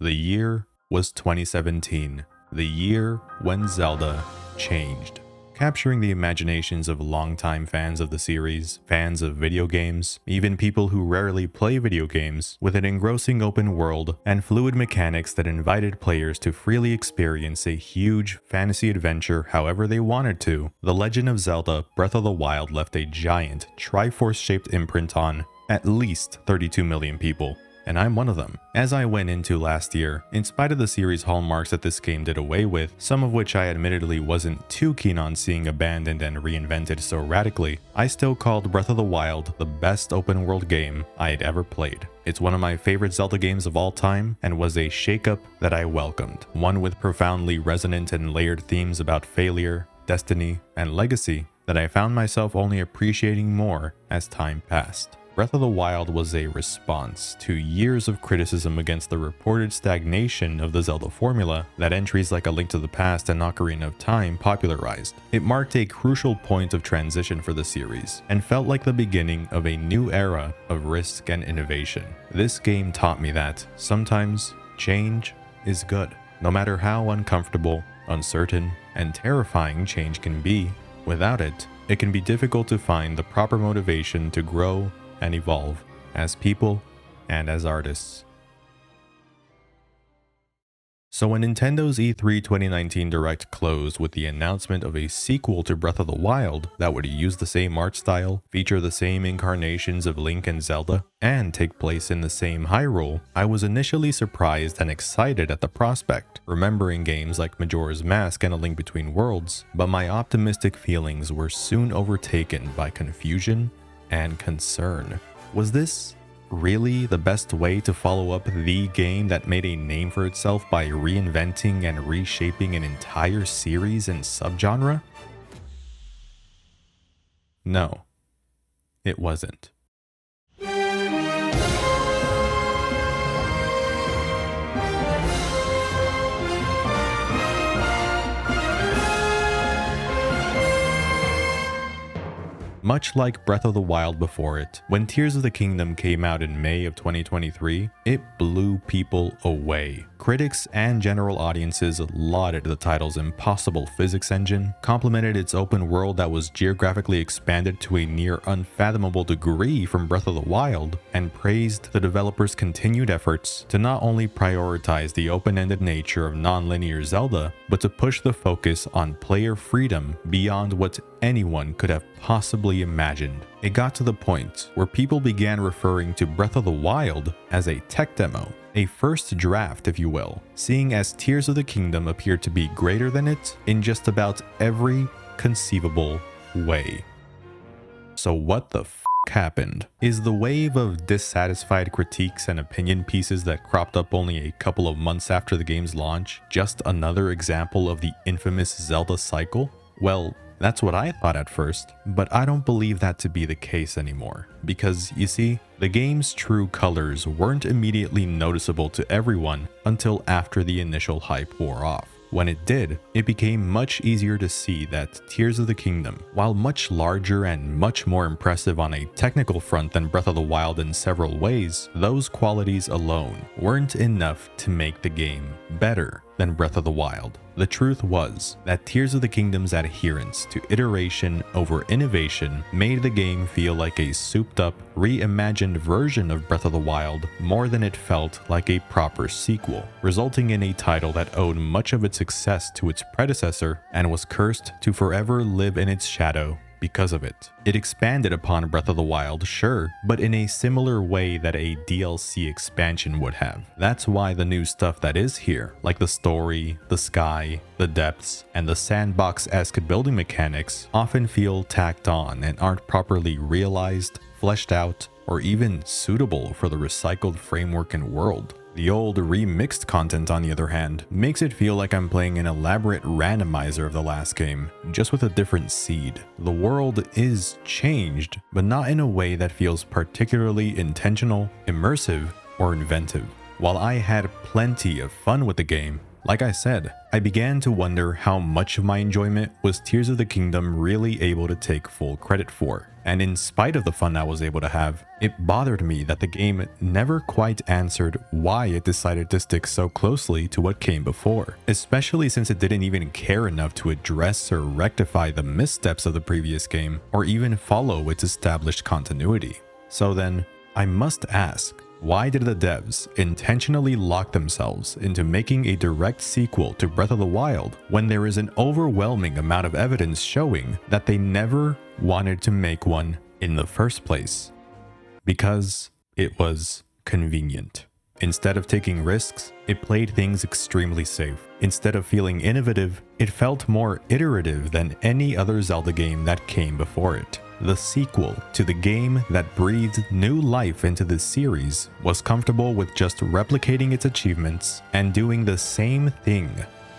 The year was 2017, the year when Zelda changed, capturing the imaginations of longtime fans of the series, fans of video games, even people who rarely play video games, with an engrossing open world and fluid mechanics that invited players to freely experience a huge fantasy adventure however they wanted to. The Legend of Zelda Breath of the Wild left a giant, Triforce-shaped imprint on at least 32 million people. And I'm one of them. As I went into last year, in spite of the series hallmarks that this game did away with, some of which I admittedly wasn't too keen on seeing abandoned and reinvented so radically, I still called Breath of the Wild the best open world game I had ever played. It's one of my favorite Zelda games of all time and was a shakeup that I welcomed, one with profoundly resonant and layered themes about failure, destiny, and legacy that I found myself only appreciating more as time passed. Breath of the Wild was a response to years of criticism against the reported stagnation of the Zelda formula that entries like A Link to the Past and Ocarina of Time popularized. It marked a crucial point of transition for the series, and felt like the beginning of a new era of risk and innovation. This game taught me that sometimes change is good. No matter how uncomfortable, uncertain, and terrifying change can be, without it, it can be difficult to find the proper motivation to grow and evolve as people and as artists. So when Nintendo's E3 2019 Direct closed with the announcement of a sequel to Breath of the Wild that would use the same art style, feature the same incarnations of Link and Zelda, and take place in the same Hyrule, I was initially surprised and excited at the prospect, remembering games like Majora's Mask and A Link Between Worlds, but my optimistic feelings were soon overtaken by confusion and concern. Was this really the best way to follow up the game that made a name for itself by reinventing and reshaping an entire series and subgenre? No, it wasn't. Much like Breath of the Wild before it, when Tears of the Kingdom came out in May of 2023, it blew people away. Critics and general audiences lauded the title's impossible physics engine, complimented its open world that was geographically expanded to a near unfathomable degree from Breath of the Wild, and praised the developer's continued efforts to not only prioritize the open-ended nature of non-linear Zelda, but to push the focus on player freedom beyond what anyone could have possibly imagined. It got to the point where people began referring to Breath of the Wild as a tech demo, a first draft if you will, seeing as Tears of the Kingdom appeared to be greater than it in just about every conceivable way. So what the f happened? Is the wave of dissatisfied critiques and opinion pieces that cropped up only a couple of months after the game's launch just another example of the infamous Zelda cycle? Well, that's what I thought at first, but I don't believe that to be the case anymore. Because, you see, the game's true colors weren't immediately noticeable to everyone until after the initial hype wore off. When it did, it became much easier to see that Tears of the Kingdom, while much larger and much more impressive on a technical front than Breath of the Wild in several ways, those qualities alone weren't enough to make the game better than Breath of the Wild. The truth was that Tears of the Kingdom's adherence to iteration over innovation made the game feel like a souped-up, reimagined version of Breath of the Wild more than it felt like a proper sequel, resulting in a title that owed much of its success to its predecessor and was cursed to forever live in its shadow because of it. It expanded upon Breath of the Wild, sure, but in a similar way that a DLC expansion would have. That's why the new stuff that is here, like the story, the sky, the depths, and the sandbox-esque building mechanics, often feel tacked on and aren't properly realized, fleshed out, or even suitable for the recycled framework and world. The old remixed content, on the other hand, makes it feel like I'm playing an elaborate randomizer of the last game, just with a different seed. The world is changed, but not in a way that feels particularly intentional, immersive, or inventive. While I had plenty of fun with the game, Like I said, I began to wonder how much of my enjoyment was Tears of the Kingdom really able to take full credit for. And in spite of the fun I was able to have, it bothered me that the game never quite answered why it decided to stick so closely to what came before, especially since it didn't even care enough to address or rectify the missteps of the previous game, or even follow its established continuity. So then, I must ask, why did the devs intentionally lock themselves into making a direct sequel to Breath of the Wild when there is an overwhelming amount of evidence showing that they never wanted to make one in the first place? Because it was convenient. Instead of taking risks, it played things extremely safe. Instead of feeling innovative, it felt more iterative than any other Zelda game that came before it. The sequel to the game that breathed new life into this series was comfortable with just replicating its achievements and doing the same thing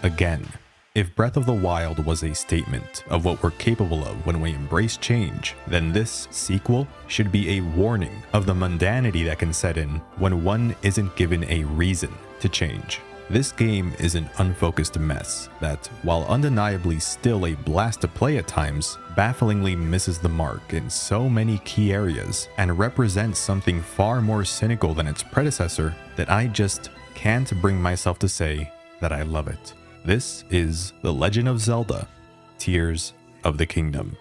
again. If Breath of the Wild was a statement of what we're capable of when we embrace change, then this sequel should be a warning of the mundanity that can set in when one isn't given a reason to change. This game is an unfocused mess that, while undeniably still a blast to play at times, bafflingly misses the mark in so many key areas and represents something far more cynical than its predecessor that I just can't bring myself to say that I love it. This is The Legend of Zelda: Tears of the Kingdom.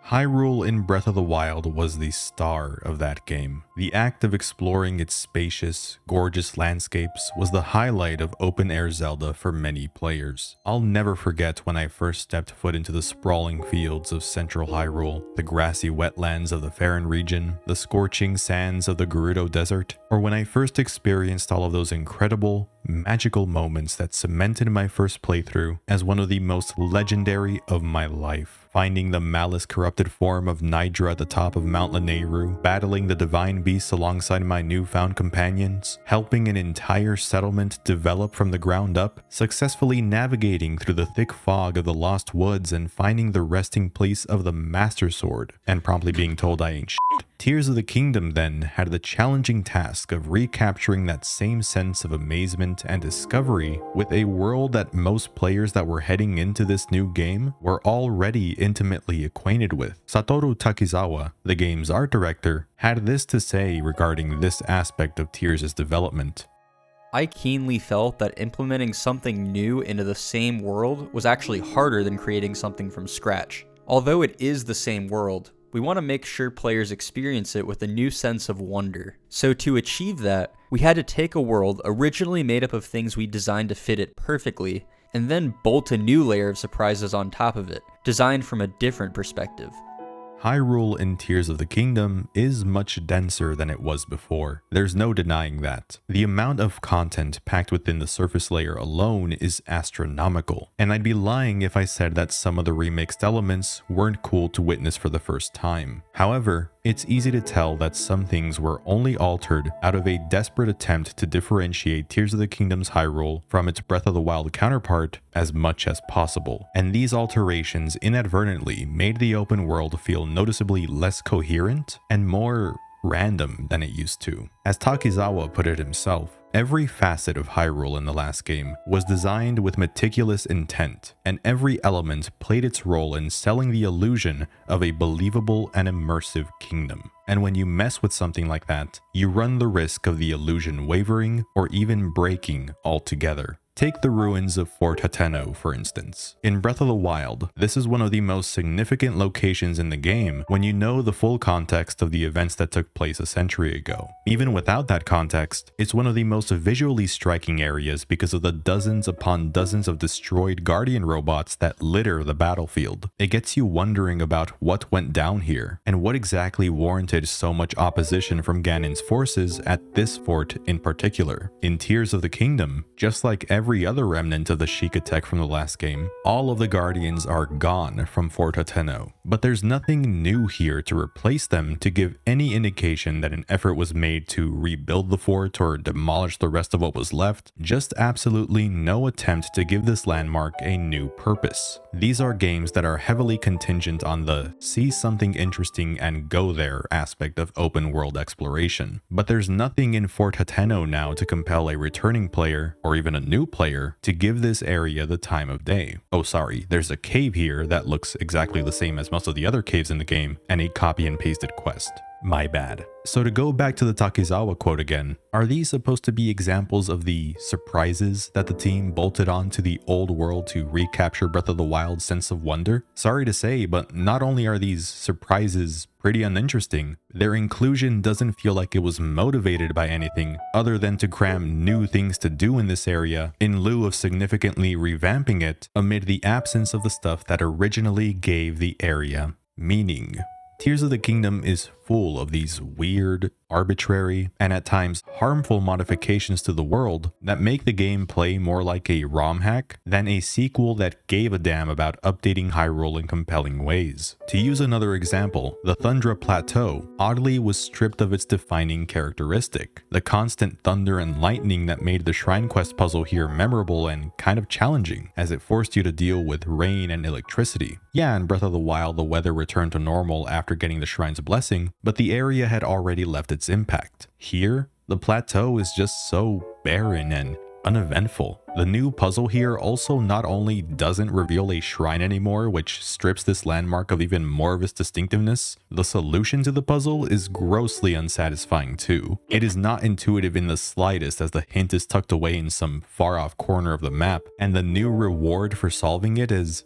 Hyrule in Breath of the Wild was the star of that game. The act of exploring its spacious, gorgeous landscapes was the highlight of open-air Zelda for many players. I'll never forget when I first stepped foot into the sprawling fields of central Hyrule, the grassy wetlands of the Faron region, the scorching sands of the Gerudo Desert, or when I first experienced all of those incredible, magical moments that cemented my first playthrough as one of the most legendary of my life. Finding the malice-corrupted form of Nidra at the top of Mount Lanayru, battling the divine beasts alongside my newfound companions, helping an entire settlement develop from the ground up, successfully navigating through the thick fog of the Lost Woods and finding the resting place of the Master Sword, and promptly being told I ain't shit. Tears of the Kingdom then had the challenging task of recapturing that same sense of amazement and discovery with a world that most players that were heading into this new game were already intimately acquainted with. Satoru Takizawa, the game's art director, had this to say regarding this aspect of Tears' development. I keenly felt that implementing something new into the same world was actually harder than creating something from scratch. Although it is the same world, we want to make sure players experience it with a new sense of wonder. So to achieve that, we had to take a world originally made up of things we designed to fit it perfectly, and then bolt a new layer of surprises on top of it, designed from a different perspective. Hyrule in Tears of the Kingdom is much denser than it was before. There's no denying that. The amount of content packed within the surface layer alone is astronomical, and I'd be lying if I said that some of the remixed elements weren't cool to witness for the first time. However, it's easy to tell that some things were only altered out of a desperate attempt to differentiate Tears of the Kingdom's Hyrule from its Breath of the Wild counterpart as much as possible. And these alterations inadvertently made the open world feel noticeably less coherent and more random than it used to. As Takizawa put it himself, every facet of Hyrule in the last game was designed with meticulous intent, and every element played its role in selling the illusion of a believable and immersive kingdom. And when you mess with something like that, you run the risk of the illusion wavering or even breaking altogether. Take the ruins of Fort Hateno, for instance. In Breath of the Wild, this is one of the most significant locations in the game when you know the full context of the events that took place a century ago. Even without that context, it's one of the most visually striking areas because of the dozens upon dozens of destroyed Guardian robots that litter the battlefield. It gets you wondering about what went down here, and what exactly warranted so much opposition from Ganon's forces at this fort in particular. In Tears of the Kingdom, just like every every other remnant of the Sheikah tech from the last game, all of the Guardians are gone from Fort Hateno. But there's nothing new here to replace them to give any indication that an effort was made to rebuild the fort or demolish the rest of what was left. Just absolutely no attempt to give this landmark a new purpose. These are games that are heavily contingent on the see something interesting and go there aspect of open world exploration. But there's nothing in Fort Hateno now to compel a returning player, or even a new player, to give this area the time of day. Oh sorry, there's a cave here that looks exactly the same as most of the other caves in the game, and a copy and pasted quest. My bad. So to go back to the Takizawa quote again, are these supposed to be examples of the surprises that the team bolted onto the old world to recapture Breath of the Wild's sense of wonder? Sorry to say, but not only are these surprises pretty uninteresting, their inclusion doesn't feel like it was motivated by anything other than to cram new things to do in this area in lieu of significantly revamping it amid the absence of the stuff that originally gave the area meaning. Tears of the Kingdom is full of these weird, arbitrary, and at times harmful modifications to the world that make the game play more like a ROM hack than a sequel that gave a damn about updating Hyrule in compelling ways. To use another example, the Thundra Plateau oddly was stripped of its defining characteristic, the constant thunder and lightning that made the Shrine Quest puzzle here memorable and kind of challenging, as it forced you to deal with rain and electricity. Yeah, in Breath of the Wild the weather returned to normal after getting the Shrine's blessing, but the area had already left its impact. Here, the plateau is just so barren and uneventful. The new puzzle here also not only doesn't reveal a shrine anymore, which strips this landmark of even more of its distinctiveness, the solution to the puzzle is grossly unsatisfying too. It is not intuitive in the slightest, as the hint is tucked away in some far off corner of the map, and the new reward for solving it is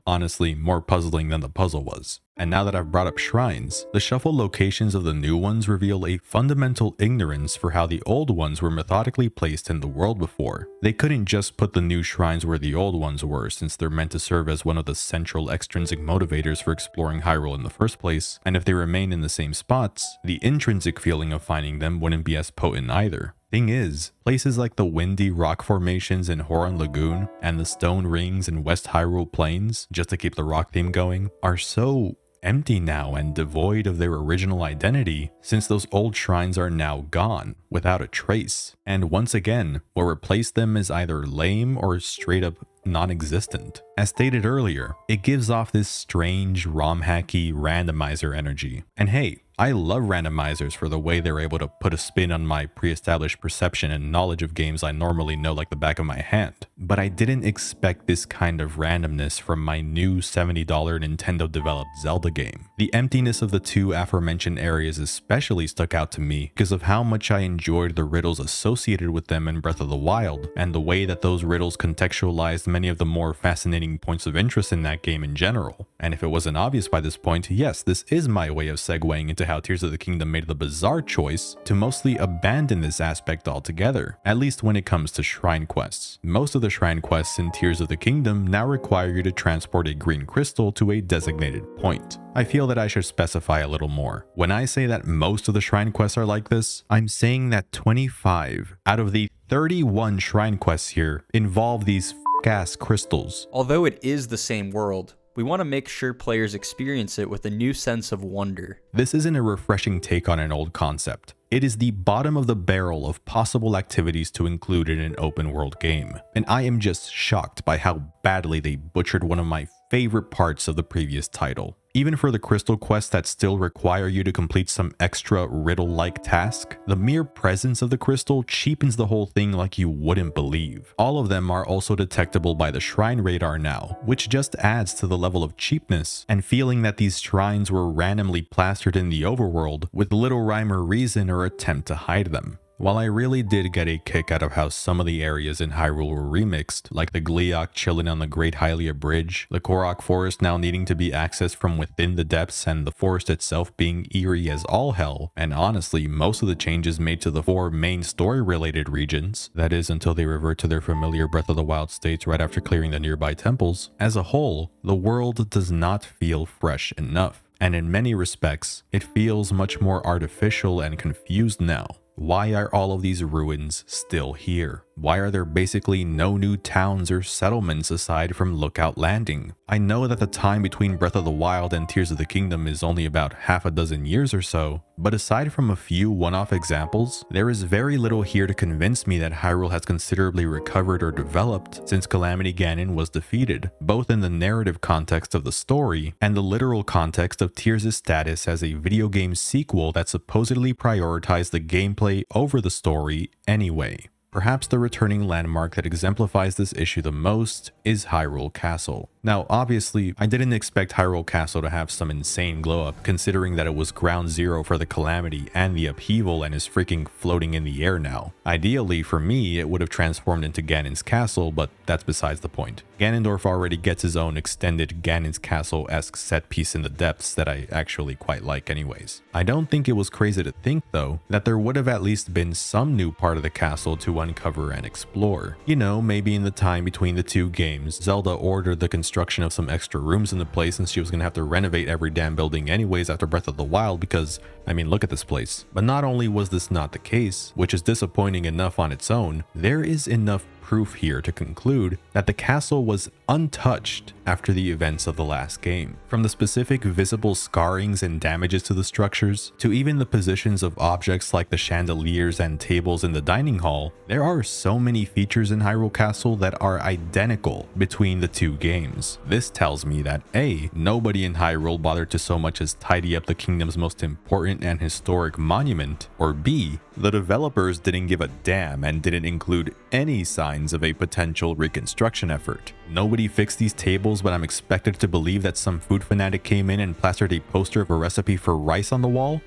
honestly more puzzling than the puzzle was. And now that I've brought up shrines, the shuffled locations of the new ones reveal a fundamental ignorance for how the old ones were methodically placed in the world before. They couldn't just put the new shrines where the old ones were, since they're meant to serve as one of the central extrinsic motivators for exploring Hyrule in the first place, and if they remain in the same spots, the intrinsic feeling of finding them wouldn't be as potent either. Thing is, places like the windy rock formations in Horon Lagoon and the stone rings in West Hyrule Plains, just to keep the rock theme going, are so empty now and devoid of their original identity, since those old shrines are now gone without a trace. And once again, what replaced them is either lame or straight up non-existent. As stated earlier, it gives off this strange ROM hacky randomizer energy. And hey, I love randomizers for the way they're able to put a spin on my pre-established perception and knowledge of games I normally know like the back of my hand. But I didn't expect this kind of randomness from my new $70 Nintendo developed Zelda game. The emptiness of the two aforementioned areas especially stuck out to me because of how much I enjoyed the riddles associated with them in Breath of the Wild, and the way that those riddles contextualized many of the more fascinating points of interest in that game in general. And if it wasn't obvious by this point, yes, this is my way of segueing into how Tears of the Kingdom made the bizarre choice to mostly abandon this aspect altogether, at least when it comes to shrine quests. Most of the shrine quests in Tears of the Kingdom now require you to transport a green crystal to a designated point. I feel that I should specify a little more. When I say that most of the shrine quests are like this, I'm saying that 25 out of the 31 shrine quests here involve these f***ass crystals. Although it is the same world, we want to make sure players experience it with a new sense of wonder. This isn't a refreshing take on an old concept. It is the bottom of the barrel of possible activities to include in an open world game, and I am just shocked by how badly they butchered one of my favorite parts of the previous title. Even for the crystal quests that still require you to complete some extra riddle-like task, the mere presence of the crystal cheapens the whole thing like you wouldn't believe. All of them are also detectable by the shrine radar now, which just adds to the level of cheapness and feeling that these shrines were randomly plastered in the overworld with little rhyme or reason or attempt to hide them. While I really did get a kick out of how some of the areas in Hyrule were remixed, like the Gleeok chilling on the Great Hylia Bridge, the Korok Forest now needing to be accessed from within the depths, and the forest itself being eerie as all hell, and honestly, most of the changes made to the 4 main story-related regions, that is until they revert to their familiar Breath of the Wild states right after clearing the nearby temples, as a whole, the world does not feel fresh enough. And in many respects, it feels much more artificial and confused now. Why are all of these ruins still here? Why are there basically no new towns or settlements aside from Lookout Landing? I know that the time between Breath of the Wild and Tears of the Kingdom is only about half a dozen years or so, but aside from a few one-off examples, there is very little here to convince me that Hyrule has considerably recovered or developed since Calamity Ganon was defeated, both in the narrative context of the story and the literal context of Tears' status as a video game sequel that supposedly prioritized the gameplay over the story anyway. Perhaps the returning landmark that exemplifies this issue the most is Hyrule Castle. Now, obviously, I didn't expect Hyrule Castle to have some insane glow-up, considering that it was ground zero for the Calamity and the upheaval and is freaking floating in the air now. Ideally, for me, it would have transformed into Ganon's Castle, but that's besides the point. Ganondorf already gets his own extended Ganon's Castle-esque set piece in the depths that I actually quite like anyways. I don't think it was crazy to think, though, that there would have at least been some new part of the castle to uncover and explore. You know, maybe in the time between the two games, Zelda ordered the construction of some extra rooms in the place since she was going to have to renovate every damn building anyways after Breath of the Wild because, I mean, look at this place. But not only was this not the case, which is disappointing enough on its own, there is enough proof here to conclude that the castle was untouched after the events of the last game. From the specific visible scarrings and damages to the structures, to even the positions of objects like the chandeliers and tables in the dining hall, there are so many features in Hyrule Castle that are identical between the two games. This tells me that A, nobody in Hyrule bothered to so much as tidy up the kingdom's most important and historic monument, or B, the developers didn't give a damn and didn't include any signs of a potential reconstruction effort. Nobody fixed these tables, but I'm expected to believe that some food fanatic came in and plastered a poster of a recipe for rice on the wall?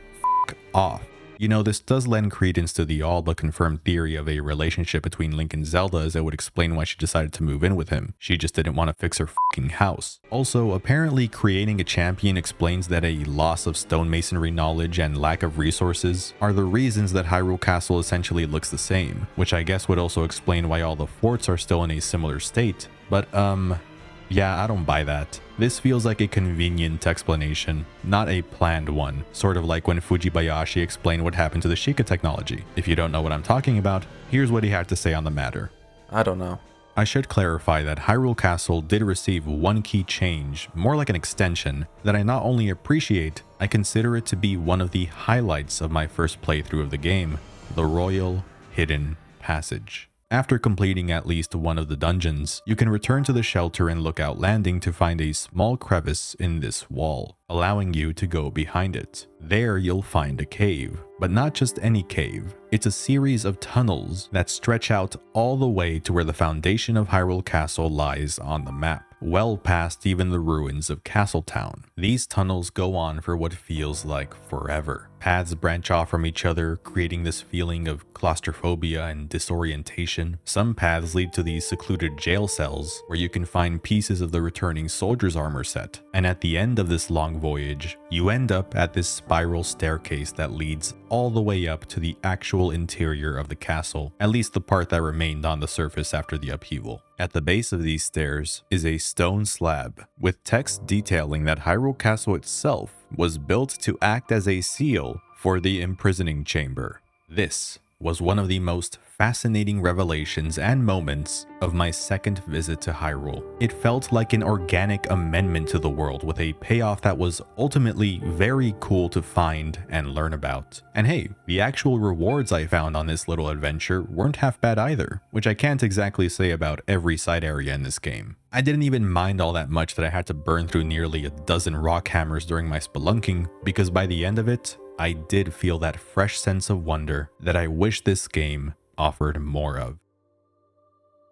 F*** off. You know, this does lend credence to the all but confirmed theory of a relationship between Link and Zelda, as it would explain why she decided to move in with him. She just didn't want to fix her fucking house. Also, apparently creating a champion explains that a loss of stonemasonry knowledge and lack of resources are the reasons that Hyrule Castle essentially looks the same, which I guess would also explain why all the forts are still in a similar state. But, yeah, I don't buy that. This feels like a convenient explanation, not a planned one, sort of like when Fujibayashi explained what happened to the Sheikah technology. If you don't know what I'm talking about, here's what he had to say on the matter. I don't know. I should clarify that Hyrule Castle did receive one key change, more like an extension, that I not only appreciate, I consider it to be one of the highlights of my first playthrough of the game, the Royal Hidden Passage. After completing at least one of the dungeons, you can return to the shelter and Lookout Landing to find a small crevice in this wall, allowing you to go behind it. There you'll find a cave, but not just any cave. It's a series of tunnels that stretch out all the way to where the foundation of Hyrule Castle lies on the map, well past even the ruins of Castletown. These tunnels go on for what feels like forever. Paths branch off from each other, creating this feeling of claustrophobia and disorientation. Some paths lead to these secluded jail cells, where you can find pieces of the returning soldier's armor set. And at the end of this long voyage, you end up at this spiral staircase that leads all the way up to the actual interior of the castle, at least the part that remained on the surface after the upheaval. At the base of these stairs is a stone slab, with text detailing that Hyrule Castle itself was built to act as a seal for the imprisoning chamber. This was one of the most fascinating revelations and moments of my second visit to Hyrule. It felt like an organic amendment to the world with a payoff that was ultimately very cool to find and learn about. And hey, the actual rewards I found on this little adventure weren't half bad either, which I can't exactly say about every side area in this game. I didn't even mind all that much that I had to burn through nearly a dozen rock hammers during my spelunking, because by the end of it, I did feel that fresh sense of wonder that I wish this game offered more of.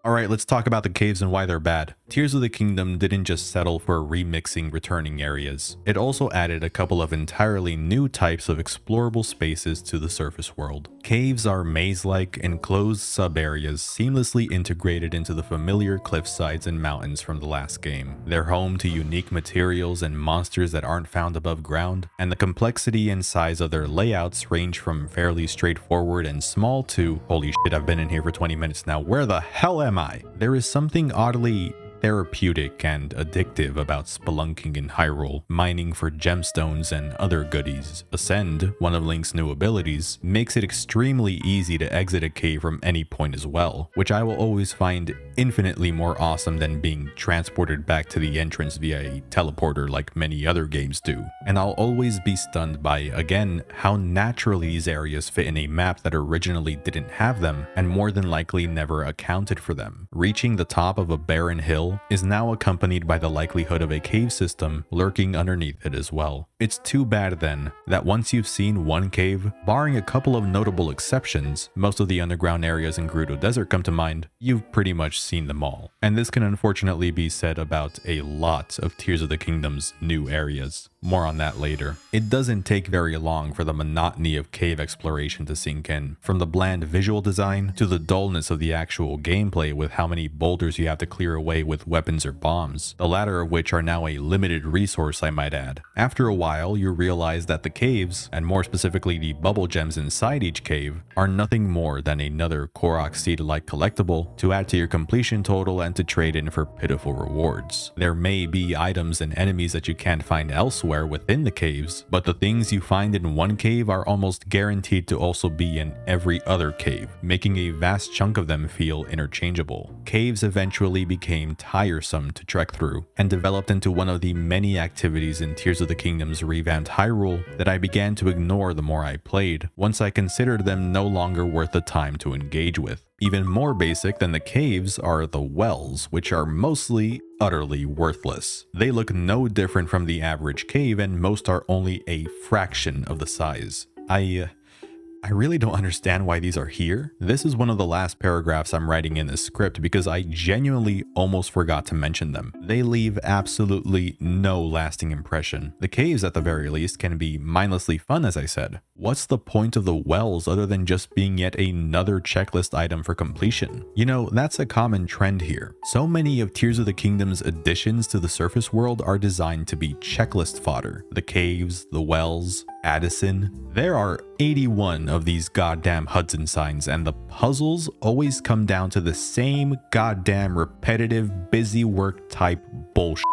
Alright, let's talk about the caves and why they're bad. Tears of the Kingdom didn't just settle for remixing returning areas. It also added a couple of entirely new types of explorable spaces to the surface world. Caves are maze-like, enclosed sub-areas seamlessly integrated into the familiar cliffsides and mountains from the last game. They're home to unique materials and monsters that aren't found above ground, and the complexity and size of their layouts range from fairly straightforward and small to, holy shit, I've been in here for 20 minutes now, where the hell am I? There is something oddly therapeutic and addictive about spelunking in Hyrule, mining for gemstones and other goodies. Ascend, one of Link's new abilities, makes it extremely easy to exit a cave from any point as well, which I will always find infinitely more awesome than being transported back to the entrance via a teleporter like many other games do. And I'll always be stunned by, again, how naturally these areas fit in a map that originally didn't have them and more than likely never accounted for them. Reaching the top of a barren hill is now accompanied by the likelihood of a cave system lurking underneath it as well. It's too bad then that once you've seen one cave, barring a couple of notable exceptions, most of the underground areas in Gerudo Desert come to mind, you've pretty much seen them all. And this can unfortunately be said about a lot of Tears of the Kingdom's new areas. More on that later. It doesn't take very long for the monotony of cave exploration to sink in, from the bland visual design to the dullness of the actual gameplay with how many boulders you have to clear away with weapons or bombs, the latter of which are now a limited resource, I might add. After a while, you realize that the caves, and more specifically the bubble gems inside each cave, are nothing more than another Korok seed-like collectible to add to your completion total and to trade in for pitiful rewards. There may be items and enemies that you can't find elsewhere within the caves, but the things you find in one cave are almost guaranteed to also be in every other cave, making a vast chunk of them feel interchangeable. Caves eventually became tiresome to trek through, and developed into one of the many activities in Tears of the Kingdom's revamped Hyrule that I began to ignore the more I played, once I considered them no longer worth the time to engage with. Even more basic than the caves are the wells, which are mostly utterly worthless. They look no different from the average cave, and most are only a fraction of the size. I really don't understand why these are here. This is one of the last paragraphs I'm writing in this script because I genuinely almost forgot to mention them. They leave absolutely no lasting impression. The caves, at the very least, can be mindlessly fun, as I said. What's the point of the wells other than just being yet another checklist item for completion? You know, that's a common trend here. So many of Tears of the Kingdom's additions to the surface world are designed to be checklist fodder. The caves, the wells, Addison. There are 81 of these goddamn Hudson signs, and the puzzles always come down to the same goddamn repetitive busy work type bullshit.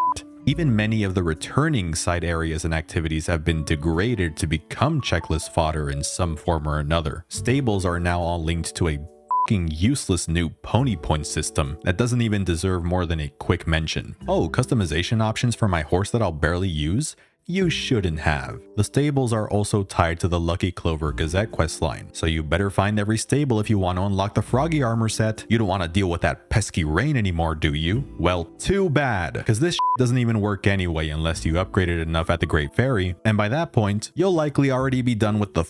Even many of the returning side areas and activities have been degraded to become checklist fodder in some form or another. Stables are now all linked to a fucking useless new pony point system that doesn't even deserve more than a quick mention. Oh, customization options for my horse that I'll barely use? You shouldn't have. The stables are also tied to the Lucky Clover Gazette questline, so you better find every stable if you want to unlock the Froggy armor set. You don't want to deal with that pesky rain anymore, do you? Well, too bad, because this doesn't even work anyway unless you upgraded enough at the Great Fairy, and by that point, you'll likely already be done with the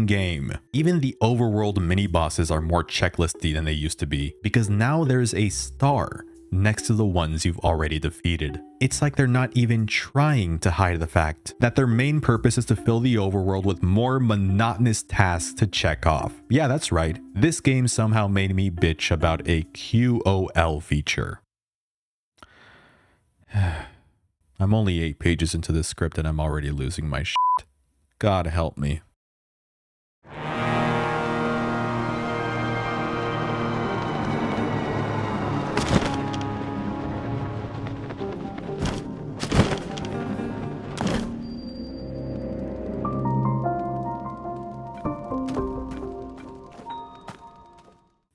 game. Even the overworld mini-bosses are more checklisty than they used to be, because now there's a star next to the ones you've already defeated. It's like they're not even trying to hide the fact that their main purpose is to fill the overworld with more monotonous tasks to check off. Yeah, that's right. This game somehow made me bitch about a QOL feature. I'm only 8 pages into this script and I'm already losing my shit. God help me.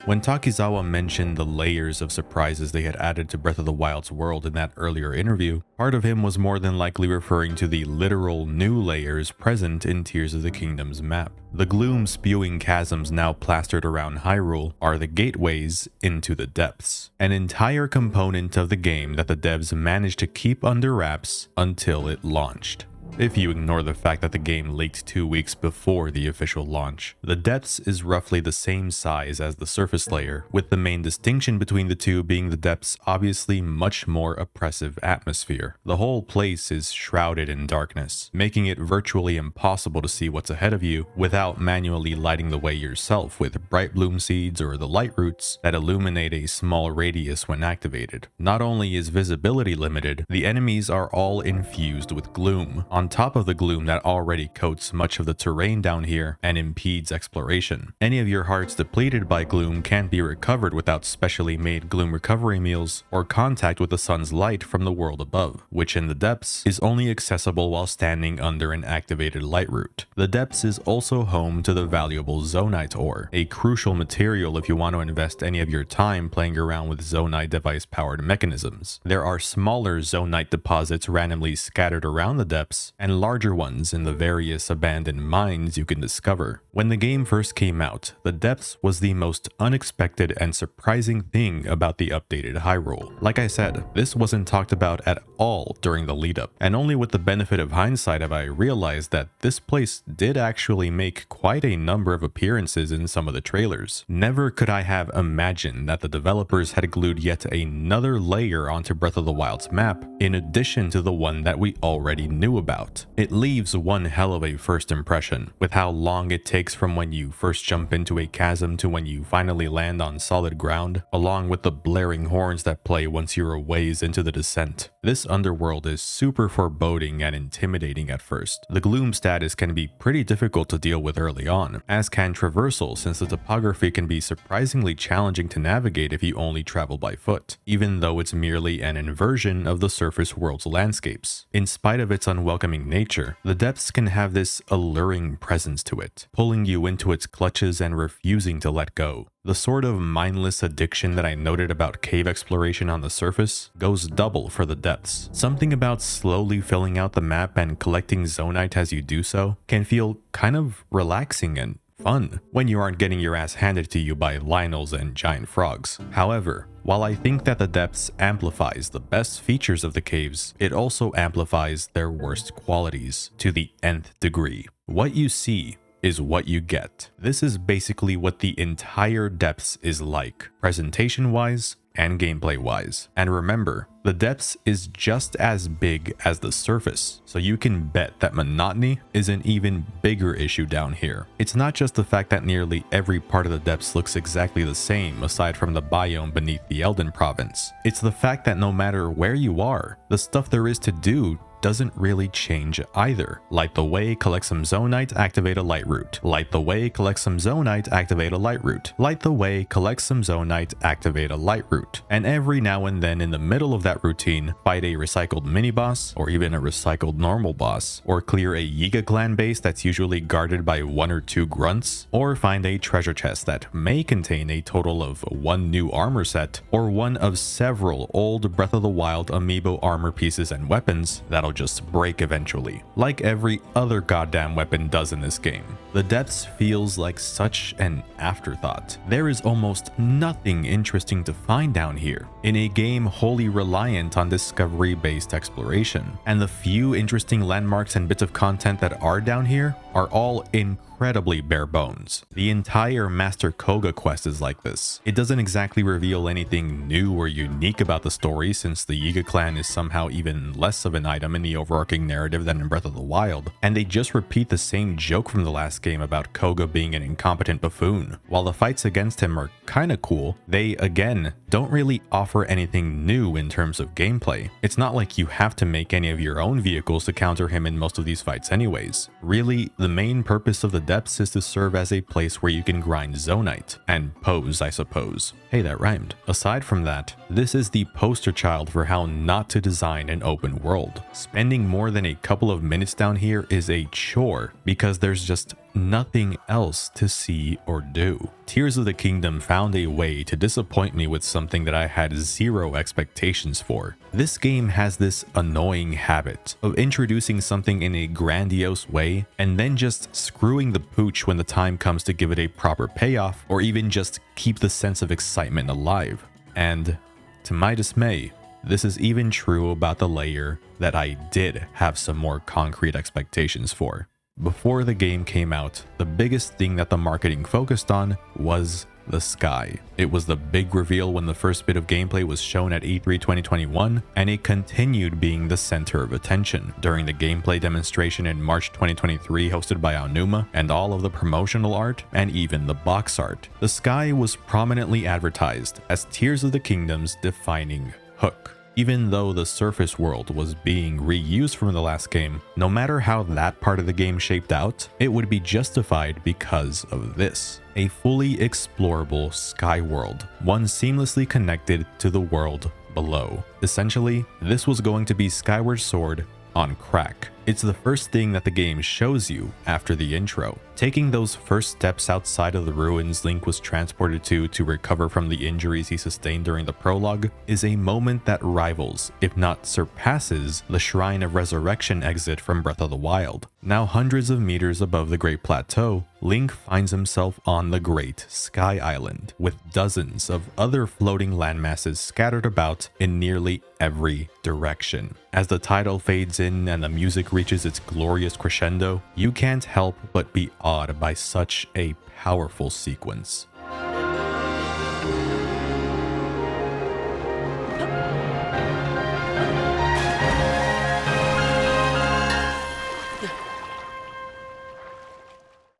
When Takizawa mentioned the layers of surprises they had added to Breath of the Wild's world in that earlier interview, part of him was more than likely referring to the literal new layers present in Tears of the Kingdom's map. The gloom-spewing chasms now plastered around Hyrule are the gateways into the depths, an entire component of the game that the devs managed to keep under wraps until it launched. If you ignore the fact that the game leaked 2 weeks before the official launch. The depths is roughly the same size as the surface layer, with the main distinction between the two being the depths' obviously much more oppressive atmosphere. The whole place is shrouded in darkness, making it virtually impossible to see what's ahead of you without manually lighting the way yourself with bright bloom seeds or the light roots that illuminate a small radius when activated. Not only is visibility limited, the enemies are all infused with gloom. on top of the gloom that already coats much of the terrain down here and impedes exploration. Any of your hearts depleted by gloom can't be recovered without specially made gloom recovery meals or contact with the sun's light from the world above, which in the depths is only accessible while standing under an activated light route. The depths is also home to the valuable zonite ore, a crucial material if you want to invest any of your time playing around with zonite device-powered mechanisms. There are smaller zonite deposits randomly scattered around the depths, and larger ones in the various abandoned mines you can discover. When the game first came out, the depths was the most unexpected and surprising thing about the updated Hyrule. Like I said, this wasn't talked about at all during the lead up, and only with the benefit of hindsight have I realized that this place did actually make quite a number of appearances in some of the trailers. Never could I have imagined that the developers had glued yet another layer onto Breath of the Wild's map, in addition to the one that we already knew about. It leaves one hell of a first impression, with how long it takes from when you first jump into a chasm to when you finally land on solid ground, along with the blaring horns that play once you're a ways into the descent. This underworld is super foreboding and intimidating at first. The gloom status can be pretty difficult to deal with early on, as can traversal, since the topography can be surprisingly challenging to navigate if you only travel by foot, even though it's merely an inversion of the surface world's landscapes. In spite of its unwelcoming nature, the depths can have this alluring presence to it, pulling you into its clutches and refusing to let go. The sort of mindless addiction that I noted about cave exploration on the surface goes double for the depths. Something about slowly filling out the map and collecting zonite as you do so can feel kind of relaxing and fun when you aren't getting your ass handed to you by Lionels and giant frogs. However, while I think that the depths amplifies the best features of the caves, it also amplifies their worst qualities to the nth degree. What you see is what you get. This is basically what the entire depths is like, presentation-wise and gameplay-wise. And remember, the depths is just as big as the surface, so you can bet that monotony is an even bigger issue down here. It's not just the fact that nearly every part of the depths looks exactly the same aside from the biome beneath the Elden province. It's the fact that no matter where you are, the stuff there is to do doesn't really change either. Light the way, collect some zonite, activate a light route. Light the way, collect some zonite, activate a light route. Light the way, collect some zonite, activate a light route. And every now and then in the middle of that routine, fight a recycled mini-boss, or even a recycled normal boss, or clear a Yiga clan base that's usually guarded by 1 or 2 grunts, or find a treasure chest that may contain a total of 1 new armor set, or one of several old Breath of the Wild amiibo armor pieces and weapons that'll just break eventually, like every other goddamn weapon does in this game. The depths feels like such an afterthought. There is almost nothing interesting to find down here, in a game wholly reliant on discovery-based exploration, and the few interesting landmarks and bits of content that are down here are all incredibly bare bones. The entire Master Koga quest is like this. It doesn't exactly reveal anything new or unique about the story, since the Yiga clan is somehow even less of an item in the overarching narrative than in Breath of the Wild, and they just repeat the same joke from the last game about Koga being an incompetent buffoon. While the fights against him are kinda cool, they, again, don't really offer anything new in terms of gameplay. It's not like you have to make any of your own vehicles to counter him in most of these fights anyways. Really, the main purpose of the depths is to serve as a place where you can grind zonite and pose, I suppose. Hey, that rhymed. Aside from that, this is the poster child for how not to design an open world. Spending more than a couple of minutes down here is a chore because there's just nothing else to see or do. Tears of the Kingdom found a way to disappoint me with something that I had zero expectations for. This game has this annoying habit of introducing something in a grandiose way and then just screwing the pooch when the time comes to give it a proper payoff or even just keep the sense of excitement alive. And to my dismay, this is even true about the layer that I did have some more concrete expectations for. Before the game came out, the biggest thing that the marketing focused on was the sky. It was the big reveal when the first bit of gameplay was shown at E3 2021, and it continued being the center of attention during the gameplay demonstration in March 2023 hosted by Aonuma, and all of the promotional art, and even the box art. The sky was prominently advertised as Tears of the Kingdom's defining hook. Even though the surface world was being reused from the last game, no matter how that part of the game shaped out, it would be justified because of this. A fully explorable sky world, one seamlessly connected to the world below. Essentially, this was going to be Skyward Sword on crack. It's the first thing that the game shows you after the intro. Taking those first steps outside of the ruins Link was transported to recover from the injuries he sustained during the prologue is a moment that rivals, if not surpasses, the Shrine of Resurrection exit from Breath of the Wild. Now hundreds of meters above the Great Plateau, Link finds himself on the Great Sky Island, with dozens of other floating landmasses scattered about in nearly every direction. As the title fades in and the music reaches its glorious crescendo, you can't help but be awed by such a powerful sequence.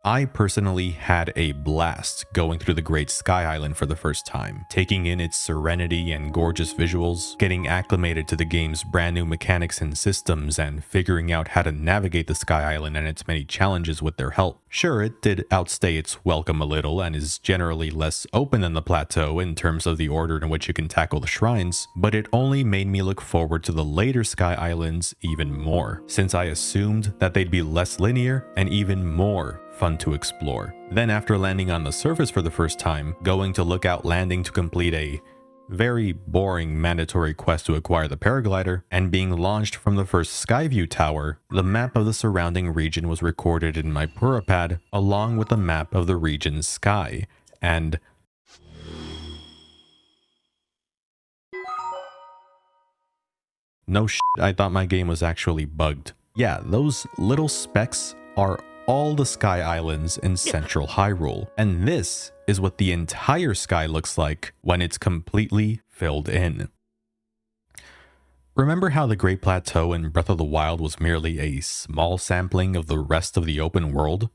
I personally had a blast going through the Great Sky Island for the first time, taking in its serenity and gorgeous visuals, getting acclimated to the game's brand new mechanics and systems, and figuring out how to navigate the Sky Island and its many challenges with their help. Sure, it did outstay its welcome a little and is generally less open than the plateau in terms of the order in which you can tackle the shrines, but it only made me look forward to the later Sky Islands even more, since I assumed that they'd be less linear and even more fun to explore. Then after landing on the surface for the first time, going to Lookout Landing to complete a very boring mandatory quest to acquire the paraglider, and being launched from the first Skyview Tower, the map of the surrounding region was recorded in my Purapad along with the map of the region's sky, and no shit, I thought my game was actually bugged. Yeah, those little specks are all the Sky Islands in Central Hyrule, and this is what the entire sky looks like when it's completely filled in. Remember how the Great Plateau in Breath of the Wild was merely a small sampling of the rest of the open world?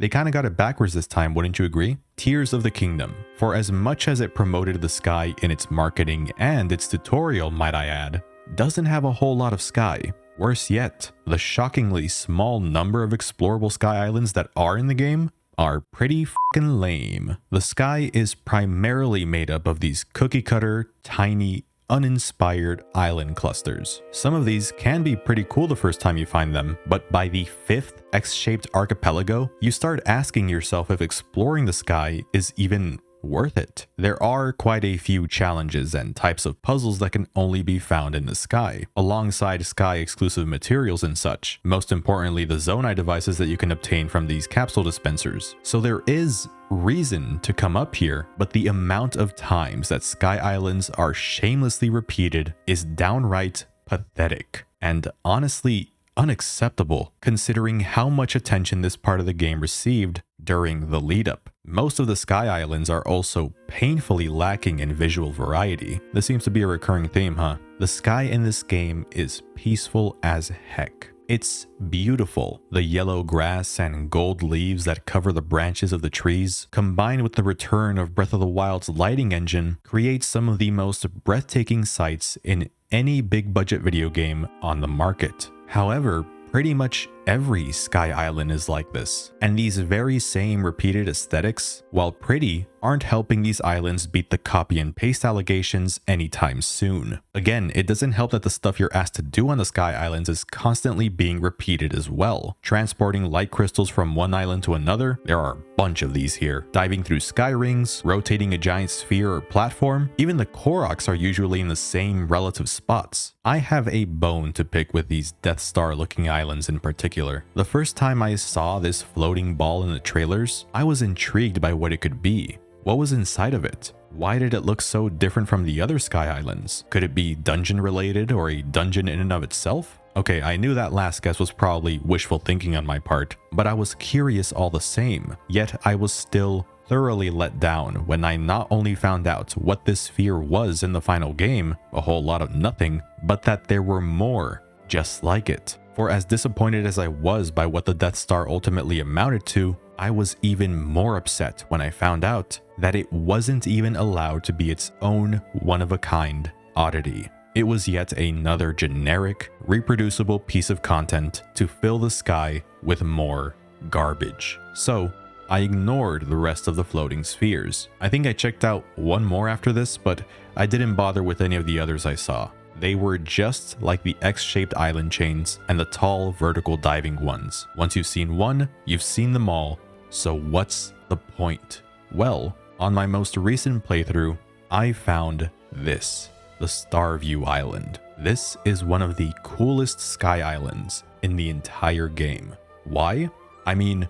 They kinda got it backwards this time, wouldn't you agree? Tears of the Kingdom, for as much as it promoted the sky in its marketing and its tutorial, might I add, doesn't have a whole lot of sky. Worse yet, the shockingly small number of explorable sky islands that are in the game are pretty fucking lame. The sky is primarily made up of these cookie-cutter, tiny, uninspired island clusters. Some of these can be pretty cool the first time you find them, but by the 5th X-shaped archipelago, you start asking yourself if exploring the sky is even worth it. There are quite a few challenges and types of puzzles that can only be found in the sky, alongside sky exclusive materials and such. Most importantly, the Zonai devices that you can obtain from these capsule dispensers. So there is reason to come up here, but the amount of times that Sky Islands are shamelessly repeated is downright pathetic, and honestly unacceptable considering how much attention this part of the game received during the lead up. Most of the Sky Islands are also painfully lacking in visual variety. This seems to be a recurring theme, huh? The sky in this game is peaceful as heck. It's beautiful. The yellow grass and gold leaves that cover the branches of the trees, combined with the return of Breath of the Wild's lighting engine, creates some of the most breathtaking sights in any big budget video game on the market. However, pretty much every Sky Island is like this, and these very same repeated aesthetics, while pretty, aren't helping these islands beat the copy and paste allegations anytime soon. Again, it doesn't help that the stuff you're asked to do on the Sky Islands is constantly being repeated as well. Transporting light crystals from one island to another, there are a bunch of these here. Diving through sky rings, rotating a giant sphere or platform, even the Koroks are usually in the same relative spots. I have a bone to pick with these Death Star looking islands in particular. The first time I saw this floating ball in the trailers, I was intrigued by what it could be. What was inside of it? Why did it look so different from the other Sky Islands? Could it be dungeon related or a dungeon in and of itself? Okay, I knew that last guess was probably wishful thinking on my part, but I was curious all the same. Yet I was still thoroughly let down when I not only found out what this sphere was in the final game, a whole lot of nothing, but that there were more just like it. For as disappointed as I was by what the Death Star ultimately amounted to, I was even more upset when I found out that it wasn't even allowed to be its own one-of-a-kind oddity. It was yet another generic, reproducible piece of content to fill the sky with more garbage. So I ignored the rest of the floating spheres. I think I checked out one more after this, but I didn't bother with any of the others I saw. They were just like the X-shaped island chains and the tall vertical diving ones. Once you've seen one, you've seen them all. So what's the point? Well, on my most recent playthrough, I found this, the Starview Island. This is one of the coolest sky islands in the entire game. Why? I mean,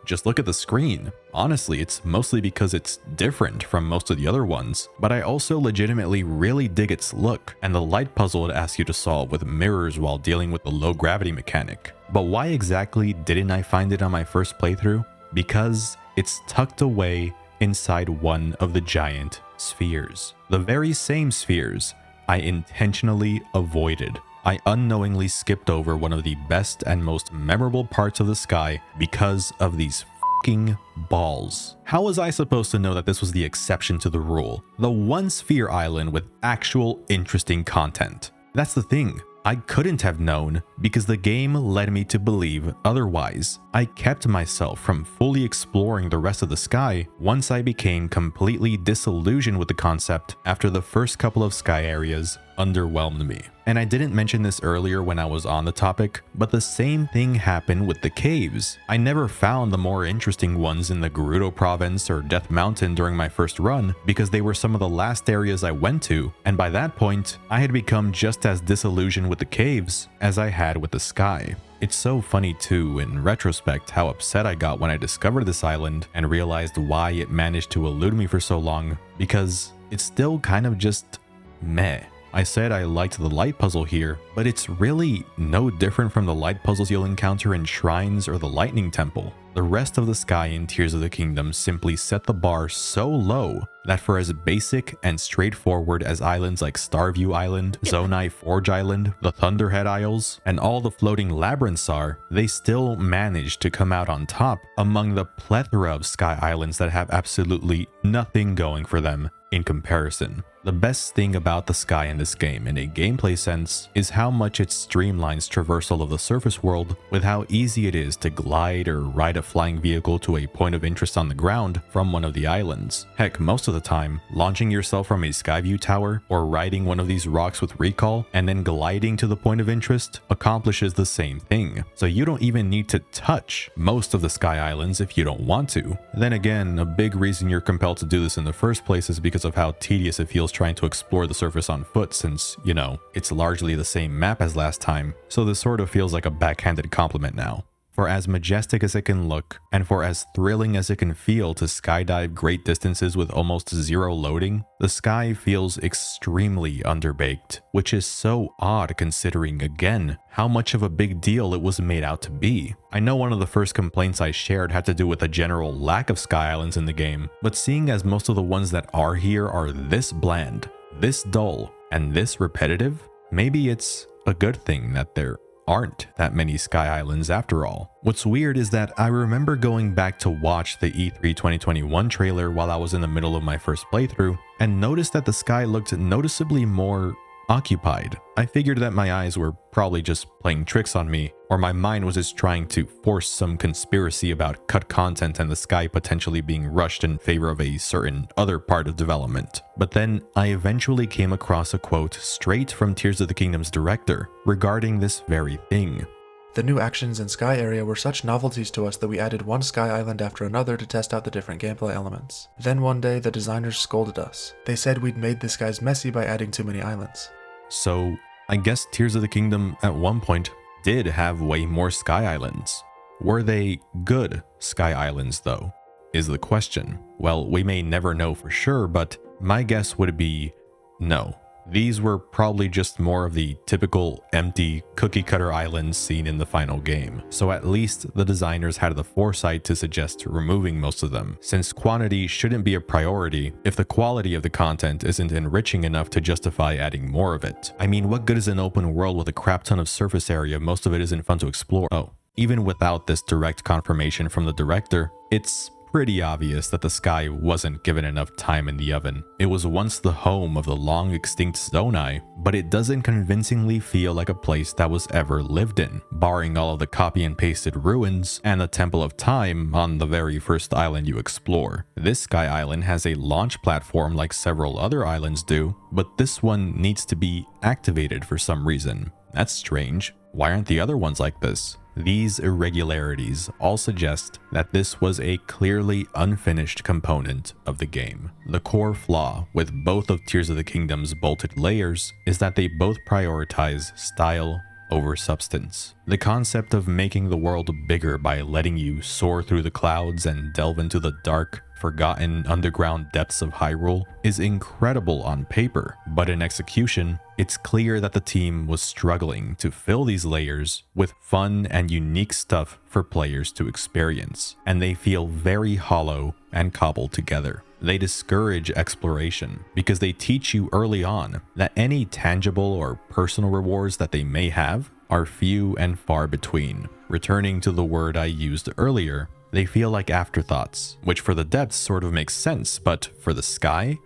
just look at the screen. Honestly, it's mostly because it's different from most of the other ones, but I also legitimately really dig its look and the light puzzle it asks you to solve with mirrors while dealing with the low gravity mechanic. But why exactly didn't I find it on my first playthrough? Because it's tucked away inside one of the giant spheres. The very same spheres I intentionally avoided. I unknowingly skipped over one of the best and most memorable parts of the sky because of these fucking balls. How was I supposed to know that this was the exception to the rule? The one sphere island with actual interesting content. That's the thing. I couldn't have known because the game led me to believe otherwise. I kept myself from fully exploring the rest of the sky once I became completely disillusioned with the concept after the first couple of sky areas underwhelmed me. And I didn't mention this earlier when I was on the topic, but the same thing happened with the caves. I never found the more interesting ones in the Gerudo province or Death Mountain during my first run because they were some of the last areas I went to, and by that point, I had become just as disillusioned with the caves as I had with the sky. It's so funny too, in retrospect, how upset I got when I discovered this island and realized why it managed to elude me for so long, because it's still kind of just meh. I said I liked the light puzzle here, but it's really no different from the light puzzles you'll encounter in shrines or the lightning temple. The rest of the sky in Tears of the Kingdom simply set the bar so low that for as basic and straightforward as islands like Starview Island, Zonai Forge Island, the Thunderhead Isles, and all the floating labyrinths are, they still manage to come out on top among the plethora of sky islands that have absolutely nothing going for them in comparison. The best thing about the sky in this game in a gameplay sense is how much it streamlines traversal of the surface world with how easy it is to glide or ride a flying vehicle to a point of interest on the ground from one of the islands. Heck, most of the time, launching yourself from a skyview tower or riding one of these rocks with recall and then gliding to the point of interest accomplishes the same thing. So you don't even need to touch most of the sky islands if you don't want to. Then again, a big reason you're compelled to do this in the first place is because of how tedious it feels trying to explore the surface on foot since, you know, it's largely the same map as last time, so this sort of feels like a backhanded compliment now. For as majestic as it can look, and for as thrilling as it can feel to skydive great distances with almost zero loading, the sky feels extremely underbaked, which is so odd considering, again, how much of a big deal it was made out to be. I know one of the first complaints I shared had to do with a general lack of sky islands in the game, but seeing as most of the ones that are here are this bland, this dull, and this repetitive, maybe it's a good thing that there aren't that many sky islands after all. What's weird is that I remember going back to watch the E3 2021 trailer while I was in the middle of my first playthrough and noticed that the sky looked noticeably more occupied. I figured that my eyes were probably just playing tricks on me, or my mind was just trying to force some conspiracy about cut content and the sky potentially being rushed in favor of a certain other part of development. But then I eventually came across a quote straight from Tears of the Kingdom's director regarding this very thing. The new actions in Sky Area were such novelties to us that we added one sky island after another to test out the different gameplay elements. Then one day the designers scolded us. They said we'd made the skies messy by adding too many islands. So I guess Tears of the Kingdom at one point did have way more sky islands. Were they good sky islands though, is the question. Well, we may never know for sure, but my guess would be no. These were probably just more of the typical empty cookie-cutter islands seen in the final game, so at least the designers had the foresight to suggest removing most of them, since quantity shouldn't be a priority if the quality of the content isn't enriching enough to justify adding more of it. I mean, what good is an open world with a crap ton of surface area if most of it isn't fun to explore? Oh, even without this direct confirmation from the director, it's pretty obvious that the sky wasn't given enough time in the oven. It was once the home of the long extinct Zonai, but it doesn't convincingly feel like a place that was ever lived in, barring all of the copy and pasted ruins and the Temple of Time on the very first island you explore. This sky island has a launch platform like several other islands do, but this one needs to be activated for some reason. That's strange. Why aren't the other ones like this? These irregularities all suggest that this was a clearly unfinished component of the game. The core flaw with both of Tears of the Kingdom's bolted layers is that they both prioritize style over substance. The concept of making the world bigger by letting you soar through the clouds and delve into the dark, forgotten underground depths of Hyrule is incredible on paper, but in execution, it's clear that the team was struggling to fill these layers with fun and unique stuff for players to experience, and they feel very hollow and cobbled together. They discourage exploration because they teach you early on that any tangible or personal rewards that they may have are few and far between. Returning to the word I used earlier, they feel like afterthoughts, which for the depths sort of makes sense, but for the sky?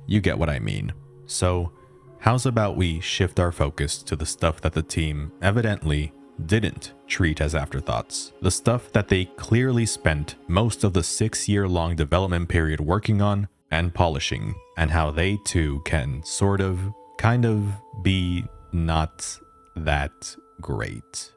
You get what I mean. So, how's about we shift our focus to the stuff that the team evidently didn't treat as afterthoughts? The stuff that they clearly spent most of the 6-year-long development period working on and polishing, and how they too can kind of be not that great.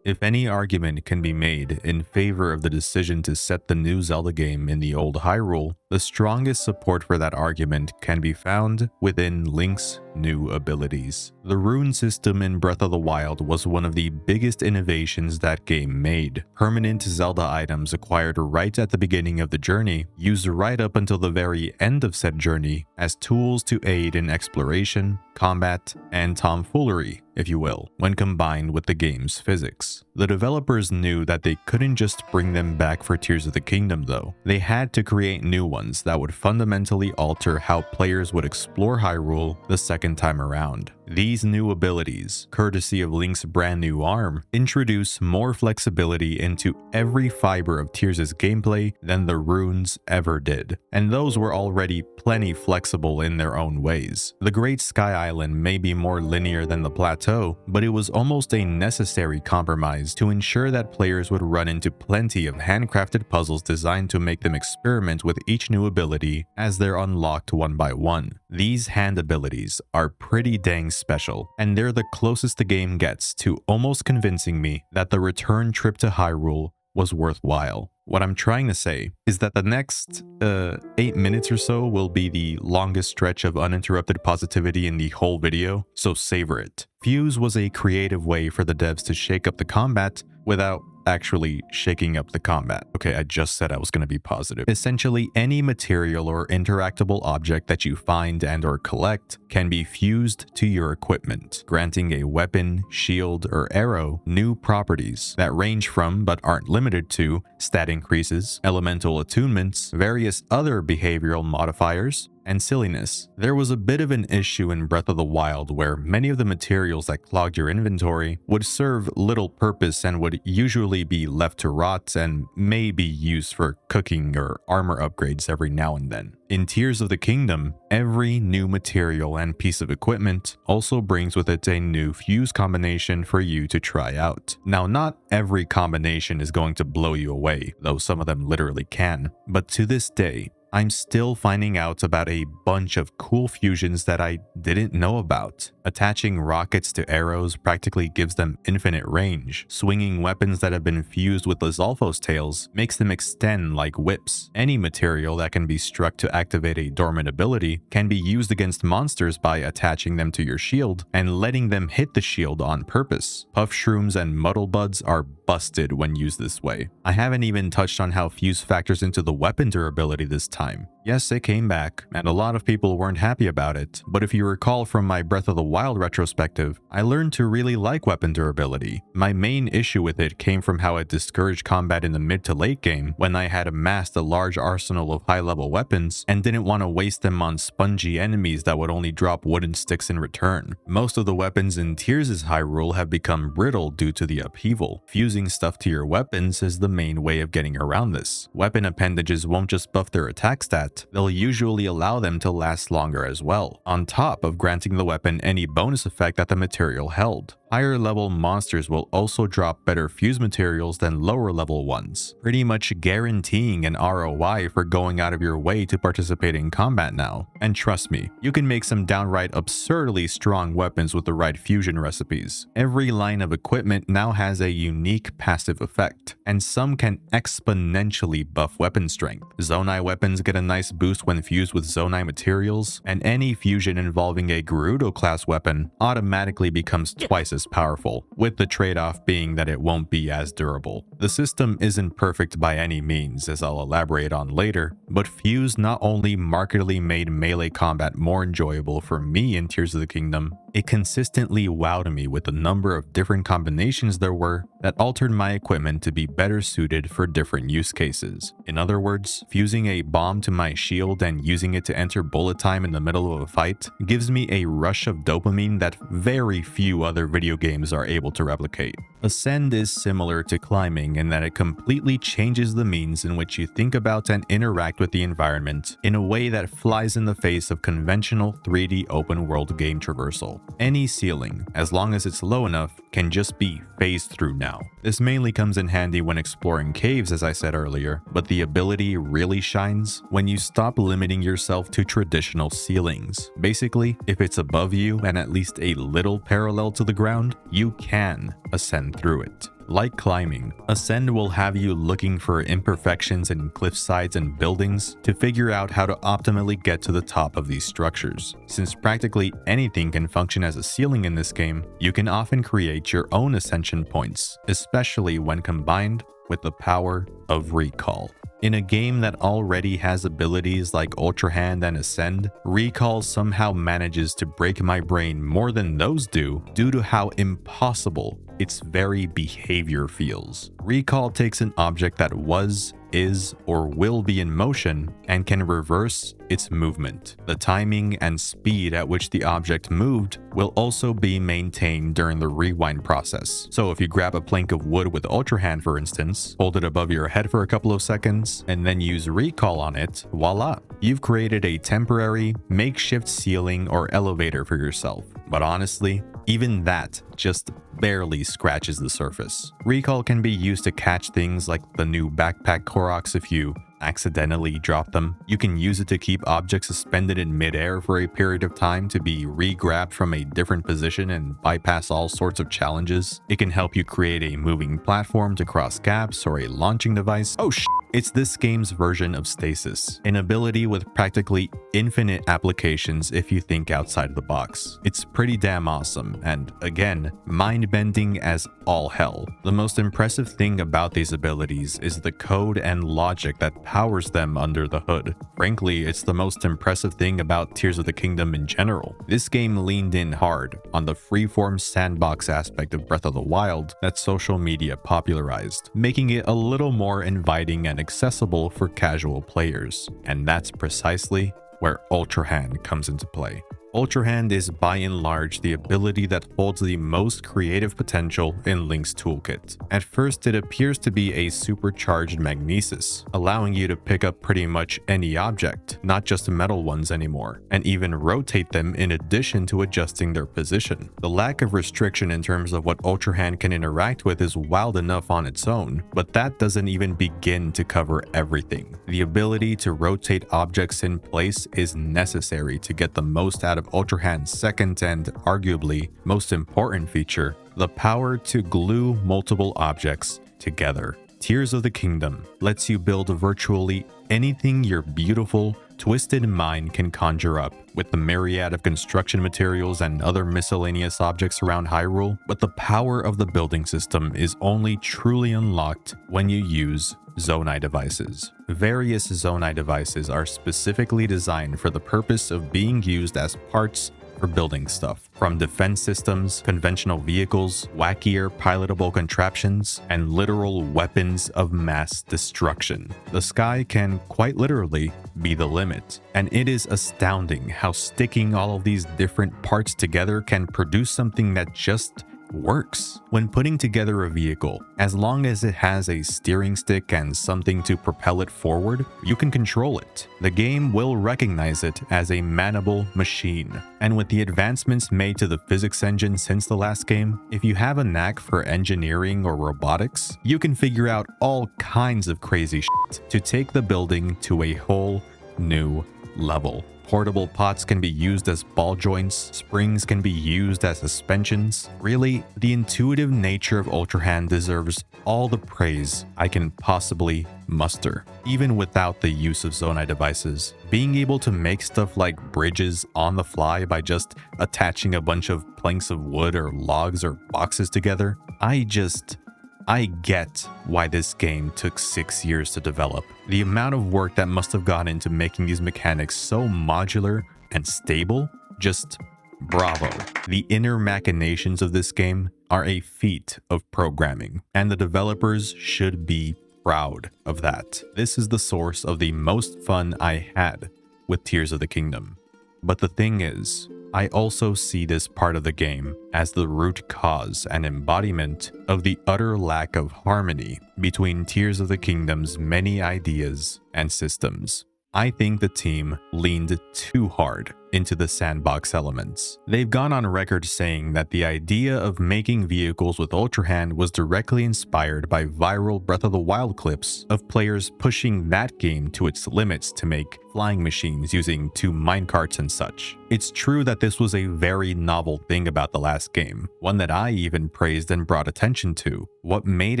If any argument can be made in favor of the decision to set the new Zelda game in the old Hyrule, the strongest support for that argument can be found within Link's new abilities. The rune system in Breath of the Wild was one of the biggest innovations that game made. Permanent Zelda items acquired right at the beginning of the journey, used right up until the very end of said journey as tools to aid in exploration, combat, and tomfoolery, if you will, when combined with the game's physics. The developers knew that they couldn't just bring them back for Tears of the Kingdom though. They had to create new ones that would fundamentally alter how players would explore Hyrule the second time around. These new abilities, courtesy of Link's brand new arm, introduce more flexibility into every fiber of Tears' gameplay than the runes ever did, and those were already plenty flexible in their own ways. The Great Sky Island may be more linear than the plateau, but it was almost a necessary compromise to ensure that players would run into plenty of handcrafted puzzles designed to make them experiment with each new ability as they're unlocked one by one. These hand abilities are pretty dang special, and they're the closest the game gets to almost convincing me that the return trip to Hyrule was worthwhile. What I'm trying to say is that the next 8 minutes or so will be the longest stretch of uninterrupted positivity in the whole video, so savor it. Fuse was a creative way for the devs to shake up the combat without actually shaking up the combat. Okay, I just said I was going to be positive. Essentially, any material or interactable object that you find and or collect can be fused to your equipment, granting a weapon, shield, or arrow new properties that range from, but aren't limited to, stat increases, elemental attunements, various other behavioral modifiers, and silliness. There was a bit of an issue in Breath of the Wild where many of the materials that clogged your inventory would serve little purpose and would usually be left to rot and may be used for cooking or armor upgrades every now and then. In Tears of the Kingdom, every new material and piece of equipment also brings with it a new fuse combination for you to try out. Now, not every combination is going to blow you away, though some of them literally can, but to this day, I'm still finding out about a bunch of cool fusions that I didn't know about. Attaching rockets to arrows practically gives them infinite range. Swinging weapons that have been fused with Lizalfo's tails makes them extend like whips. Any material that can be struck to activate a dormant ability can be used against monsters by attaching them to your shield and letting them hit the shield on purpose. Puff shrooms and muddle buds are busted when used this way. I haven't even touched on how fuse factors into the weapon durability this time. Yes, it came back, and a lot of people weren't happy about it, but if you recall from my Breath of the Wild retrospective, I learned to really like weapon durability. My main issue with it came from how it discouraged combat in the mid to late game when I had amassed a large arsenal of high-level weapons and didn't want to waste them on spongy enemies that would only drop wooden sticks in return. Most of the weapons in Tears' Hyrule have become brittle due to the upheaval. Fusing stuff to your weapons is the main way of getting around this. Weapon appendages won't just buff their attack stat, they'll usually allow them to last longer as well, on top of granting the weapon any bonus effect that the material held. Higher level monsters will also drop better fuse materials than lower level ones, pretty much guaranteeing an ROI for going out of your way to participate in combat now. And trust me, you can make some downright absurdly strong weapons with the right fusion recipes. Every line of equipment now has a unique passive effect, and some can exponentially buff weapon strength. Zonai weapons get a nice boost when fused with Zonai materials, and any fusion involving a Gerudo class weapon automatically becomes twice as powerful, with the trade-off being that it won't be as durable. The system isn't perfect by any means, as I'll elaborate on later, but Fuse not only markedly made melee combat more enjoyable for me in Tears of the Kingdom, it consistently wowed me with the number of different combinations there were that altered my equipment to be better suited for different use cases. In other words, fusing a bomb to my shield and using it to enter bullet time in the middle of a fight gives me a rush of dopamine that very few other video games are able to replicate. Ascend is similar to climbing in that it completely changes the means in which you think about and interact with the environment in a way that flies in the face of conventional 3D open world game traversal. Any ceiling, as long as it's low enough, can just be phased through now. This mainly comes in handy when exploring caves, as I said earlier, but the ability really shines when you stop limiting yourself to traditional ceilings. Basically, if it's above you and at least a little parallel to the ground, you can ascend through it. Like climbing, Ascend will have you looking for imperfections in cliff sides and buildings to figure out how to optimally get to the top of these structures. Since practically anything can function as a ceiling in this game, you can often create your own ascension points, especially when combined with the power of recall. In a game that already has abilities like Ultra Hand and Ascend, Recall somehow manages to break my brain more than those do due to how impossible its very behavior feels. Recall takes an object that was, is, or will be in motion and can reverse its movement. The timing and speed at which the object moved will also be maintained during the rewind process. So if you grab a plank of wood with Ultra Hand, for instance, hold it above your head for a couple of seconds, and then use Recall on it, voila! You've created a temporary, makeshift ceiling or elevator for yourself. But honestly, even that just barely scratches the surface. Recall can be used to catch things like the new backpack Koroks if you accidentally drop them. You can use it to keep objects suspended in midair for a period of time to be re-grabbed from a different position and bypass all sorts of challenges. It can help you create a moving platform to cross gaps or a launching device. Oh sh! It's this game's version of Stasis, an ability with practically infinite applications if you think outside the box. It's pretty damn awesome, and again, mind-bending as all hell. The most impressive thing about these abilities is the code and logic that powers them under the hood. Frankly, it's the most impressive thing about Tears of the Kingdom in general. This game leaned in hard on the freeform sandbox aspect of Breath of the Wild that social media popularized, making it a little more inviting and accessible for casual players. And that's precisely where Ultra Hand comes into play. Ultra Hand is by and large the ability that holds the most creative potential in Link's toolkit. At first, it appears to be a supercharged magnesis, allowing you to pick up pretty much any object, not just metal ones anymore, and even rotate them in addition to adjusting their position. The lack of restriction in terms of what Ultra Hand can interact with is wild enough on its own, but that doesn't even begin to cover everything. The ability to rotate objects in place is necessary to get the most out of Ultra Hand's second and arguably most important feature, the power to glue multiple objects together. Tears of the Kingdom lets you build virtually anything your beautiful, twisted mind can conjure up with the myriad of construction materials and other miscellaneous objects around Hyrule, but the power of the building system is only truly unlocked when you use Zonai devices. Various Zonai devices are specifically designed for the purpose of being used as parts for building stuff, from defense systems, conventional vehicles, wackier pilotable contraptions, and literal weapons of mass destruction. The sky can quite literally be the limit, and it is astounding how sticking all of these different parts together can produce something that just works. When putting together a vehicle, as long as it has a steering stick and something to propel it forward, you can control it. The game will recognize it as a manable machine. And with the advancements made to the physics engine since the last game, if you have a knack for engineering or robotics, you can figure out all kinds of crazy shit to take the building to a whole new level. Portable pots can be used as ball joints, springs can be used as suspensions. Really, the intuitive nature of Ultra Hand deserves all the praise I can possibly muster. Even without the use of Zonai devices, being able to make stuff like bridges on the fly by just attaching a bunch of planks of wood or logs or boxes together, I get why this game took 6 years to develop. The amount of work that must have gone into making these mechanics so modular and stable, just bravo. The inner machinations of this game are a feat of programming, and the developers should be proud of that. This is the source of the most fun I had with Tears of the Kingdom. But the thing is, I also see this part of the game as the root cause and embodiment of the utter lack of harmony between Tears of the Kingdom's many ideas and systems. I think the team leaned too hard into the sandbox elements. They've gone on record saying that the idea of making vehicles with Ultra Hand was directly inspired by viral Breath of the Wild clips of players pushing that game to its limits to make flying machines using 2 minecarts and such. It's true that this was a very novel thing about the last game, one that I even praised and brought attention to. What made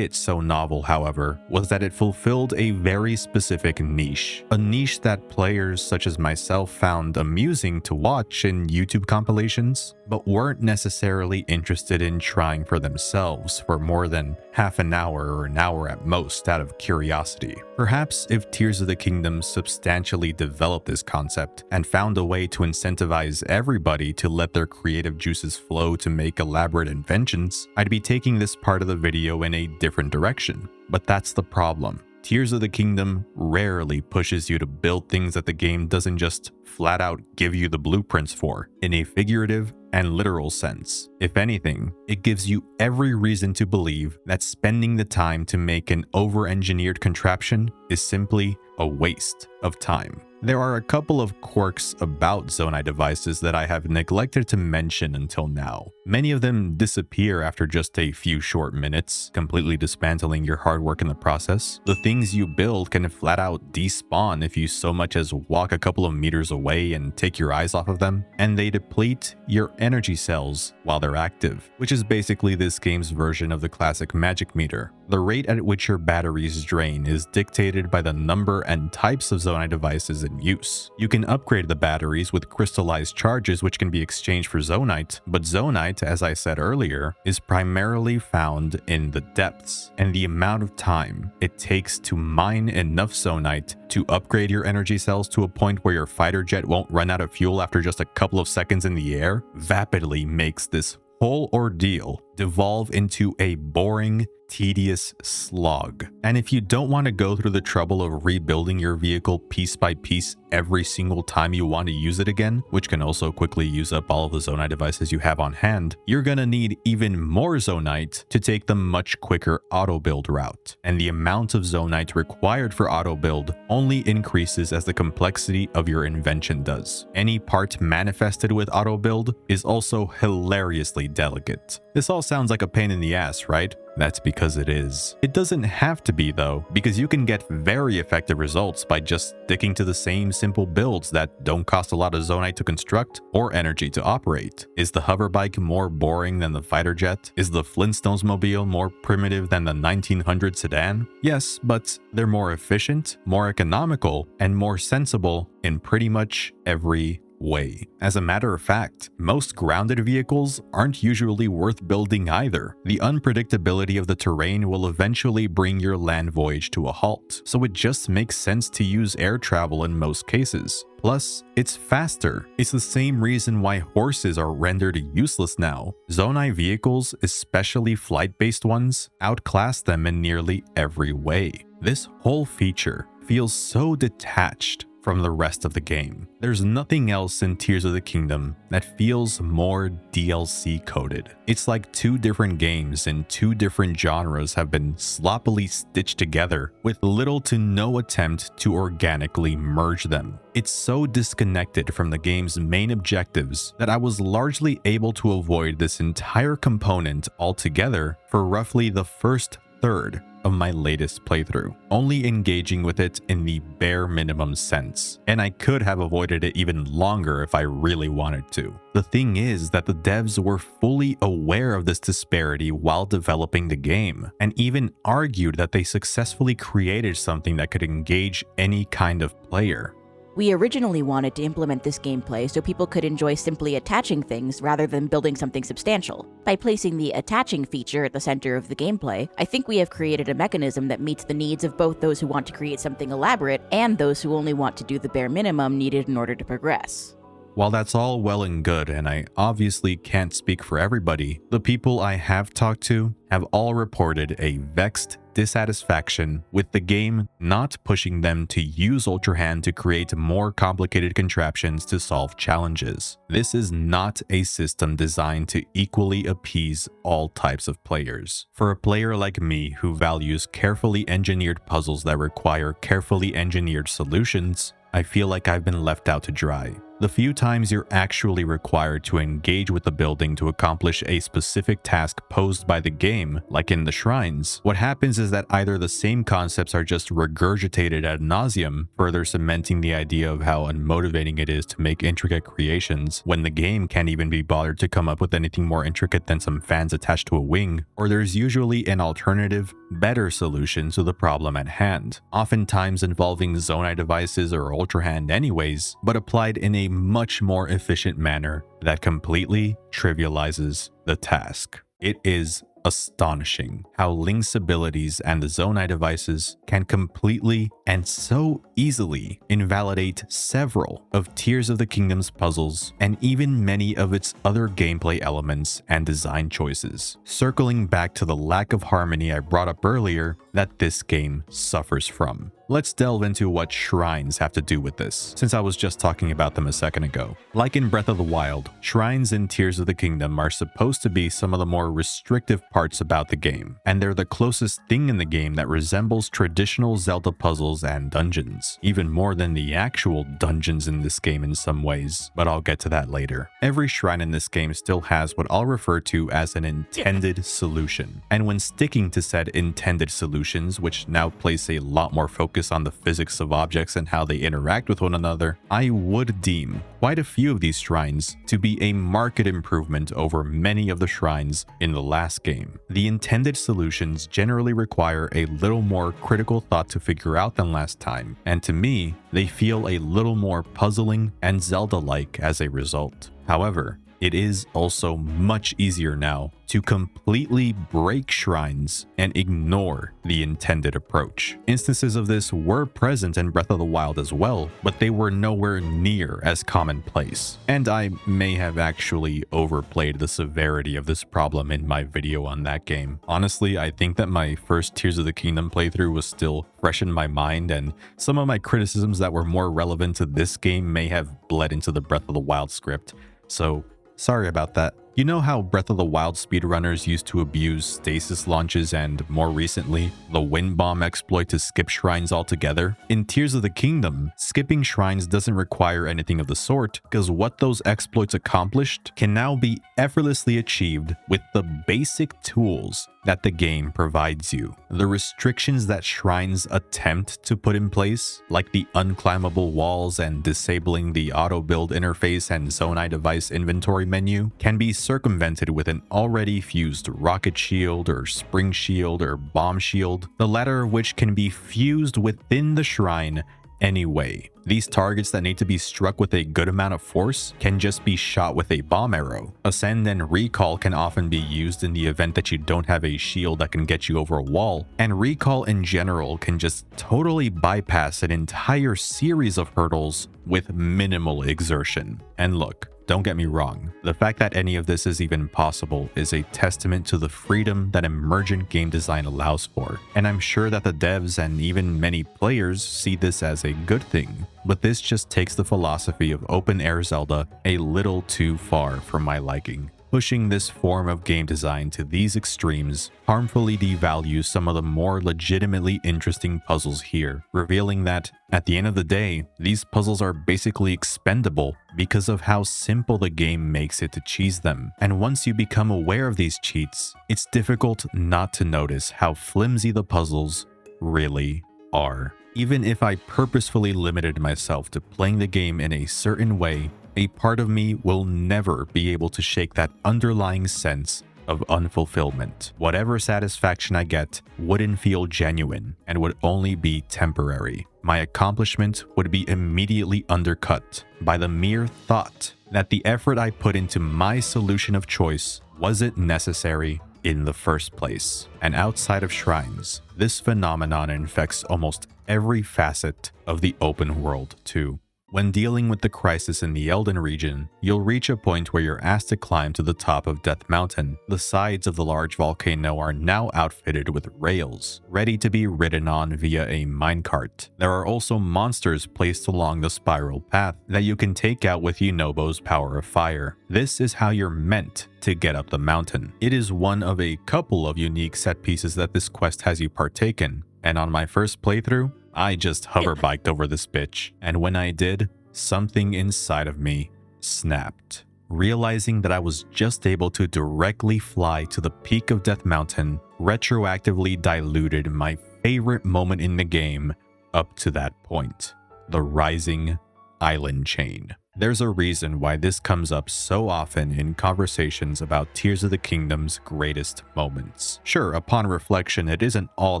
it so novel, however, was that it fulfilled a very specific niche, a niche that players such as myself found amusing to watch in YouTube compilations, but weren't necessarily interested in trying for themselves for more than half an hour or an hour at most out of curiosity. Perhaps if Tears of the Kingdom substantially developed this concept and found a way to incentivize everybody to let their creative juices flow to make elaborate inventions, I'd be taking this part of the video in a different direction. But that's the problem. Tears of the Kingdom rarely pushes you to build things that the game doesn't just flat out give you the blueprints for, in a figurative and literal sense. If anything, it gives you every reason to believe that spending the time to make an over-engineered contraption is simply a waste of time. There are a couple of quirks about Zonai devices that I have neglected to mention until now. Many of them disappear after just a few short minutes, completely dismantling your hard work in the process. The things you build can flat out despawn if you so much as walk a couple of meters away and take your eyes off of them, and they deplete your energy cells while they're active, which is basically this game's version of the classic magic meter. The rate at which your batteries drain is dictated by the number and types of Zonai devices in use. You can upgrade the batteries with crystallized charges which can be exchanged for Zonite, but Zonite, as I said earlier, is primarily found in the depths, and the amount of time it takes to mine enough Zonite to upgrade your energy cells to a point where your fighter jet won't run out of fuel after just a couple of seconds in the air vapidly makes this whole ordeal devolve into a boring, tedious slog. And if you don't want to go through the trouble of rebuilding your vehicle piece by piece every single time you want to use it again, which can also quickly use up all of the Zonai devices you have on hand, you're gonna need even more Zonite to take the much quicker auto build route. And the amount of Zonite required for auto build only increases as the complexity of your invention does. Any part manifested with auto build is also hilariously delicate. This all sounds like a pain in the ass, right? That's because it is. It doesn't have to be though, because you can get very effective results by just sticking to the same simple builds that don't cost a lot of zonite to construct or energy to operate. Is the hoverbike more boring than the fighter jet? Is the Flintstones mobile more primitive than the 1900 sedan? Yes, but they're more efficient, more economical, and more sensible in pretty much every way. As a matter of fact, most grounded vehicles aren't usually worth building either. The unpredictability of the terrain will eventually bring your land voyage to a halt, so it just makes sense to use air travel in most cases. Plus, it's faster. It's the same reason why horses are rendered useless now. Zonai vehicles, especially flight-based ones, outclass them in nearly every way. This whole feature feels so detached from the rest of the game. There's nothing else in Tears of the Kingdom that feels more DLC coded. It's like two different games in two different genres have been sloppily stitched together with little to no attempt to organically merge them. It's so disconnected from the game's main objectives that I was largely able to avoid this entire component altogether for roughly the first third of my latest playthrough, only engaging with it in the bare minimum sense, and I could have avoided it even longer if I really wanted to. The thing is that the devs were fully aware of this disparity while developing the game, and even argued that they successfully created something that could engage any kind of player. We originally wanted to implement this gameplay so people could enjoy simply attaching things rather than building something substantial. By placing the attaching feature at the center of the gameplay, I think we have created a mechanism that meets the needs of both those who want to create something elaborate and those who only want to do the bare minimum needed in order to progress. While that's all well and good, and I obviously can't speak for everybody, the people I have talked to have all reported a vexed dissatisfaction with the game not pushing them to use Ultra Hand to create more complicated contraptions to solve challenges. This is not a system designed to equally appease all types of players. For a player like me who values carefully engineered puzzles that require carefully engineered solutions, I feel like I've been left out to dry. The few times you're actually required to engage with the building to accomplish a specific task posed by the game, like in the shrines, what happens is that either the same concepts are just regurgitated ad nauseum, further cementing the idea of how unmotivating it is to make intricate creations when the game can't even be bothered to come up with anything more intricate than some fans attached to a wing, or there's usually an alternative, better solution to the problem at hand, oftentimes involving Zonai devices or Ultra Hand anyways, but applied in a much more efficient manner that completely trivializes the task. It is astonishing how Link's abilities and the Zonai devices can completely and so easily invalidate several of Tears of the Kingdom's puzzles and even many of its other gameplay elements and design choices. Circling back to the lack of harmony I brought up earlier that this game suffers from. Let's delve into what shrines have to do with this, since I was just talking about them a second ago. Like in Breath of the Wild, shrines in Tears of the Kingdom are supposed to be some of the more restrictive parts about the game, and they're the closest thing in the game that resembles traditional Zelda puzzles and dungeons, even more than the actual dungeons in this game in some ways, but I'll get to that later. Every shrine in this game still has what I'll refer to as an intended solution, and when sticking to said intended solutions, which now place a lot more focus on the physics of objects and how they interact with one another, I would deem quite a few of these shrines to be a marked improvement over many of the shrines in the last game. The intended solutions generally require a little more critical thought to figure out than last time, and to me, they feel a little more puzzling and Zelda-like as a result. However, it is also much easier now to completely break shrines and ignore the intended approach. Instances of this were present in Breath of the Wild as well, but they were nowhere near as commonplace. And I may have actually overplayed the severity of this problem in my video on that game. Honestly, I think that my first Tears of the Kingdom playthrough was still fresh in my mind, and some of my criticisms that were more relevant to this game may have bled into the Breath of the Wild script. So, sorry about that. You know how Breath of the Wild speedrunners used to abuse stasis launches and, more recently, the wind bomb exploit to skip shrines altogether? In Tears of the Kingdom, skipping shrines doesn't require anything of the sort, because what those exploits accomplished can now be effortlessly achieved with the basic tools that the game provides you. The restrictions that shrines attempt to put in place, like the unclimbable walls and disabling the auto-build interface and Zonai device inventory menu, can be circumvented with an already fused rocket shield or spring shield or bomb shield, the latter of which can be fused within the shrine anyway. These targets that need to be struck with a good amount of force can just be shot with a bomb arrow. Ascend and Recall can often be used in the event that you don't have a shield that can get you over a wall, and Recall in general can just totally bypass an entire series of hurdles with minimal exertion. And look, don't get me wrong, the fact that any of this is even possible is a testament to the freedom that emergent game design allows for, and I'm sure that the devs and even many players see this as a good thing. But this just takes the philosophy of open-air Zelda a little too far for my liking. Pushing this form of game design to these extremes harmfully devalues some of the more legitimately interesting puzzles here, revealing that, at the end of the day, these puzzles are basically expendable because of how simple the game makes it to cheese them. And once you become aware of these cheats, it's difficult not to notice how flimsy the puzzles really are. Even if I purposefully limited myself to playing the game in a certain way, a part of me will never be able to shake that underlying sense of unfulfillment. Whatever satisfaction I get wouldn't feel genuine and would only be temporary. My accomplishment would be immediately undercut by the mere thought that the effort I put into my solution of choice wasn't necessary in the first place. And outside of shrines, this phenomenon infects almost every facet of the open world too. When dealing with the crisis in the Elden region, you'll reach a point where you're asked to climb to the top of Death Mountain. The sides of the large volcano are now outfitted with rails, ready to be ridden on via a minecart. There are also monsters placed along the spiral path that you can take out with Yunobo's power of fire. This is how you're meant to get up the mountain. It is one of a couple of unique set pieces that this quest has you partake in, and on my first playthrough, I just hoverbiked over this bitch, and when I did, something inside of me snapped. Realizing that I was just able to directly fly to the peak of Death Mountain retroactively diluted my favorite moment in the game up to that point: the rising island chain. There's a reason why this comes up so often in conversations about Tears of the Kingdom's greatest moments. Sure, upon reflection, it isn't all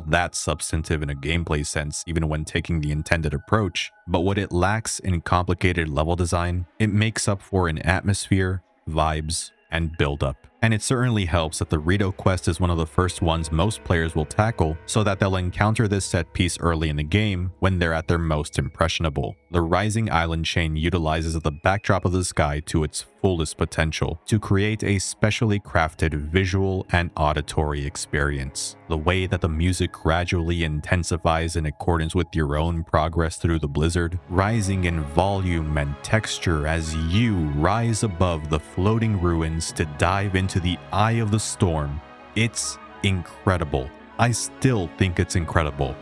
that substantive in a gameplay sense, even when taking the intended approach, but what it lacks in complicated level design, it makes up for in atmosphere, vibes, and build-up. And it certainly helps that the Rito quest is one of the first ones most players will tackle, so that they'll encounter this set piece early in the game when they're at their most impressionable. The Rising Island chain utilizes the backdrop of the sky to its fullest potential to create a specially crafted visual and auditory experience. The way that the music gradually intensifies in accordance with your own progress through the blizzard, rising in volume and texture as you rise above the floating ruins to dive into the eye of the storm. It's incredible. I still think it's incredible.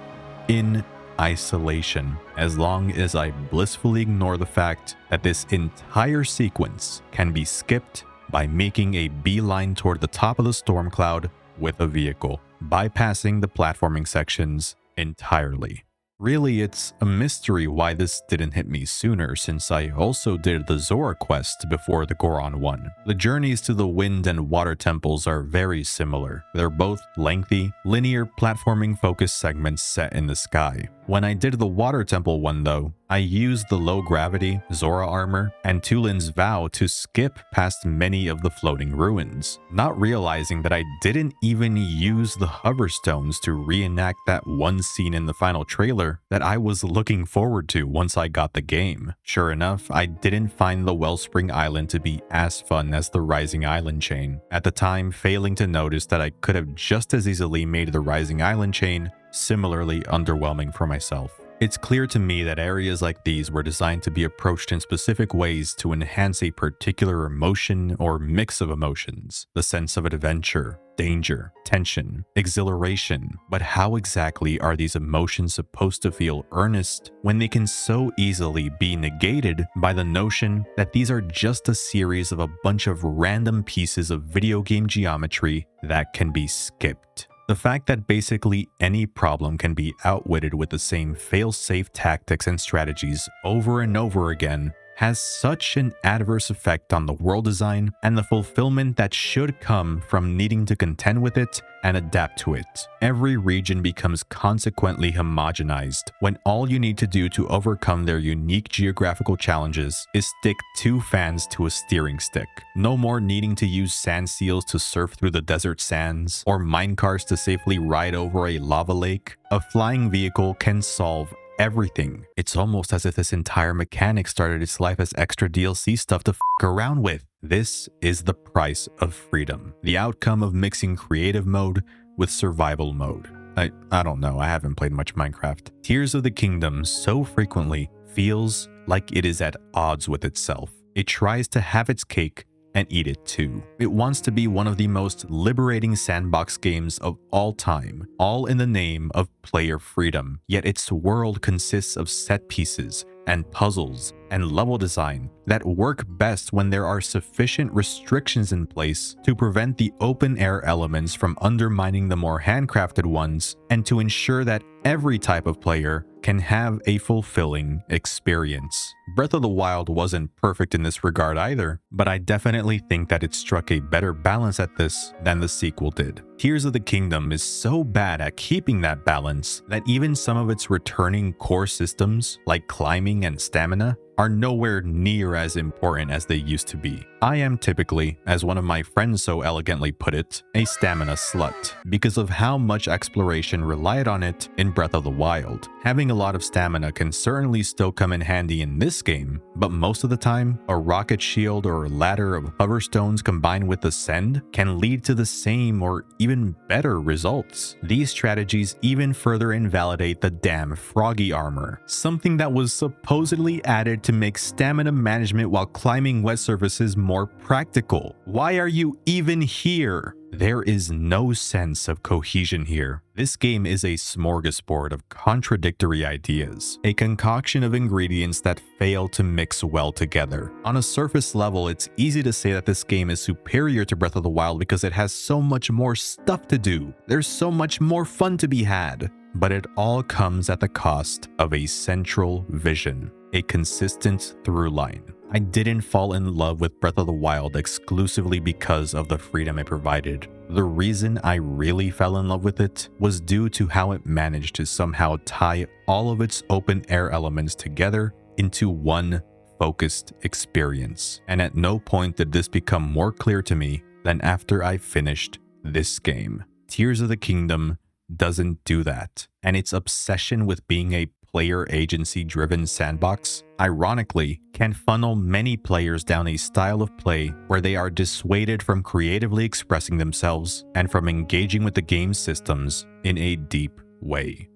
In isolation, as long as I blissfully ignore the fact that this entire sequence can be skipped by making a beeline toward the top of the storm cloud with a vehicle, bypassing the platforming sections entirely. Really, it's a mystery why this didn't hit me sooner, since I also did the Zora quest before the Goron one. The journeys to the wind and water temples are very similar. They're both lengthy, linear platforming focused segments set in the sky. When I did the water temple one though, I used the low gravity, Zora armor, and Tulin's vow to skip past many of the floating ruins, not realizing that I didn't even use the hover stones to reenact that one scene in the final trailer that I was looking forward to once I got the game. Sure enough, I didn't find the Wellspring Island to be as fun as the Rising Island chain, at the time failing to notice that I could have just as easily made the Rising Island chain similarly underwhelming for myself. It's clear to me that areas like these were designed to be approached in specific ways to enhance a particular emotion or mix of emotions, the sense of adventure, danger, tension, exhilaration. But how exactly are these emotions supposed to feel earnest when they can so easily be negated by the notion that these are just a series of a bunch of random pieces of video game geometry that can be skipped? The fact that basically any problem can be outwitted with the same fail-safe tactics and strategies over and over again has such an adverse effect on the world design and the fulfillment that should come from needing to contend with it and adapt to it. Every region becomes consequently homogenized when all you need to do to overcome their unique geographical challenges is stick 2 fans to a steering stick. No more needing to use sand seals to surf through the desert sands or minecars to safely ride over a lava lake. A flying vehicle can solve everything. It's almost as if this entire mechanic started its life as extra DLC stuff to f around with. This is the price of freedom. The outcome of mixing creative mode with survival mode. I don't know, I haven't played much Minecraft. Tears of the Kingdom so frequently feels like it is at odds with itself. It tries to have its cake and eat it too. It wants to be one of the most liberating sandbox games of all time, all in the name of player freedom. Yet its world consists of set pieces and puzzles and level design that work best when there are sufficient restrictions in place to prevent the open air elements from undermining the more handcrafted ones and to ensure that every type of player can have a fulfilling experience. Breath of the Wild wasn't perfect in this regard either, but I definitely think that it struck a better balance at this than the sequel did. Tears of the Kingdom is so bad at keeping that balance that even some of its returning core systems, like climbing and stamina, are nowhere near as important as they used to be. I am typically, as one of my friends so elegantly put it, a stamina slut, because of how much exploration relied on it in Breath of the Wild. Having a lot of stamina can certainly still come in handy in this game, but most of the time, a rocket shield or a ladder of hover stones combined with Ascend can lead to the same or even better results. These strategies even further invalidate the damn froggy armor, something that was supposedly added to make stamina management while climbing wet surfaces more practical. Why are you even here? There is no sense of cohesion here. This game is a smorgasbord of contradictory ideas, a concoction of ingredients that fail to mix well together. On a surface level, it's easy to say that this game is superior to Breath of the Wild because it has so much more stuff to do. There's so much more fun to be had. But it all comes at the cost of a central vision, a consistent through line. I didn't fall in love with Breath of the Wild exclusively because of the freedom it provided. The reason I really fell in love with it was due to how it managed to somehow tie all of its open air elements together into one focused experience. And at no point did this become more clear to me than after I finished this game. Tears of the Kingdom doesn't do that, and its obsession with being a player agency driven sandbox, ironically, can funnel many players down a style of play where they are dissuaded from creatively expressing themselves and from engaging with the game's systems in a deep way.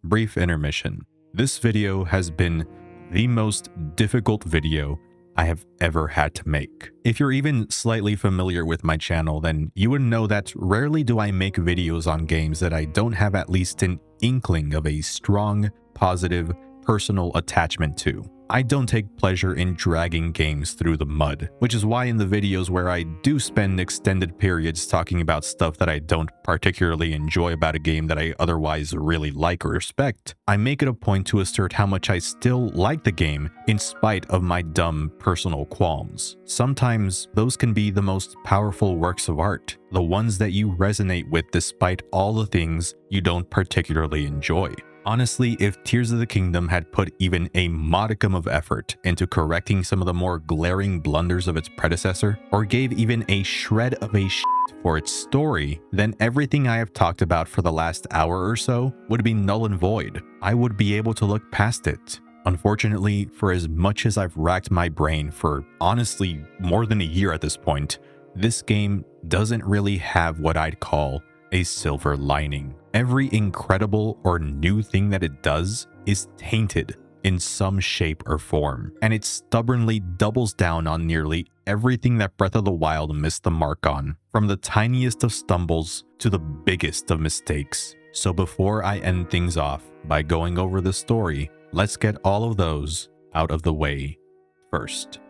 Brief intermission. This video has been the most difficult video I have ever had to make. If you're even slightly familiar with my channel, then you would know that rarely do I make videos on games that I don't have at least an inkling of a strong, positive, personal attachment to. I don't take pleasure in dragging games through the mud, which is why in the videos where I do spend extended periods talking about stuff that I don't particularly enjoy about a game that I otherwise really like or respect, I make it a point to assert how much I still like the game in spite of my dumb personal qualms. Sometimes those can be the most powerful works of art, the ones that you resonate with despite all the things you don't particularly enjoy. Honestly, if Tears of the Kingdom had put even a modicum of effort into correcting some of the more glaring blunders of its predecessor, or gave even a shred of a shit for its story, then everything I have talked about for the last hour or so would be null and void. I would be able to look past it. Unfortunately, for as much as I've racked my brain for honestly more than a year at this point, this game doesn't really have what I'd call a silver lining. Every incredible or new thing that it does is tainted in some shape or form, and it stubbornly doubles down on nearly everything that Breath of the Wild missed the mark on, from the tiniest of stumbles to the biggest of mistakes. So before I end things off by going over the story, let's get all of those out of the way first.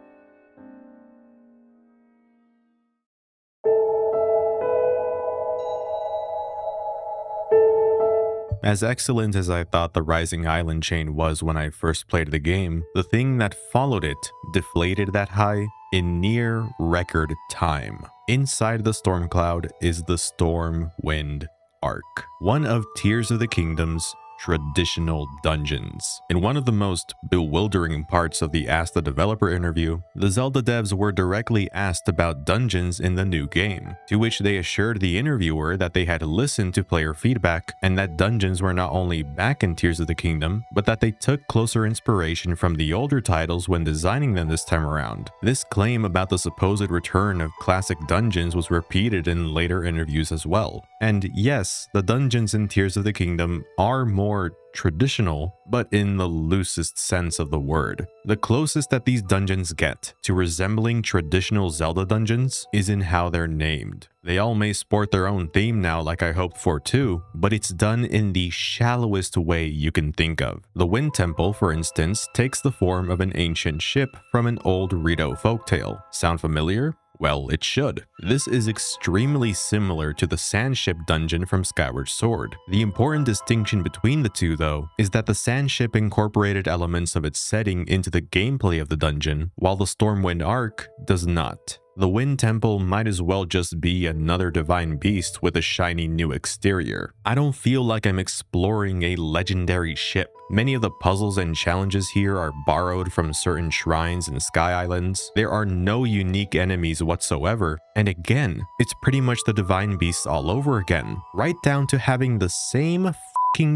As excellent as I thought the Rising Island chain was when I first played the game, the thing that followed it deflated that high in near record time. Inside the storm cloud is the Stormwind Arc, one of Tears of the Kingdom's traditional dungeons. In one of the most bewildering parts of the Ask the Developer interview, the Zelda devs were directly asked about dungeons in the new game, to which they assured the interviewer that they had listened to player feedback and that dungeons were not only back in Tears of the Kingdom, but that they took closer inspiration from the older titles when designing them this time around. This claim about the supposed return of classic dungeons was repeated in later interviews as well. And yes, the dungeons in Tears of the Kingdom are more traditional, but in the loosest sense of the word. The closest that these dungeons get to resembling traditional Zelda dungeons is in how they're named. They all may sport their own theme now, like I hoped for too, but it's done in the shallowest way you can think of. The Wind Temple, for instance, takes the form of an ancient ship from an old Rito folktale. Sound familiar? Well, it should. This is extremely similar to the Sandship dungeon from Skyward Sword. The important distinction between the two, though, is that the Sandship incorporated elements of its setting into the gameplay of the dungeon, while the Stormwind Arc does not. The Wind Temple might as well just be another divine beast with a shiny new exterior. I don't feel like I'm exploring a legendary ship. Many of the puzzles and challenges here are borrowed from certain shrines and sky islands. There are no unique enemies whatsoever, and again, it's pretty much the divine beasts all over again, right down to having the same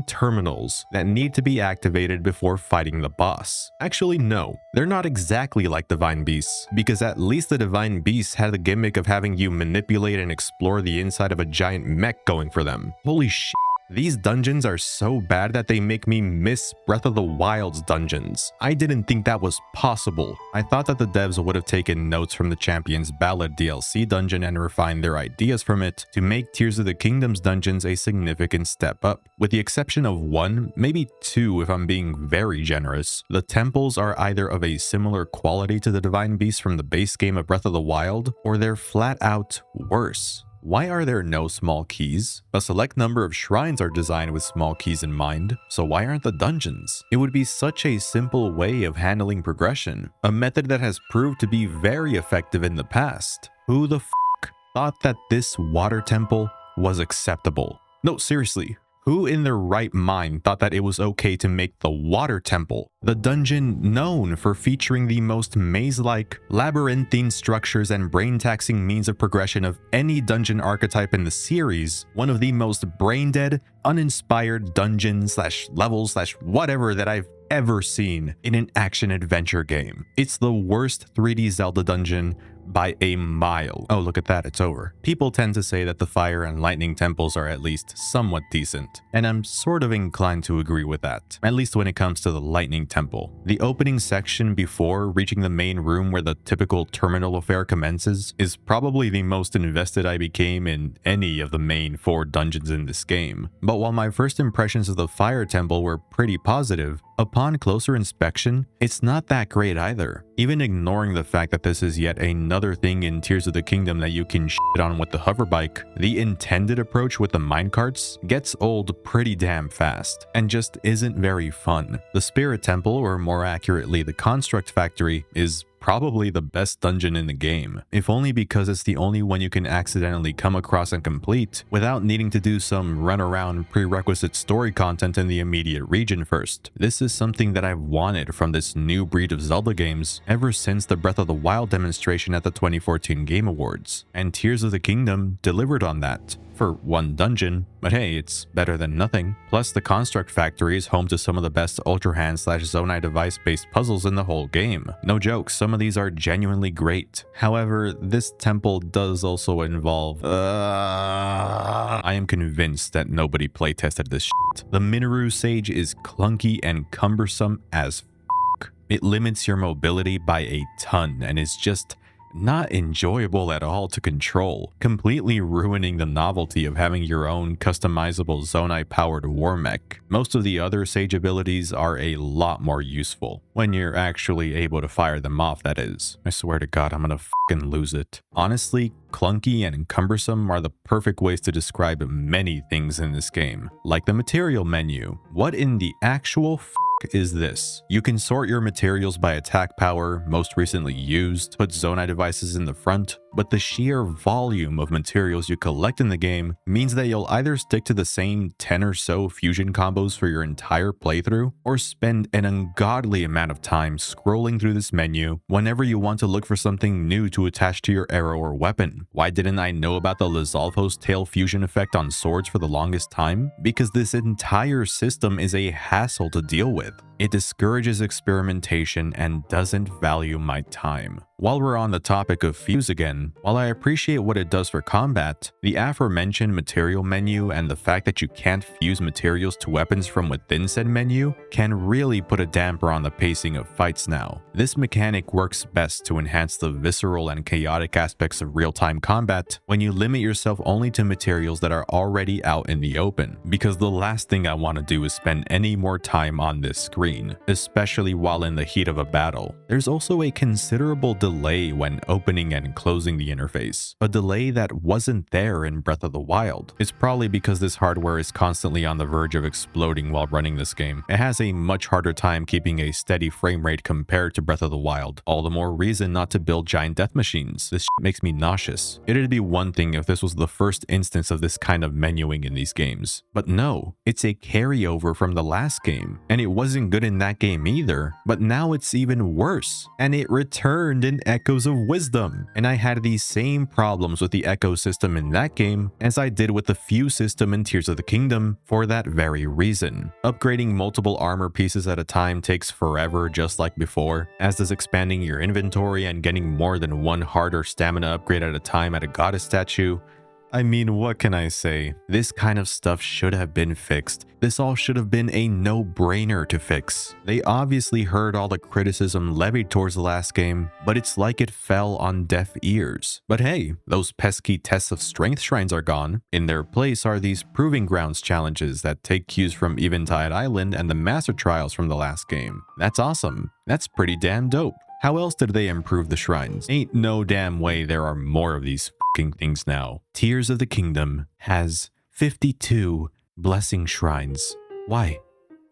terminals that need to be activated before fighting the boss. Actually, no, they're not exactly like divine beasts, because at least the divine beasts had the gimmick of having you manipulate and explore the inside of a giant mech going for them. Holy shit. These dungeons are so bad that they make me miss Breath of the Wild's dungeons. I didn't think that was possible. I thought that the devs would have taken notes from the Champion's Ballad DLC dungeon and refined their ideas from it to make Tears of the Kingdom's dungeons a significant step up. With the exception of one, maybe two if I'm being very generous, the temples are either of a similar quality to the divine beasts from the base game of Breath of the Wild, or they're flat out worse. Why are there no small keys? A select number of shrines are designed with small keys in mind, so why aren't the dungeons? It would be such a simple way of handling progression, a method that has proved to be very effective in the past. Who the f*** thought that this water temple was acceptable? No, seriously. Who in their right mind thought that it was okay to make the Water Temple, the dungeon known for featuring the most maze-like, labyrinthine structures and brain-taxing means of progression of any dungeon archetype in the series, one of the most brain-dead, uninspired dungeons/levels/whatever that I've ever seen in an action-adventure game? It's the worst 3D Zelda dungeon by a mile. Oh, look at that, it's over. People tend to say that the fire and lightning temples are at least somewhat decent, and I'm sort of inclined to agree with that, at least when it comes to the lightning temple. The opening section before reaching the main room where the typical terminal affair commences is probably the most invested I became in any of the main 4 dungeons in this game. But while my first impressions of the fire temple were pretty positive, upon closer inspection, it's not that great either. Even ignoring the fact that this is yet another thing in Tears of the Kingdom that you can shit on with the hoverbike, the intended approach with the minecarts gets old pretty damn fast, and just isn't very fun. The Spirit Temple, or more accurately the Construct Factory, is probably the best dungeon in the game, if only because it's the only one you can accidentally come across and complete without needing to do some run-around prerequisite story content in the immediate region first. This is something that I've wanted from this new breed of Zelda games ever since the Breath of the Wild demonstration at the 2014 Game Awards, and Tears of the Kingdom delivered on that. for one dungeon, but hey, it's better than nothing. Plus, the Construct Factory is home to some of the best Ultra Hand / Zonai device-based puzzles in the whole game. No joke, some of these are genuinely great. However, this temple does also involve... I am convinced that nobody playtested this shit. The Minoru Sage is clunky and cumbersome as f***. It limits your mobility by a ton and is just not enjoyable at all to control, completely ruining the novelty of having your own customizable Zonai-powered war mech. Most of the other Sage abilities are a lot more useful, when you're actually able to fire them off, that is. I swear to God, I'm gonna fucking lose it. Honestly, clunky and cumbersome are the perfect ways to describe many things in this game. Like the material menu. What in the actual is this? You can sort your materials by attack power, most recently used, put Zonai devices in the front, but the sheer volume of materials you collect in the game means that you'll either stick to the same 10 or so fusion combos for your entire playthrough, or spend an ungodly amount of time scrolling through this menu whenever you want to look for something new to attach to your arrow or weapon. Why didn't I know about the Lizalfos tail fusion effect on swords for the longest time? Because this entire system is a hassle to deal with. It discourages experimentation and doesn't value my time. While we're on the topic of fuse again, while I appreciate what it does for combat, the aforementioned material menu and the fact that you can't fuse materials to weapons from within said menu can really put a damper on the pacing of fights now. This mechanic works best to enhance the visceral and chaotic aspects of real-time combat when you limit yourself only to materials that are already out in the open, because the last thing I want to do is spend any more time on this screen, especially while in the heat of a battle. There's also a considerable delay when opening and closing the interface, a delay that wasn't there in Breath of the Wild. It's probably because this hardware is constantly on the verge of exploding while running this game. It has a much harder time keeping a steady frame rate compared to Breath of the Wild. All the more reason not to build giant death machines. This shit makes me nauseous. It'd be one thing if this was the first instance of this kind of menuing in these games, but no, it's a carryover from the last game, and it wasn't good in that game either, but now it's even worse, and it returned in Echoes of Wisdom, and I had these same problems with the Echo system in that game as I did with the Fuse system in Tears of the Kingdom for that very reason. Upgrading multiple armor pieces at a time takes forever just like before, as does expanding your inventory and getting more than one heart or stamina upgrade at a time at a goddess statue. I mean, what can I say? This kind of stuff should have been fixed. This all should have been a no-brainer to fix. They obviously heard all the criticism levied towards the last game, but it's like it fell on deaf ears. But hey, those pesky tests of strength shrines are gone. In their place are these proving grounds challenges that take cues from Eventide Island and the Master Trials from the last game. That's awesome. That's pretty damn dope. How else did they improve the shrines? Ain't no damn way there are more of these fucking things now. Tears of the Kingdom has 52 blessing shrines. Why?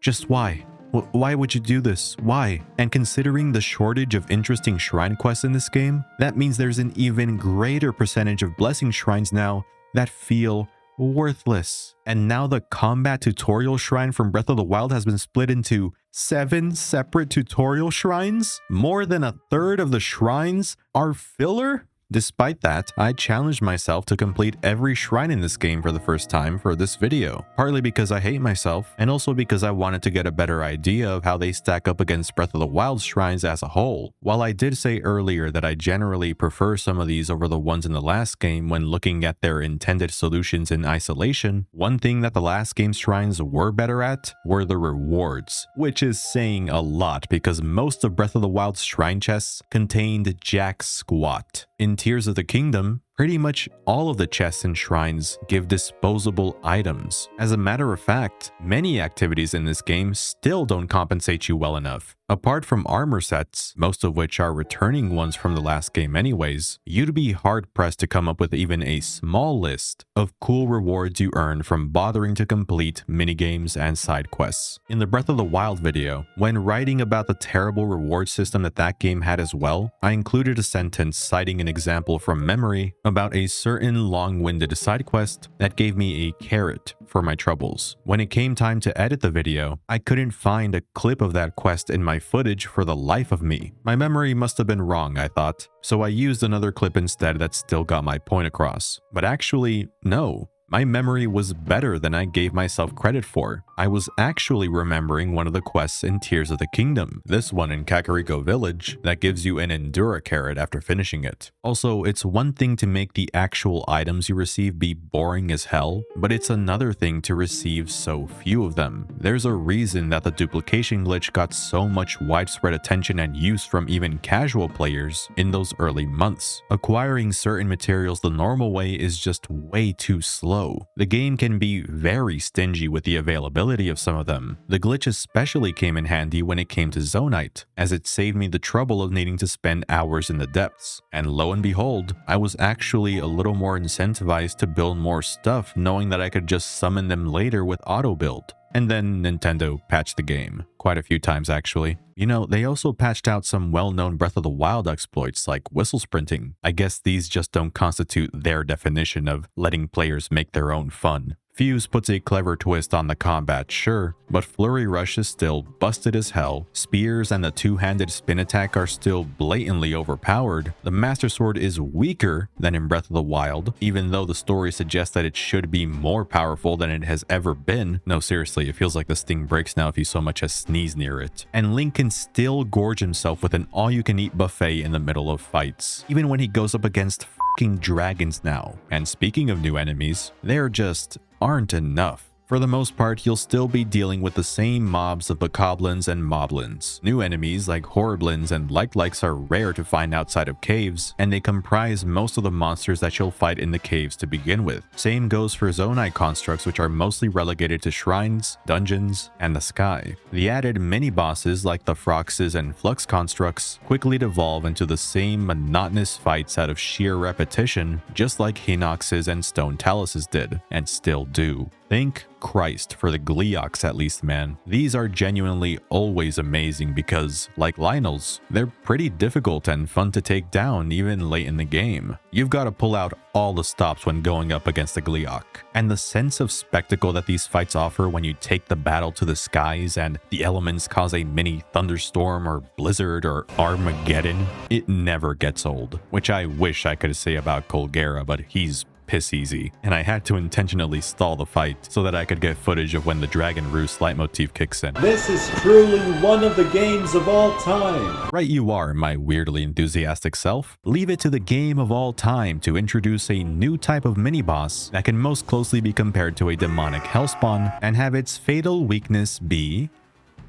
Just why? Why would you do this? Why? And considering the shortage of interesting shrine quests in this game, that means there's an even greater percentage of blessing shrines now that feel worthless. And now the combat tutorial shrine from Breath of the Wild has been split into 7 separate tutorial shrines? More than a third of the shrines are filler? Despite that, I challenged myself to complete every shrine in this game for the first time for this video, partly because I hate myself, and also because I wanted to get a better idea of how they stack up against Breath of the Wild shrines as a whole. While I did say earlier that I generally prefer some of these over the ones in the last game when looking at their intended solutions in isolation, one thing that the last game's shrines were better at were the rewards, which is saying a lot because most of Breath of the Wild's shrine chests contained jack squat. In Tears of the Kingdom, pretty much all of the chests and shrines give disposable items. As a matter of fact, many activities in this game still don't compensate you well enough. Apart from armor sets, most of which are returning ones from the last game anyways, you'd be hard-pressed to come up with even a small list of cool rewards you earn from bothering to complete minigames and side quests. In the Breath of the Wild video, when writing about the terrible reward system that game had as well, I included a sentence citing an example from memory about a certain long-winded side quest that gave me a carrot for my troubles. When it came time to edit the video, I couldn't find a clip of that quest in my footage for the life of me. My memory must have been wrong, I thought, so I used another clip instead that still got my point across. But actually, no. My memory was better than I gave myself credit for. I was actually remembering one of the quests in Tears of the Kingdom, this one in Kakariko Village, that gives you an Endura carrot after finishing it. Also, it's one thing to make the actual items you receive be boring as hell, but it's another thing to receive so few of them. There's a reason that the duplication glitch got so much widespread attention and use from even casual players in those early months. Acquiring certain materials the normal way is just way too slow. The game can be very stingy with the availability of some of them. The glitch especially came in handy when it came to Zonite, as it saved me the trouble of needing to spend hours in the depths. And lo and behold, I was actually a little more incentivized to build more stuff, knowing that I could just summon them later with auto build. And then Nintendo patched the game. Quite a few times, actually. You know, they also patched out some well-known Breath of the Wild exploits like whistle sprinting. I guess these just don't constitute their definition of letting players make their own fun. Fuse puts a clever twist on the combat, sure, but Flurry Rush is still busted as hell. Spears and the two-handed spin attack are still blatantly overpowered. The Master Sword is weaker than in Breath of the Wild, even though the story suggests that it should be more powerful than it has ever been. No, seriously, it feels like this thing breaks now if you so much as sneeze near it. And Link can still gorge himself with an all-you-can-eat buffet in the middle of fights, even when he goes up against f***ing dragons now. And speaking of new enemies, they're just aren't enough. For the most part, you'll still be dealing with the same mobs of Bokoblins and Moblins. New enemies like Horriblins and Like-Likes are rare to find outside of caves, and they comprise most of the monsters that you'll fight in the caves to begin with. Same goes for Zonite constructs, which are mostly relegated to shrines, dungeons, and the sky. The added mini-bosses like the Froxes and Flux constructs quickly devolve into the same monotonous fights out of sheer repetition, just like Hinoxes and Stone Taluses did, and still do. Thank Christ for the Gleeoks at least, man. These are genuinely always amazing because, like Lynels, they're pretty difficult and fun to take down even late in the game. You've got to pull out all the stops when going up against a Gleeok. And the sense of spectacle that these fights offer when you take the battle to the skies and the elements cause a mini thunderstorm or blizzard or Armageddon, it never gets old. Which I wish I could say about Colgera, but he's piss easy, and I had to intentionally stall the fight so that I could get footage of when the Dragon Roost leitmotif kicks in. This is truly one of the games of all time. Right you are, my weirdly enthusiastic self. Leave it to the game of all time to introduce a new type of mini-boss that can most closely be compared to a demonic hellspawn and have its fatal weakness be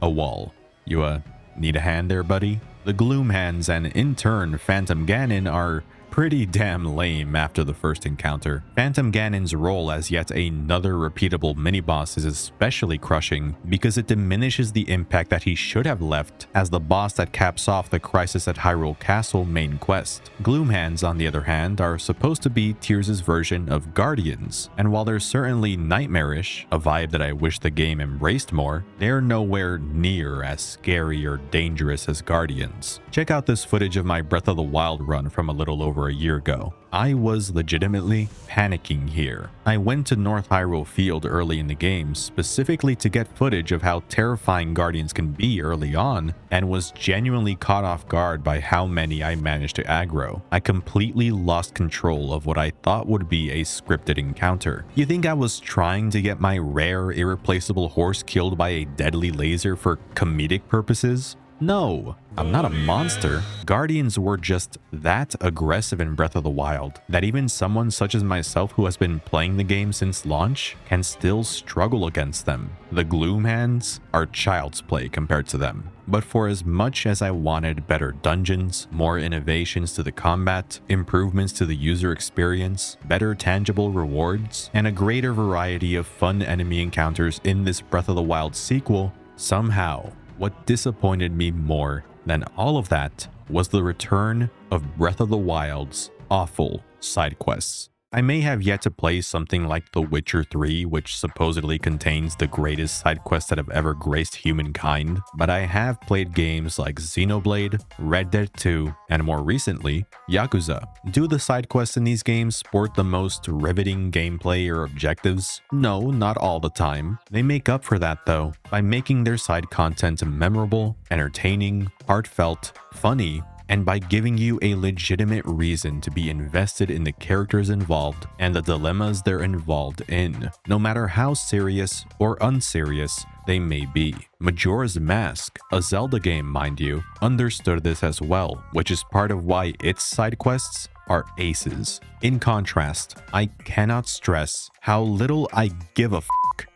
a wall. You, need a hand there, buddy? The Gloom Hands and in turn Phantom Ganon are pretty damn lame after the first encounter. Phantom Ganon's role as yet another repeatable mini-boss is especially crushing because it diminishes the impact that he should have left as the boss that caps off the Crisis at Hyrule Castle main quest. Gloomhands, on the other hand, are supposed to be Tears' version of Guardians, and while they're certainly nightmarish, a vibe that I wish the game embraced more, they're nowhere near as scary or dangerous as Guardians. Check out this footage of my Breath of the Wild run from a little over a year ago. I was legitimately panicking here. I went to North Hyrule Field early in the game specifically to get footage of how terrifying Guardians can be early on, and was genuinely caught off guard by how many I managed to aggro. I completely lost control of what I thought would be a scripted encounter. You think I was trying to get my rare, irreplaceable horse killed by a deadly laser for comedic purposes? No, I'm not a monster. Guardians were just that aggressive in Breath of the Wild that even someone such as myself who has been playing the game since launch can still struggle against them. The Gloomhands are child's play compared to them. But for as much as I wanted better dungeons, more innovations to the combat, improvements to the user experience, better tangible rewards, and a greater variety of fun enemy encounters in this Breath of the Wild sequel, somehow, what disappointed me more than all of that was the return of Breath of the Wild's awful side quests. I may have yet to play something like The Witcher 3, which supposedly contains the greatest side quests that have ever graced humankind, but I have played games like Xenoblade, Red Dead 2, and more recently, Yakuza. Do the side quests in these games sport the most riveting gameplay or objectives? No, not all the time. They make up for that though, by making their side content memorable, entertaining, heartfelt, funny, and by giving you a legitimate reason to be invested in the characters involved and the dilemmas they're involved in, no matter how serious or unserious they may be. Majora's Mask, a Zelda game mind you, understood this as well, which is part of why its side quests are aces. In contrast, I cannot stress how little I give a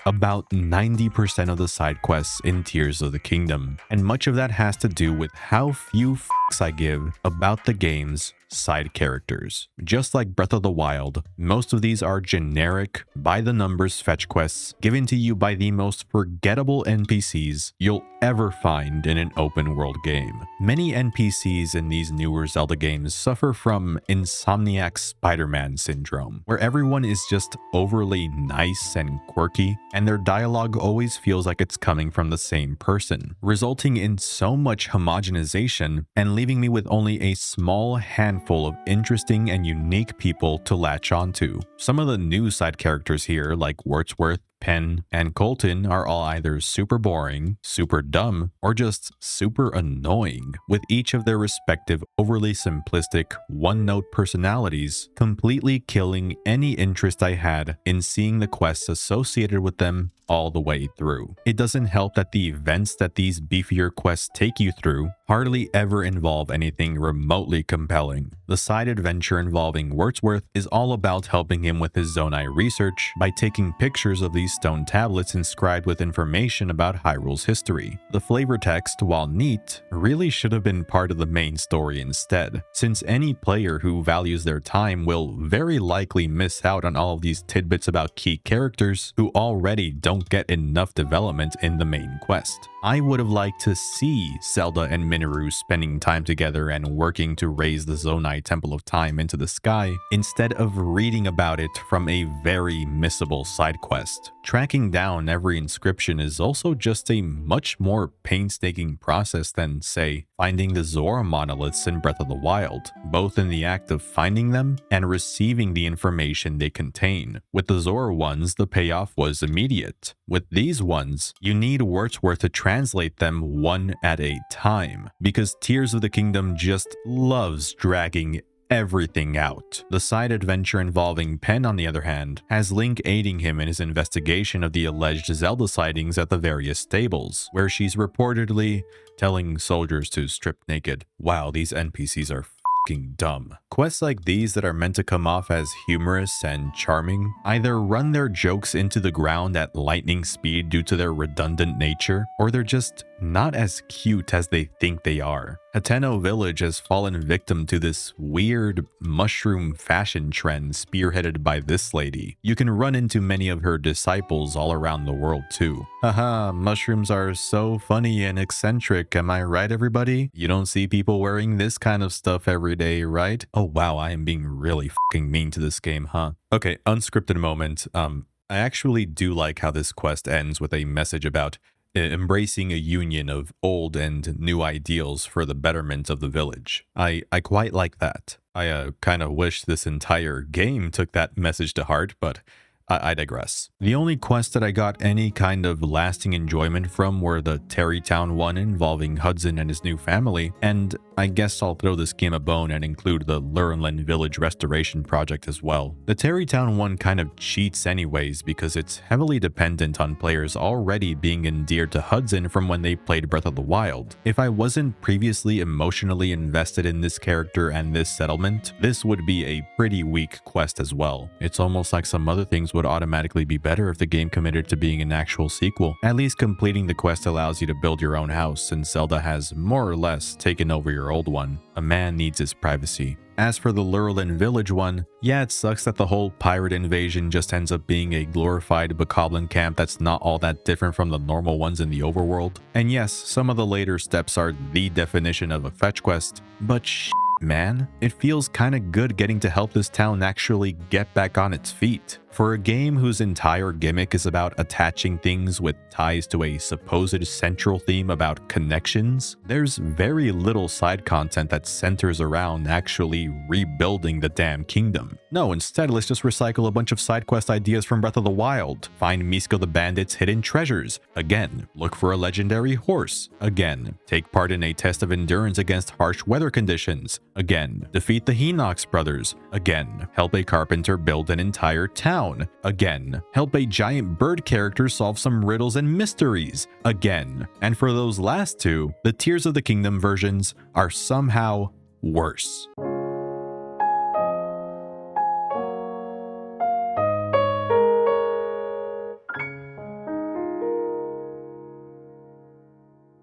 about 90% of the side quests in Tears of the Kingdom, and much of that has to do with how few fucks I give about the game's side characters. Just like Breath of the Wild, most of these are generic, by-the-numbers fetch quests given to you by the most forgettable NPCs you'll ever find in an open-world game. Many NPCs in these newer Zelda games suffer from Insomniac Spider-Man syndrome, where everyone is just overly nice and quirky, and their dialogue always feels like it's coming from the same person, resulting in so much homogenization and leaving me with only a small handful of interesting and unique people to latch onto. Some of the new side characters here, like Wordsworth, Penn, and Colton, are all either super boring, super dumb, or just super annoying, with each of their respective overly simplistic, one-note personalities completely killing any interest I had in seeing the quests associated with them all the way through. It doesn't help that the events that these beefier quests take you through hardly ever involve anything remotely compelling. The side adventure involving Wordsworth is all about helping him with his Zonai research by taking pictures of these stone tablets inscribed with information about Hyrule's history. The flavor text, while neat, really should have been part of the main story instead, since any player who values their time will very likely miss out on all of these tidbits about key characters who already don't get enough development in the main quest. I would have liked to see Zelda and Minoru spending time together and working to raise the Zonai Temple of Time into the sky, instead of reading about it from a very missable side quest. Tracking down every inscription is also just a much more painstaking process than, say, finding the Zora monoliths in Breath of the Wild, both in the act of finding them and receiving the information they contain. With the Zora ones, the payoff was immediate. With these ones, you need Wordsworth to translate them one at a time, because Tears of the Kingdom just loves dragging everything out. The side adventure involving Penn, on the other hand, has Link aiding him in his investigation of the alleged Zelda sightings at the various stables, where she's reportedly telling soldiers to strip naked. Wow, these NPCs are fucking dumb. Quests like these that are meant to come off as humorous and charming either run their jokes into the ground at lightning speed due to their redundant nature, or they're just not as cute as they think they are. Hateno Village has fallen victim to this weird mushroom fashion trend spearheaded by this lady. You can run into many of her disciples all around the world too. Haha, mushrooms are so funny and eccentric, am I right everybody? You don't see people wearing this kind of stuff every day, right? Oh wow, I am being really fucking mean to this game, huh? Okay, unscripted moment. I actually do like how this quest ends with a message about embracing a union of old and new ideals for the betterment of the village. I quite like that. I kind of wish this entire game took that message to heart, but I digress. The only quests that I got any kind of lasting enjoyment from were the Terrytown one involving Hudson and his new family, and I guess I'll throw this game a bone and include the Lurelin Village restoration project as well. The Terrytown one kind of cheats anyways because it's heavily dependent on players already being endeared to Hudson from when they played Breath of the Wild. If I wasn't previously emotionally invested in this character and this settlement, this would be a pretty weak quest as well. It's almost like some other things would automatically be better if the game committed to being an actual sequel. At least completing the quest allows you to build your own house, since Zelda has more or less taken over your old one. A man needs his privacy. As for the Lurelin Village one, yeah, it sucks that the whole pirate invasion just ends up being a glorified bokoblin camp that's not all that different from the normal ones in the overworld. And yes, some of the later steps are the definition of a fetch quest, but man, it feels kinda good getting to help this town actually get back on its feet. For a game whose entire gimmick is about attaching things with ties to a supposed central theme about connections, there's very little side content that centers around actually rebuilding the damn kingdom. No, instead, let's just recycle a bunch of side quest ideas from Breath of the Wild. Find Misko the Bandit's hidden treasures. Again, look for a legendary horse. Again, take part in a test of endurance against harsh weather conditions. Again, defeat the Hinox brothers. Again, help a carpenter build an entire town. Again, help a giant bird character solve some riddles and mysteries. Again. And for those last two, the Tears of the Kingdom versions are somehow worse.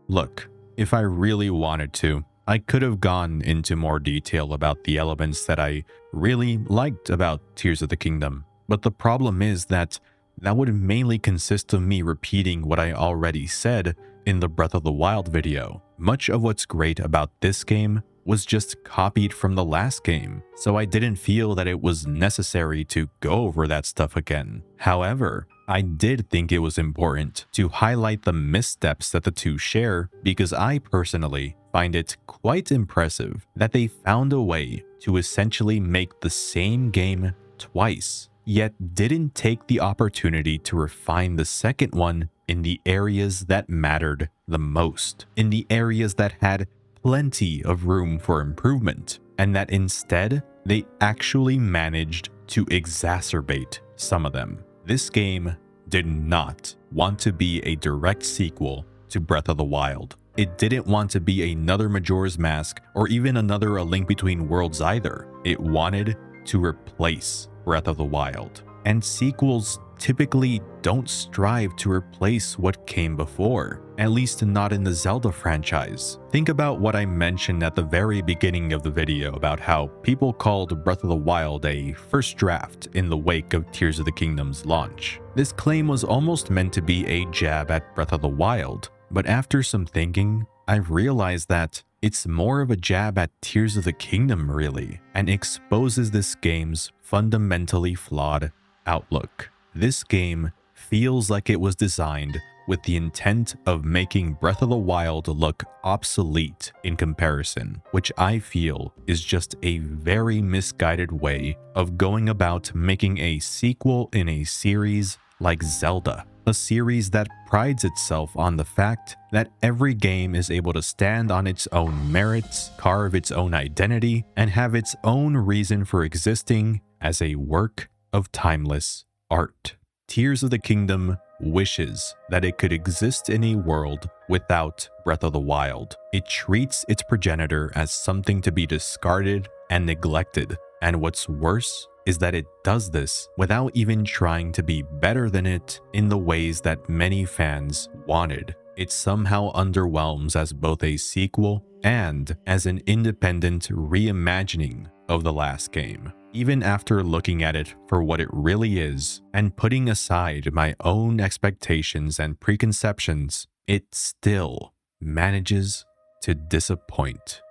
Look, if I really wanted to, I could have gone into more detail about the elements that I really liked about Tears of the Kingdom, but the problem is that would mainly consist of me repeating what I already said in the Breath of the Wild video. Much of what's great about this game was just copied from the last game, so I didn't feel that it was necessary to go over that stuff again. However, I did think it was important to highlight the missteps that the two share because I personally find it quite impressive that they found a way to essentially make the same game twice, yet didn't take the opportunity to refine the second one in the areas that mattered the most, in the areas that had plenty of room for improvement, and that instead they actually managed to exacerbate some of them. This game did not want to be a direct sequel to Breath of the Wild. It didn't want to be another Majora's Mask or even another A Link Between Worlds either. It wanted to replace Breath of the Wild. And sequels typically don't strive to replace what came before, at least not in the Zelda franchise. Think about what I mentioned at the very beginning of the video about how people called Breath of the Wild a first draft in the wake of Tears of the Kingdom's launch. This claim was almost meant to be a jab at Breath of the Wild, but after some thinking, I've realized that it's more of a jab at Tears of the Kingdom really, and exposes this game's fundamentally flawed outlook. This game feels like it was designed with the intent of making Breath of the Wild look obsolete in comparison, which I feel is just a very misguided way of going about making a sequel in a series like Zelda, a series that prides itself on the fact that every game is able to stand on its own merits, carve its own identity, and have its own reason for existing as a work of timeless art. Tears of the Kingdom wishes that it could exist in a world without Breath of the Wild. It treats its progenitor as something to be discarded and neglected, and what's worse is that it does this without even trying to be better than it in the ways that many fans wanted. It somehow underwhelms as both a sequel and as an independent reimagining of the last game. Even after looking at it for what it really is and putting aside my own expectations and preconceptions, it still manages to disappoint.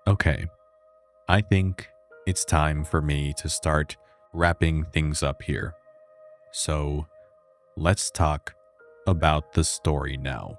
Okay, I think it's time for me to start wrapping things up here. So let's talk about the story now.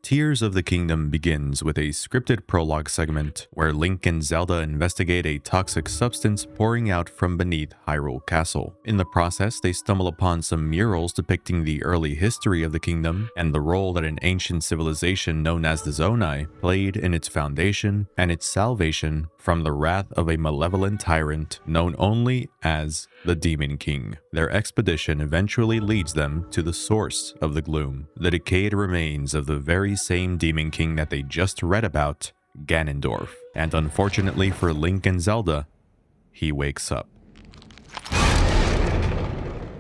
Tears of the Kingdom begins with a scripted prologue segment where Link and Zelda investigate a toxic substance pouring out from beneath Hyrule Castle. In the process, they stumble upon some murals depicting the early history of the kingdom and the role that an ancient civilization known as the Zonai played in its foundation and its salvation from the wrath of a malevolent tyrant known only as the Demon King. Their expedition eventually leads them to the source of the gloom, the decayed remains of the very same Demon King that they just read about, Ganondorf. And unfortunately for Link and Zelda, he wakes up.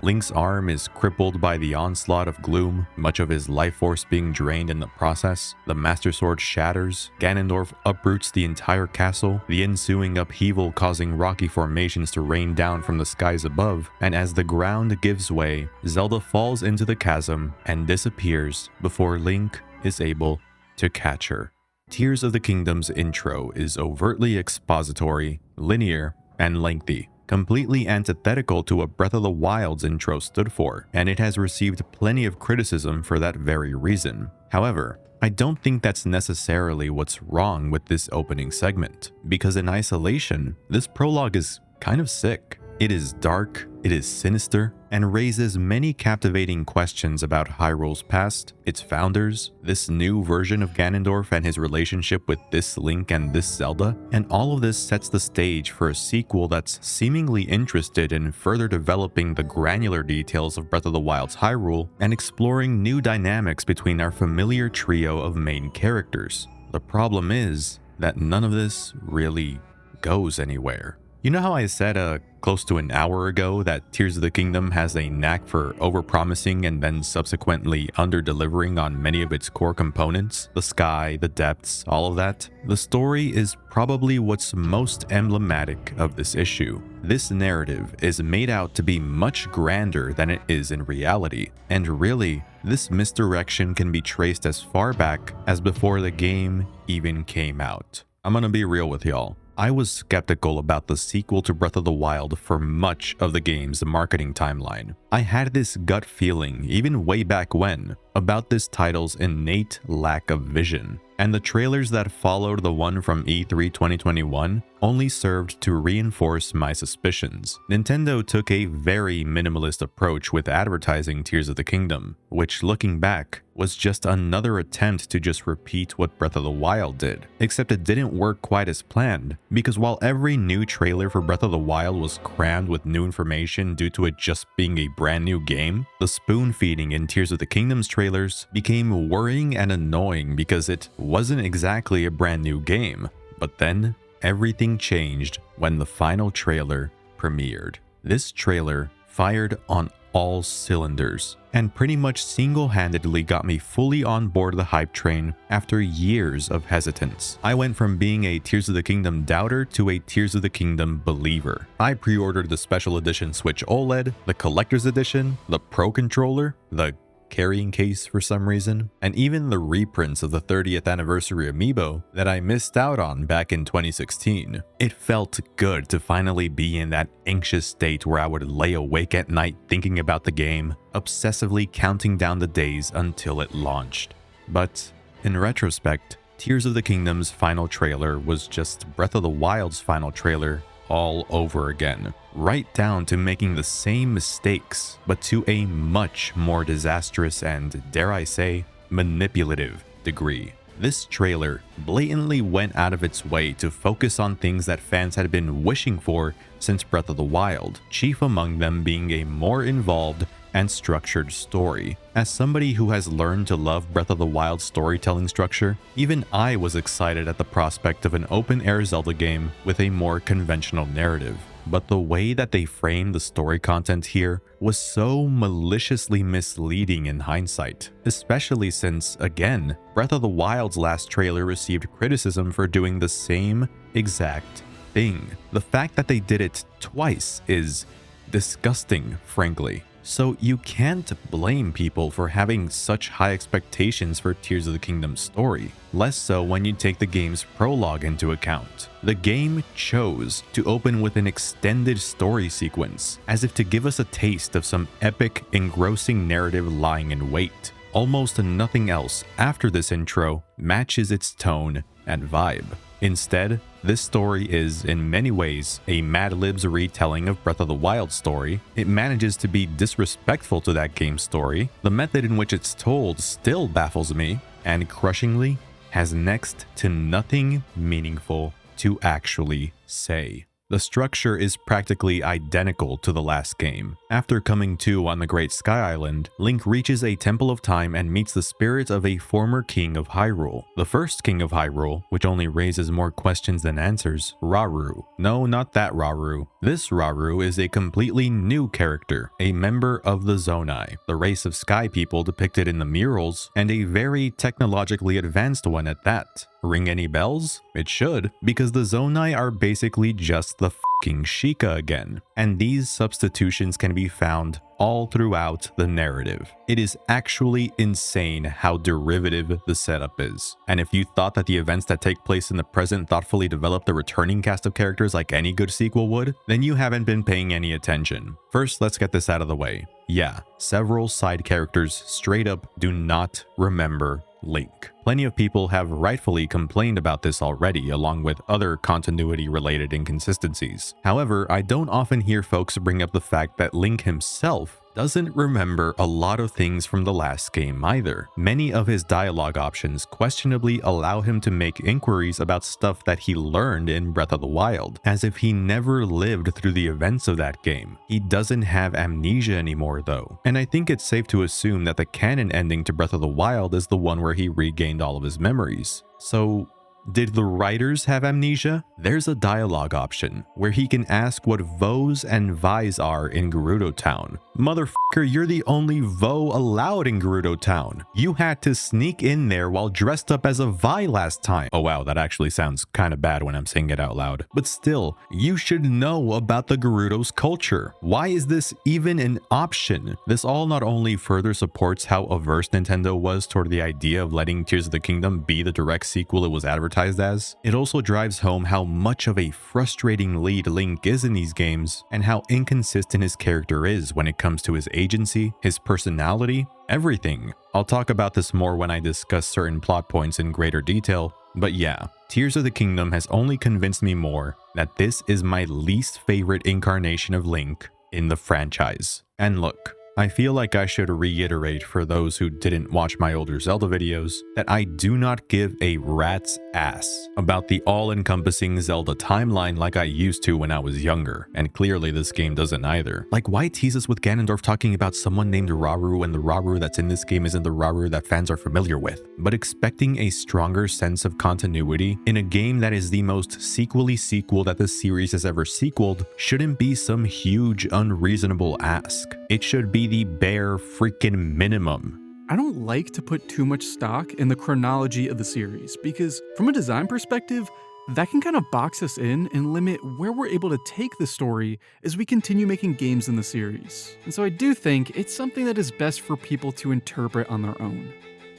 Link's arm is crippled by the onslaught of gloom, much of his life force being drained in the process. The Master Sword shatters, Ganondorf uproots the entire castle, the ensuing upheaval causing rocky formations to rain down from the skies above, and as the ground gives way, Zelda falls into the chasm and disappears before Link is able to catch her. Tears of the Kingdom's intro is overtly expository, linear, and lengthy, completely antithetical to what Breath of the Wild's intro stood for, and it has received plenty of criticism for that very reason. However, I don't think that's necessarily what's wrong with this opening segment, because in isolation, this prologue is kind of sick. It is dark, it is sinister, and raises many captivating questions about Hyrule's past, its founders, this new version of Ganondorf and his relationship with this Link and this Zelda, and all of this sets the stage for a sequel that's seemingly interested in further developing the granular details of Breath of the Wild's Hyrule and exploring new dynamics between our familiar trio of main characters. The problem is that none of this really goes anywhere. You know how I said close to an hour ago that Tears of the Kingdom has a knack for overpromising and then subsequently under-delivering on many of its core components? The sky, the depths, all of that? The story is probably what's most emblematic of this issue. This narrative is made out to be much grander than it is in reality, and really, this misdirection can be traced as far back as before the game even came out. I'm gonna be real with y'all. I was skeptical about the sequel to Breath of the Wild for much of the game's marketing timeline. I had this gut feeling, even way back when, about this title's innate lack of vision, and the trailers that followed the one from E3 2021 only served to reinforce my suspicions. Nintendo took a very minimalist approach with advertising Tears of the Kingdom, which, looking back, was just another attempt to just repeat what Breath of the Wild did, except it didn't work quite as planned, because while every new trailer for Breath of the Wild was crammed with new information due to it just being a brand new game, the spoon feeding in Tears of the Kingdom's trailers became worrying and annoying because it wasn't exactly a brand new game. But then, everything changed when the final trailer premiered. This trailer fired on all cylinders and pretty much single-handedly got me fully on board the hype train after years of hesitance. I went from being a Tears of the Kingdom doubter to a Tears of the Kingdom believer. I pre-ordered the special edition Switch OLED, the collector's edition, the Pro controller, the carrying case for some reason, and even the reprints of the 30th anniversary amiibo that I missed out on back in 2016. It felt good to finally be in that anxious state where I would lay awake at night thinking about the game, obsessively counting down the days until it launched. But in retrospect, Tears of the Kingdom's final trailer was just Breath of the Wild's final trailer all over again, right down to making the same mistakes, but to a much more disastrous and, dare I say, manipulative degree. This trailer blatantly went out of its way to focus on things that fans had been wishing for since Breath of the Wild, chief among them being a more involved and structured story. As somebody who has learned to love Breath of the Wild's storytelling structure, even I was excited at the prospect of an open-air Zelda game with a more conventional narrative. But the way that they framed the story content here was so maliciously misleading in hindsight, especially since, again, Breath of the Wild's last trailer received criticism for doing the same exact thing. The fact that they did it twice is disgusting, frankly. So you can't blame people for having such high expectations for Tears of the Kingdom's story, less so when you take the game's prologue into account. The game chose to open with an extended story sequence, as if to give us a taste of some epic, engrossing narrative lying in wait. Almost nothing else after this intro matches its tone and vibe. Instead, this story is, in many ways, a Mad Lib's retelling of Breath of the Wild's story. It manages to be disrespectful to that game's story. The method in which it's told still baffles me, and crushingly, has next to nothing meaningful to actually say. The structure is practically identical to the last game. After coming to on the Great Sky Island, Link reaches a Temple of Time and meets the spirit of a former king of Hyrule. The first king of Hyrule, which only raises more questions than answers, Rauru. No, not that Rauru. This Rauru is a completely new character, a member of the Zonai, the race of sky people depicted in the murals, and a very technologically advanced one at that. Ring any bells? It should, because the Zonai are basically just the fucking Sheikah again, and these substitutions can be found all throughout the narrative. It is actually insane how derivative the setup is. And if you thought that the events that take place in the present thoughtfully develop the returning cast of characters like any good sequel would, then you haven't been paying any attention. First, let's get this out of the way. Yeah, several side characters straight up do not remember Link. Plenty of people have rightfully complained about this already, along with other continuity-related inconsistencies. However, I don't often hear folks bring up the fact that Link himself doesn't remember a lot of things from the last game either. Many of his dialogue options questionably allow him to make inquiries about stuff that he learned in Breath of the Wild, as if he never lived through the events of that game. He doesn't have amnesia anymore though, and I think it's safe to assume that the canon ending to Breath of the Wild is the one where he regained all of his memories. So, did the writers have amnesia? There's a dialogue option where he can ask what Voes and Vais are in Gerudo Town. Motherfucker, you're the only Voe allowed in Gerudo Town. You had to sneak in there while dressed up as a Vi last time. Oh wow, that actually sounds kind of bad when I'm saying it out loud. But still, you should know about the Gerudo's culture. Why is this even an option? This all not only further supports how averse Nintendo was toward the idea of letting Tears of the Kingdom be the direct sequel it was advertised as, it also drives home how much of a frustrating lead Link is in these games and how inconsistent his character is when it comes to his agency, his personality, everything. I'll talk about this more when I discuss certain plot points in greater detail, but yeah, Tears of the Kingdom has only convinced me more that this is my least favorite incarnation of Link in the franchise. And look, I feel like I should reiterate for those who didn't watch my older Zelda videos that I do not give a rat's ass about the all-encompassing Zelda timeline like I used to when I was younger, and clearly this game doesn't either. Like, why tease us with Ganondorf talking about someone named Rauru when the Rauru that's in this game isn't the Rauru that fans are familiar with? But expecting a stronger sense of continuity in a game that is the most sequely sequel that the series has ever sequeled shouldn't be some huge unreasonable ask. It should be the bare freaking minimum. I don't like to put too much stock in the chronology of the series because, from a design perspective, that can kind of box us in and limit where we're able to take the story as we continue making games in the series. And so I do think it's something that is best for people to interpret on their own.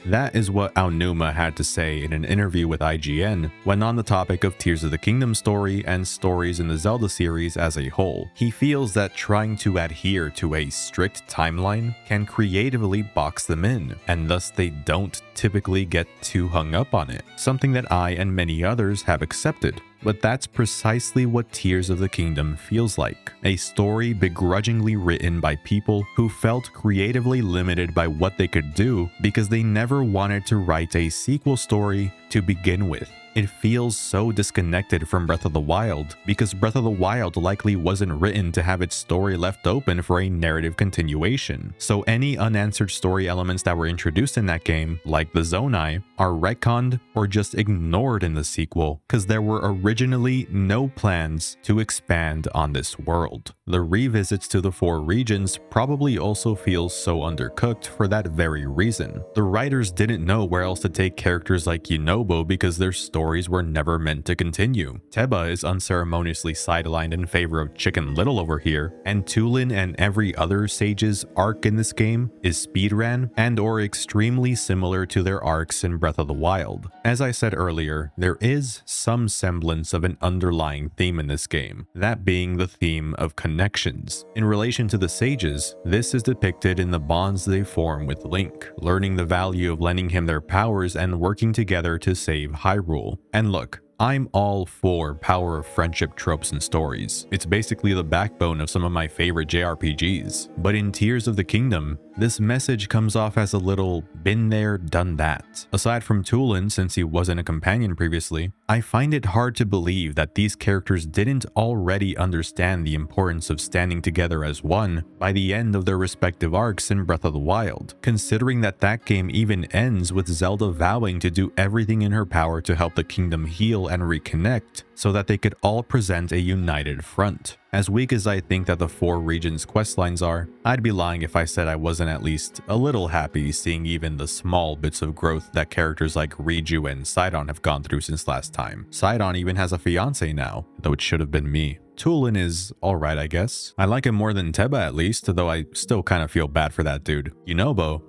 That is what Aonuma had to say in an interview with IGN when on the topic of Tears of the Kingdom story and stories in the Zelda series as a whole. He feels that trying to adhere to a strict timeline can creatively box them in, and thus they don't typically get too hung up on it, something that I and many others have accepted. But that's precisely what Tears of the Kingdom feels like. A story begrudgingly written by people who felt creatively limited by what they could do because they never wanted to write a sequel story to begin with. It feels so disconnected from Breath of the Wild because Breath of the Wild likely wasn't written to have its story left open for a narrative continuation. So any unanswered story elements that were introduced in that game, like the Zonai, are retconned or just ignored in the sequel because there were originally no plans to expand on this world. The revisits to the 4 regions probably also feel so undercooked for that very reason. The writers didn't know where else to take characters like Yunobo because their stories were never meant to continue. Teba is unceremoniously sidelined in favor of Chicken Little over here, and Tulin and every other sage's arc in this game is speedran and or extremely similar to their arcs in Breath of the Wild. As I said earlier, there is some semblance of an underlying theme in this game, that being the theme of connections. In relation to the sages, this is depicted in the bonds they form with Link, learning the value of lending him their powers and working together to save Hyrule. And look, I'm all for power of friendship tropes and stories. It's basically the backbone of some of my favorite JRPGs. But in Tears of the Kingdom, this message comes off as a little been there, done that. Aside from Tulin, since he wasn't a companion previously, I find it hard to believe that these characters didn't already understand the importance of standing together as one by the end of their respective arcs in Breath of the Wild, considering that that game even ends with Zelda vowing to do everything in her power to help the kingdom heal and reconnect so that they could all present a united front. As weak as I think that the 4 regions questlines are, I'd be lying if I said I wasn't at least a little happy seeing even the small bits of growth that characters like Riju and Sidon have gone through since last time. Sidon even has a fiance now, though it should have been me. Tulin is alright, I guess. I like him more than Teba at least, though I still kind of feel bad for that dude. Yunobo.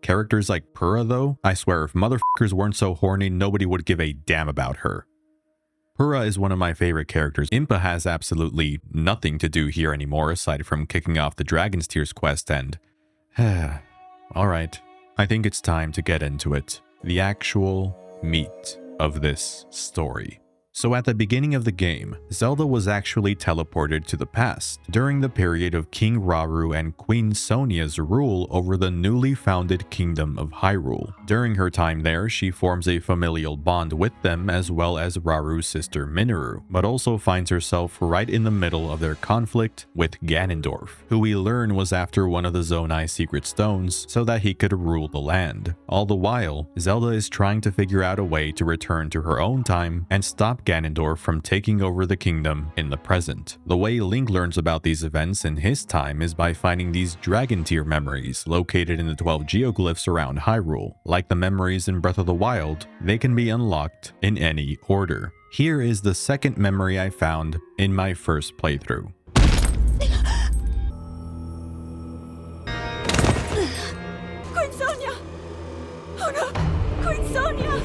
Characters like Pura though, I swear if motherfuckers weren't so horny, nobody would give a damn about her. Pura is one of my favorite characters. Impa has absolutely nothing to do here anymore aside from kicking off the Dragon's Tears quest and... Alright, I think it's time to get into it. The actual meat of this story. So at the beginning of the game, Zelda was actually teleported to the past, during the period of King Rauru and Queen Sonia's rule over the newly founded Kingdom of Hyrule. During her time there, she forms a familial bond with them as well as Rauru's sister Minoru, but also finds herself right in the middle of their conflict with Ganondorf, who we learn was after one of the Zonai secret stones so that he could rule the land. All the while, Zelda is trying to figure out a way to return to her own time and stop Ganondorf from taking over the kingdom in the present. The way Link learns about these events in his time is by finding these Dragon Tear memories located in the 12 geoglyphs around Hyrule. Like the memories in Breath of the Wild, they can be unlocked in any order. Here is the second memory I found in my first playthrough. Queen Sonia! Oh no! Queen Sonia!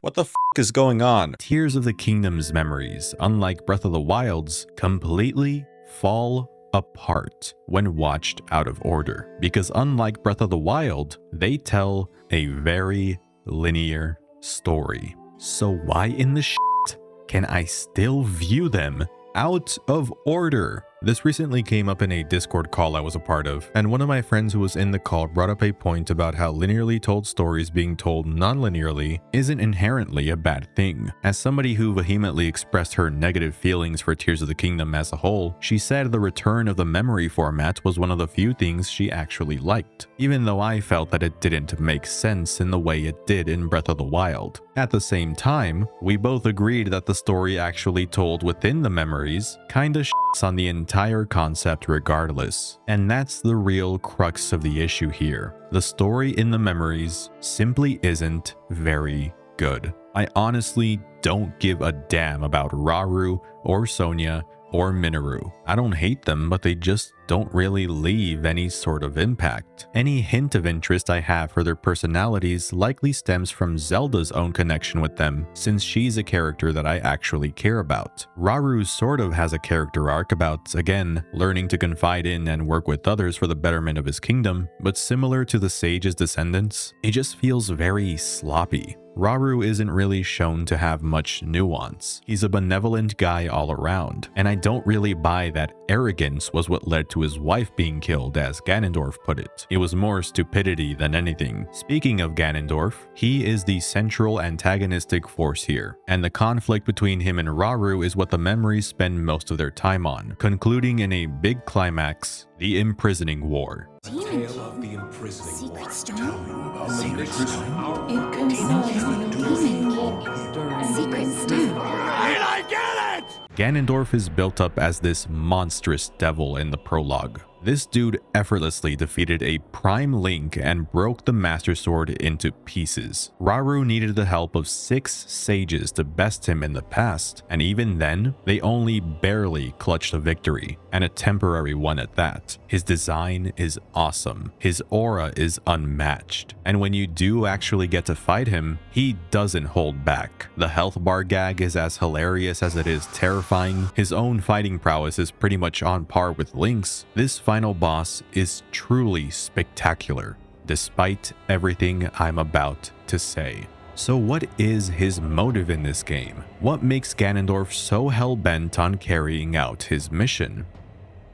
What the f is going on? Tears of the Kingdom's memories, unlike Breath of the Wild's, completely fall apart when watched out of order. Because unlike Breath of the Wild, they tell a very linear story. So why in the shit can I still view them out of order? This recently came up in a Discord call I was a part of, and one of my friends who was in the call brought up a point about how linearly told stories being told non-linearly isn't inherently a bad thing. As somebody who vehemently expressed her negative feelings for Tears of the Kingdom as a whole, she said the return of the memory format was one of the few things she actually liked, even though I felt that it didn't make sense in the way it did in Breath of the Wild. At the same time, we both agreed that the story actually told within the memories kinda shits on the entire concept regardless. And that's the real crux of the issue here. The story in the memories simply isn't very good. I honestly don't give a damn about Rauru or Sonia or Minoru. I don't hate them, but they just don't really leave any sort of impact. Any hint of interest I have for their personalities likely stems from Zelda's own connection with them, since she's a character that I actually care about. Rauru sort of has a character arc about, again, learning to confide in and work with others for the betterment of his kingdom, but similar to the sage's descendants, it just feels very sloppy. Rauru isn't really shown to have much nuance. He's a benevolent guy all around, and I don't really buy that arrogance was what led to his wife being killed, as Ganondorf put it. It was more stupidity than anything. Speaking of Ganondorf, he is the central antagonistic force here, and the conflict between him and Rauru is what the memories spend most of their time on, concluding in a big climax, the imprisoning war. Demon King? Secret Stone? Secret Stone? It contains Demon King. Secret Stone. Ganondorf is built up as this monstrous devil in the prologue. This dude effortlessly defeated a prime Link and broke the Master Sword into pieces. Rauru needed the help of 6 sages to best him in the past, and even then, they only barely clutched a victory, and a temporary one at that. His design is awesome, his aura is unmatched, and when you do actually get to fight him, he doesn't hold back. The health bar gag is as hilarious as it is terrifying. His own fighting prowess is pretty much on par with Link's. This final boss is truly spectacular, despite everything I'm about to say. So what is his motive in this game? What makes Ganondorf so hell-bent on carrying out his mission?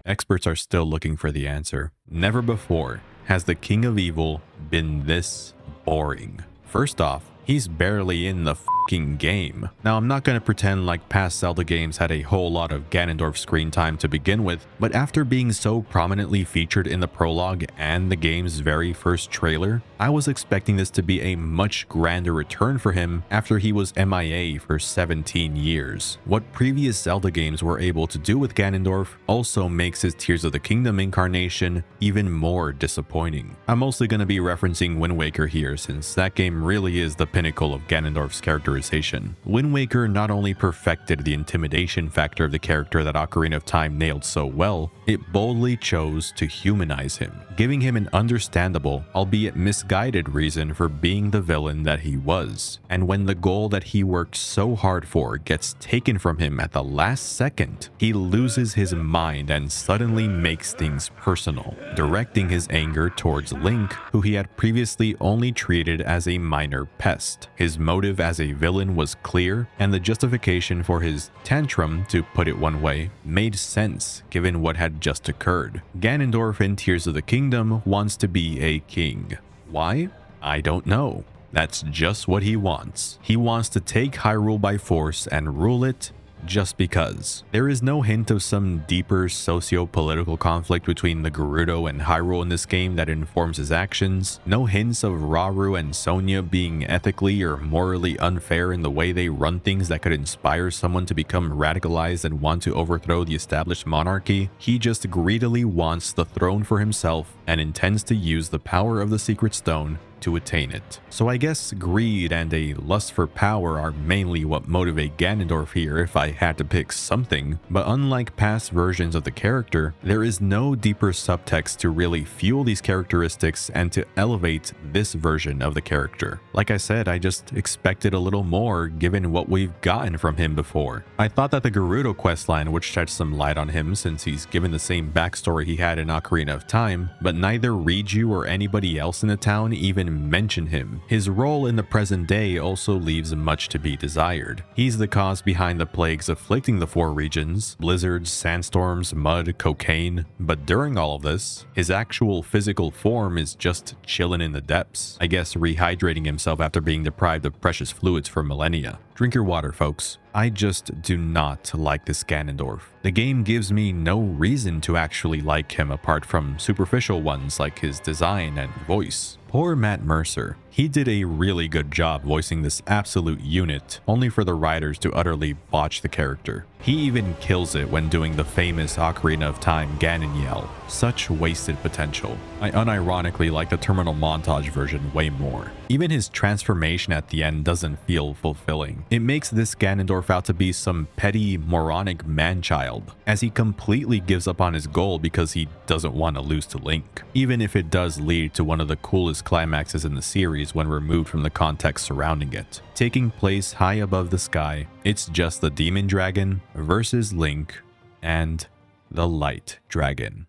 Experts are still looking for the answer. Never before has the King of Evil been this boring. First off, he's barely in the fucking game. Now, I'm not gonna pretend like past Zelda games had a whole lot of Ganondorf screen time to begin with, but after being so prominently featured in the prologue and the game's very first trailer, I was expecting this to be a much grander return for him after he was MIA for 17 years. What previous Zelda games were able to do with Ganondorf also makes his Tears of the Kingdom incarnation even more disappointing. I'm mostly going to be referencing Wind Waker here, since that game really is the pinnacle of Ganondorf's characterization. Wind Waker not only perfected the intimidation factor of the character that Ocarina of Time nailed so well, it boldly chose to humanize him, giving him an understandable, albeit misguided reason for being the villain that he was. And when the goal that he worked so hard for gets taken from him at the last second, he loses his mind and suddenly makes things personal, directing his anger towards Link, who he had previously only treated as a minor pest. His motive as a villain was clear, and the justification for his tantrum, to put it one way, made sense given what had just occurred. Ganondorf in Tears of the Kingdom wants to be a king. Why? I don't know. That's just what he wants. He wants to take Hyrule by force and rule it just because. There is no hint of some deeper socio-political conflict between the Gerudo and Hyrule in this game that informs his actions. No hints of Rauru and Sonia being ethically or morally unfair in the way they run things that could inspire someone to become radicalized and want to overthrow the established monarchy. He just greedily wants the throne for himself and intends to use the power of the Secret Stone to attain it. So I guess greed and a lust for power are mainly what motivate Ganondorf here if I had to pick something, but unlike past versions of the character, there is no deeper subtext to really fuel these characteristics and to elevate this version of the character. Like I said, I just expected a little more given what we've gotten from him before. I thought that the Gerudo questline would shed some light on him since he's given the same backstory he had in Ocarina of Time, but neither Riju or anybody else in the town even mention him. His role in the present day also leaves much to be desired. He's the cause behind the plagues afflicting the four regions: blizzards, sandstorms, mud, cocaine. But during all of this, his actual physical form is just chilling in the depths, I guess rehydrating himself after being deprived of precious fluids for millennia. Drink your water, folks. I just do not like this Ganondorf. The game gives me no reason to actually like him apart from superficial ones like his design and voice. Poor Matt Mercer. He did a really good job voicing this absolute unit, only for the writers to utterly botch the character. He even kills it when doing the famous Ocarina of Time Ganon yell. Such wasted potential. I unironically like the terminal montage version way more. Even his transformation at the end doesn't feel fulfilling. It makes this Ganondorf out to be some petty, moronic man-child, as he completely gives up on his goal because he doesn't want to lose to Link, even if it does lead to one of the coolest climaxes in the series when removed from the context surrounding it. Taking place high above the sky, it's just the Demon Dragon versus Link and the Light Dragon.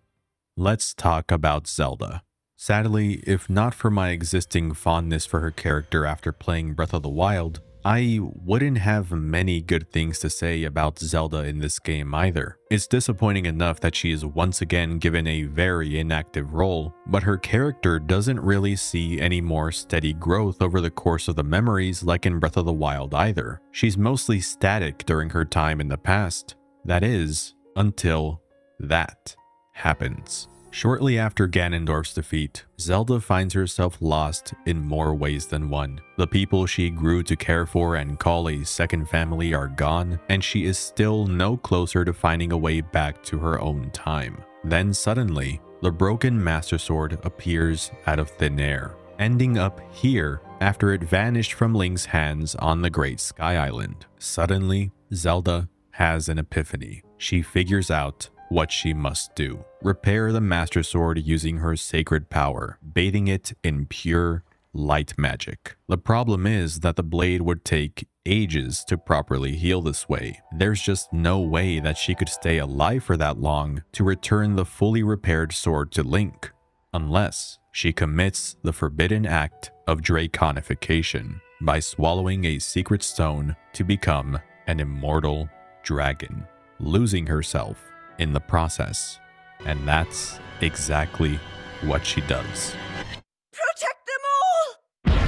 Let's talk about Zelda. Sadly, if not for my existing fondness for her character after playing Breath of the Wild, I wouldn't have many good things to say about Zelda in this game either. It's disappointing enough that she is once again given a very inactive role, but her character doesn't really see any more steady growth over the course of the memories like in Breath of the Wild either. She's mostly static during her time in the past. That is, until that happens. Shortly after Ganondorf's defeat, Zelda finds herself lost in more ways than one. The people she grew to care for and call a second family are gone, and she is still no closer to finding a way back to her own time. Then suddenly, the broken Master Sword appears out of thin air, ending up here after it vanished from Link's hands on the Great Sky Island. Suddenly, Zelda has an epiphany. She figures out what she must do. Repair the Master Sword using her sacred power, bathing it in pure light magic. The problem is that the blade would take ages to properly heal this way. There's just no way that she could stay alive for that long to return the fully repaired sword to Link, unless she commits the forbidden act of draconification by swallowing a secret stone to become an immortal dragon, losing herself in the process. And that's exactly what she does. Protect them all!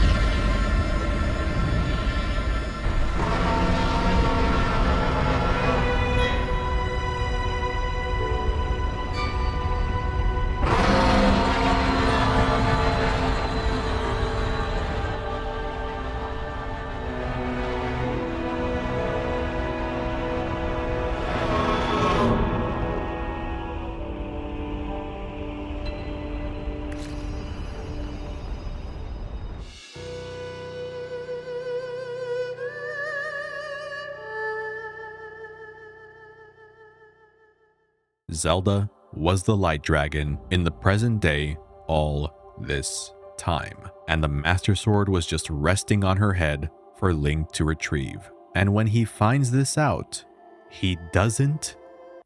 Zelda was the light dragon in the present day all this time, and the Master Sword was just resting on her head for Link to retrieve. And when he finds this out, he doesn't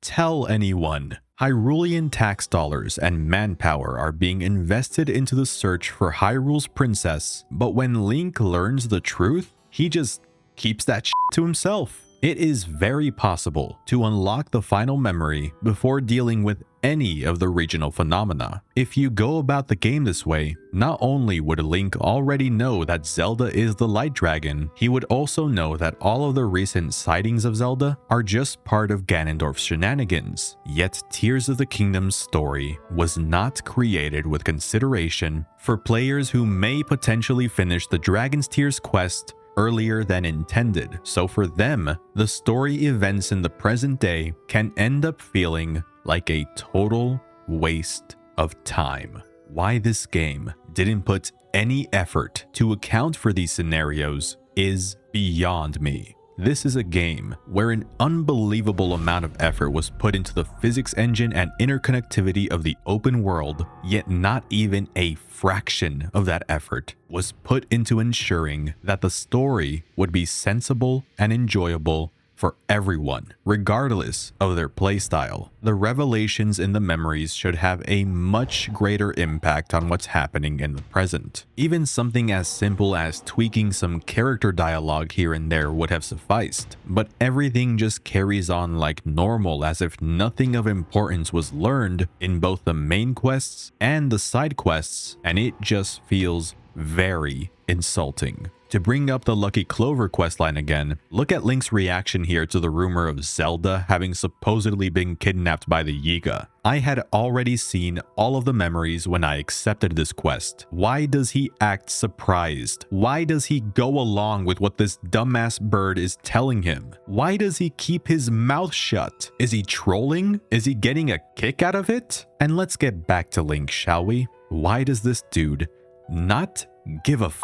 tell anyone. Hyrulean tax dollars and manpower are being invested into the search for Hyrule's princess, but when Link learns the truth, he just keeps that shit to himself. It is very possible to unlock the final memory before dealing with any of the regional phenomena. If you go about the game this way, not only would Link already know that Zelda is the light dragon, he would also know that all of the recent sightings of Zelda are just part of Ganondorf's shenanigans. Yet Tears of the Kingdom's story was not created with consideration for players who may potentially finish the Dragon's Tears quest earlier than intended. So for them, the story events in the present day can end up feeling like a total waste of time. Why this game didn't put any effort to account for these scenarios is beyond me. This is a game where an unbelievable amount of effort was put into the physics engine and interconnectivity of the open world, yet not even a fraction of that effort was put into ensuring that the story would be sensible and enjoyable for everyone, regardless of their playstyle. The revelations in the memories should have a much greater impact on what's happening in the present. Even something as simple as tweaking some character dialogue here and there would have sufficed, but everything just carries on like normal, as if nothing of importance was learned in both the main quests and the side quests, and it just feels very insulting. To bring up the Lucky Clover questline again, look at Link's reaction here to the rumor of Zelda having supposedly been kidnapped by the Yiga. I had already seen all of the memories when I accepted this quest. Why does he act surprised? Why does he go along with what this dumbass bird is telling him? Why does he keep his mouth shut? Is he trolling? Is he getting a kick out of it? And let's get back to Link, shall we? Why does this dude not give a f***?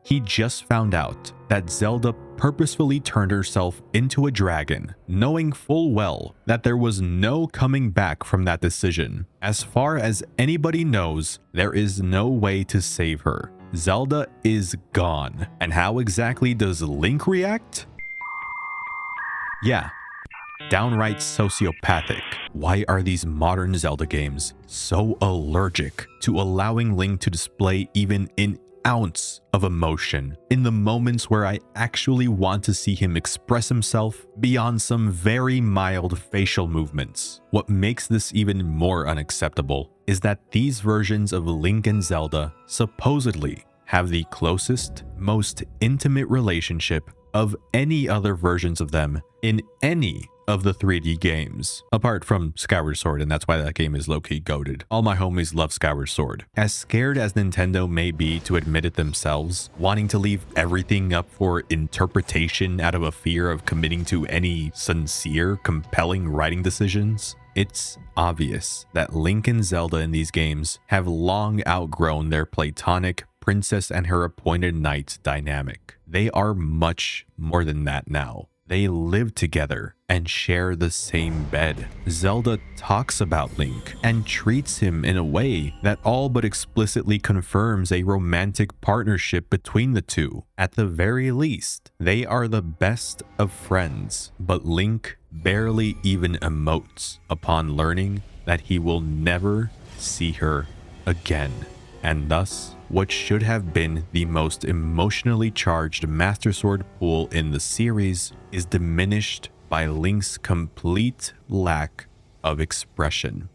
He just found out that Zelda purposefully turned herself into a dragon, knowing full well that there was no coming back from that decision. As far as anybody knows, there is no way to save her. Zelda is gone. And how exactly does Link react? Yeah, downright sociopathic. Why are these modern Zelda games so allergic to allowing Link to display even an ounce of emotion in the moments where I actually want to see him express himself beyond some very mild facial movements? What makes this even more unacceptable is that these versions of Link and Zelda supposedly have the closest, most intimate relationship of any other versions of them in any of the 3D games, apart from Skyward Sword, and that's why that game is low-key goated. All my homies love Skyward Sword. As scared as Nintendo may be to admit it themselves, wanting to leave everything up for interpretation out of a fear of committing to any sincere, compelling writing decisions, it's obvious that Link and Zelda in these games have long outgrown their platonic princess and her appointed knight dynamic. They are much more than that now. They live together and share the same bed. Zelda talks about Link and treats him in a way that all but explicitly confirms a romantic partnership between the two. At the very least, they are the best of friends, but Link barely even emotes upon learning that he will never see her again. And thus, what should have been the most emotionally charged Master Sword pool in the series is diminished by Link's complete lack of expression.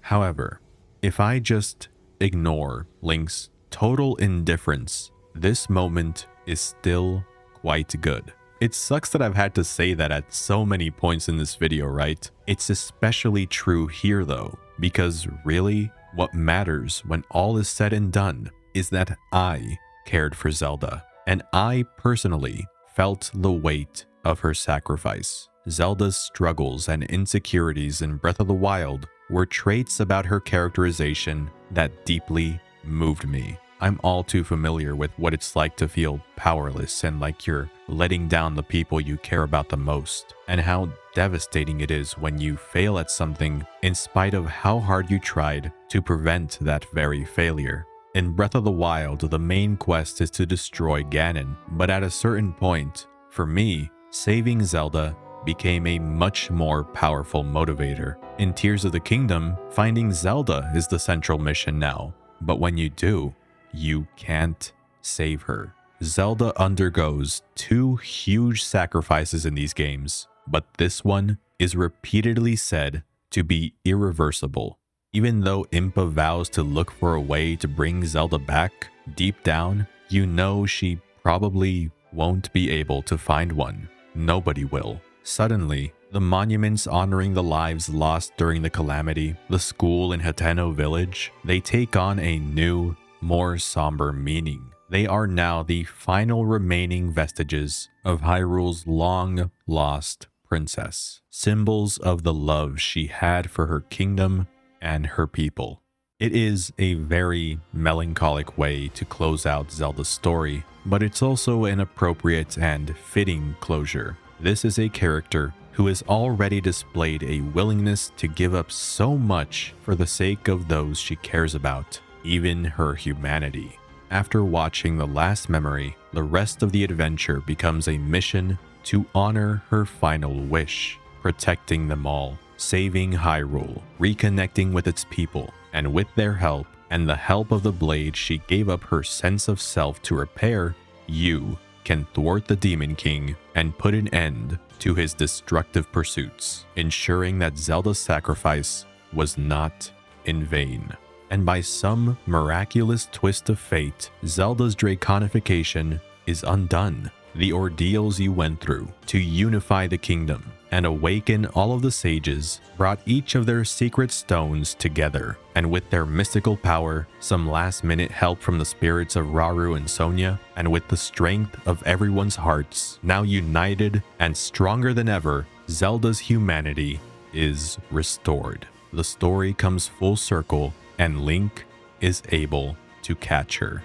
However, if I just ignore Link's total indifference, this moment is still quite good. It sucks that I've had to say that at so many points in this video, right? It's especially true here though, because really, what matters when all is said and done is that I cared for Zelda, and I personally felt the weight of her sacrifice. Zelda's struggles and insecurities in Breath of the Wild were traits about her characterization that deeply moved me. I'm all too familiar with what it's like to feel powerless and like you're letting down the people you care about the most, and how devastating it is when you fail at something in spite of how hard you tried to prevent that very failure. In Breath of the Wild, the main quest is to destroy Ganon, but at a certain point, for me, saving Zelda became a much more powerful motivator. In Tears of the Kingdom, finding Zelda is the central mission now, but when you do, you can't save her. Zelda undergoes 2 huge sacrifices in these games, but this one is repeatedly said to be irreversible. Even though Impa vows to look for a way to bring Zelda back, deep down, you know she probably won't be able to find one. Nobody will. Suddenly, the monuments honoring the lives lost during the calamity, the school in Hateno village, they take on a new, more somber meaning. They are now the final remaining vestiges of Hyrule's long-lost princess, symbols of the love she had for her kingdom and her people. It is a very melancholic way to close out Zelda's story, but it's also an appropriate and fitting closure. This is a character who has already displayed a willingness to give up so much for the sake of those she cares about, even her humanity. After watching The Last Memory, the rest of the adventure becomes a mission to honor her final wish, protecting them all, saving Hyrule, reconnecting with its people, and with their help and the help of the blade she gave up her sense of self to repair, you can thwart the Demon King and put an end to his destructive pursuits, ensuring that Zelda's sacrifice was not in vain. And by some miraculous twist of fate, Zelda's draconification is undone. The ordeals you went through to unify the kingdom and awaken all of the sages brought each of their secret stones together, and with their mystical power, some last-minute help from the spirits of Rauru and Sonia, and with the strength of everyone's hearts now united and stronger than ever, Zelda's humanity is restored. The story comes full circle, and Link is able to catch her.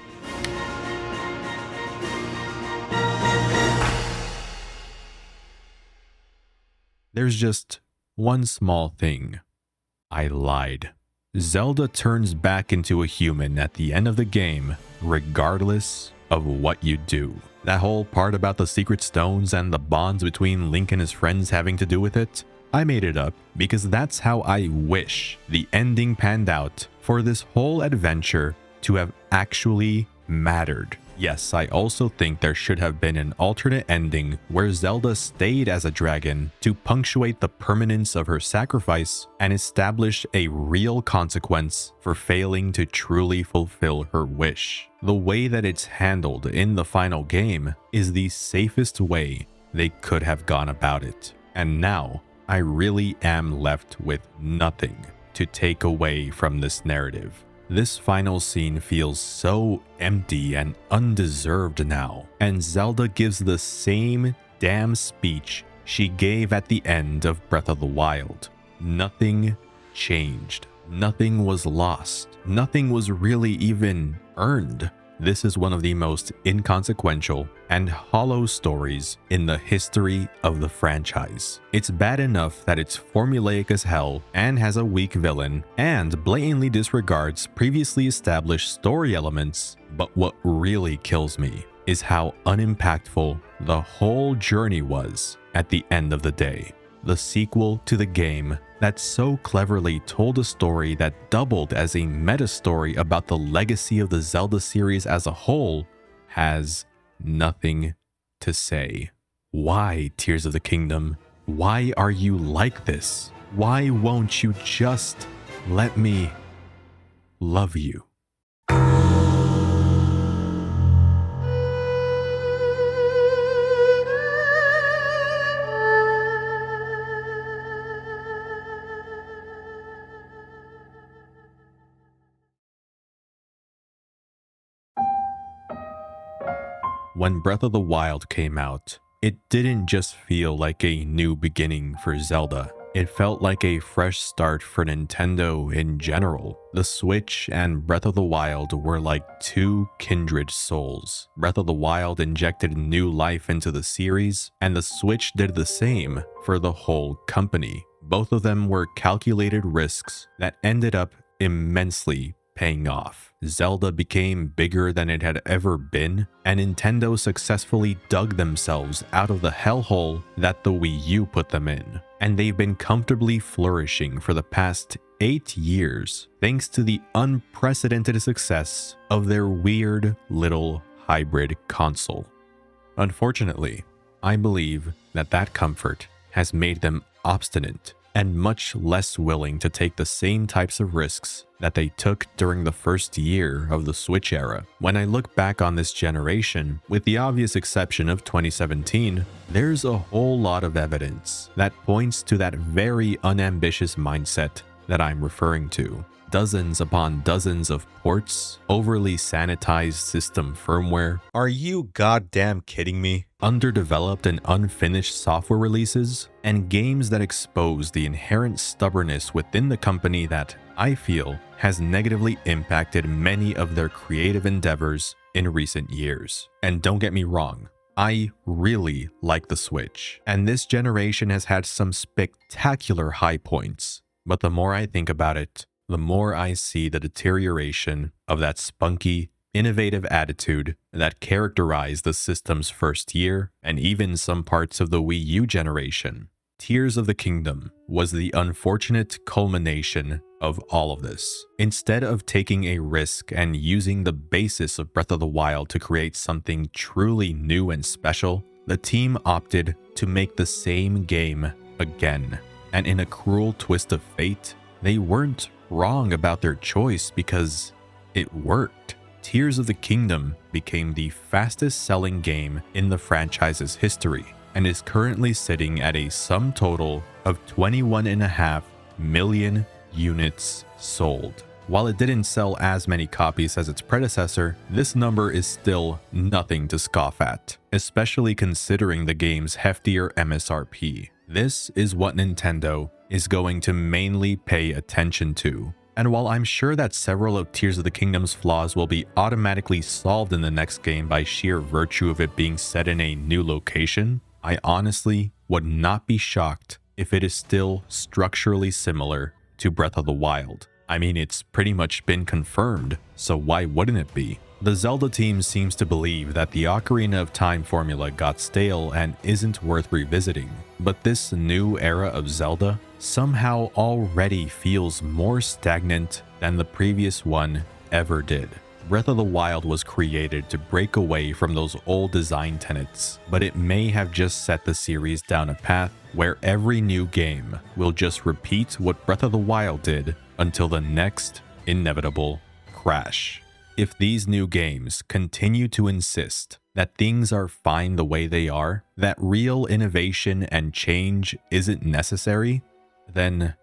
There's just one small thing. I lied. Zelda turns back into a human at the end of the game, regardless of what you do. That whole part about the secret stones and the bonds between Link and his friends having to do with it, I made it up because that's how I wish the ending panned out for this whole adventure to have actually mattered. Yes, I also think there should have been an alternate ending where Zelda stayed as a dragon to punctuate the permanence of her sacrifice and establish a real consequence for failing to truly fulfill her wish. The way that it's handled in the final game is the safest way they could have gone about it. And now, I really am left with nothing to take away from this narrative. This final scene feels so empty and undeserved now, and Zelda gives the same damn speech she gave at the end of Breath of the Wild. Nothing changed. Nothing was lost. Nothing was really even earned. This is one of the most inconsequential and hollow stories in the history of the franchise. It's bad enough that it's formulaic as hell and has a weak villain and blatantly disregards previously established story elements, but what really kills me is how unimpactful the whole journey was at the end of the day. The sequel to the game that so cleverly told a story that doubled as a meta-story about the legacy of the Zelda series as a whole has nothing to say. Why, Tears of the Kingdom? Why are you like this? Why won't you just let me love you? When Breath of the Wild came out, it didn't just feel like a new beginning for Zelda. It felt like a fresh start for Nintendo in general. The Switch and Breath of the Wild were like two kindred souls. Breath of the Wild injected new life into the series, and the Switch did the same for the whole company. Both of them were calculated risks that ended up immensely paying off. Zelda became bigger than it had ever been, and Nintendo successfully dug themselves out of the hellhole that the Wii U put them in. And they've been comfortably flourishing for the past 8 years, thanks to the unprecedented success of their weird little hybrid console. Unfortunately, I believe that comfort has made them obstinate and much less willing to take the same types of risks that they took during the first year of the Switch era. When I look back on this generation, with the obvious exception of 2017, there's a whole lot of evidence that points to that very unambitious mindset that I'm referring to. Dozens upon dozens of ports, overly sanitized system firmware. Are you goddamn kidding me? Underdeveloped and unfinished software releases, and games that expose the inherent stubbornness within the company that, I feel, has negatively impacted many of their creative endeavors in recent years. And don't get me wrong, I really like the Switch, and this generation has had some spectacular high points, but the more I think about it, the more I see the deterioration of that spunky, innovative attitude that characterized the system's first year and even some parts of the Wii U generation. Tears of the Kingdom was the unfortunate culmination of all of this. Instead of taking a risk and using the basis of Breath of the Wild to create something truly new and special, the team opted to make the same game again. And in a cruel twist of fate, they weren't wrong about their choice because it worked. Tears of the Kingdom became the fastest selling game in the franchise's history and is currently sitting at a sum total of 21.5 million units sold. While it didn't sell as many copies as its predecessor, this number is still nothing to scoff at, especially considering the game's heftier MSRP. This is what Nintendo is going to mainly pay attention to. And while I'm sure that several of Tears of the Kingdom's flaws will be automatically solved in the next game by sheer virtue of it being set in a new location, I honestly would not be shocked if it is still structurally similar to Breath of the Wild. I mean, it's pretty much been confirmed, so why wouldn't it be? The Zelda team seems to believe that the Ocarina of Time formula got stale and isn't worth revisiting, but this new era of Zelda somehow already feels more stagnant than the previous one ever did. Breath of the Wild was created to break away from those old design tenets, but it may have just set the series down a path where every new game will just repeat what Breath of the Wild did until the next inevitable crash. If these new games continue to insist that things are fine the way they are, that real innovation and change isn't necessary, then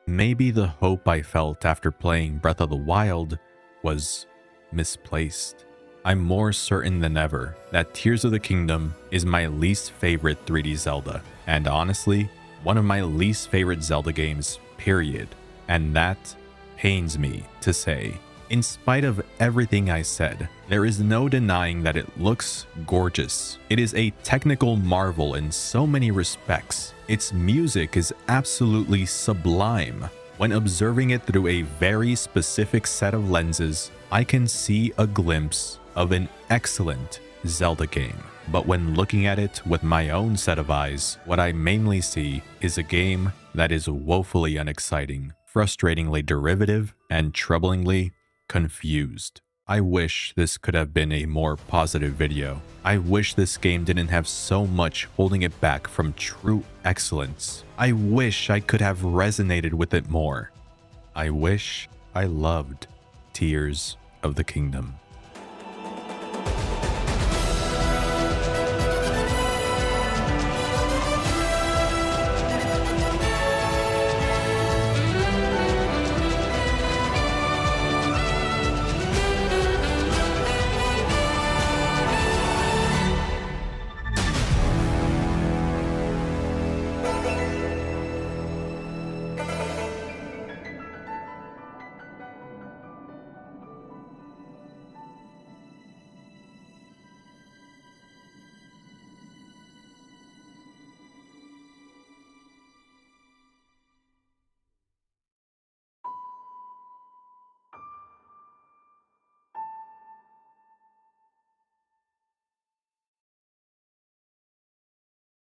maybe the hope I felt after playing Breath of the Wild was misplaced. I'm more certain than ever that Tears of the Kingdom is my least favorite 3D Zelda, and honestly, one of my least favorite Zelda games, period. And that pains me to say. In spite of everything I said, there is no denying that it looks gorgeous. It is a technical marvel in so many respects. Its music is absolutely sublime. When observing it through a very specific set of lenses, I can see a glimpse of an excellent Zelda game. But when looking at it with my own set of eyes, what I mainly see is a game that is woefully unexciting, frustratingly derivative, and troublingly confused. I wish this could have been a more positive video. I wish this game didn't have so much holding it back from true excellence. I wish I could have resonated with it more. I wish I loved Tears of the Kingdom.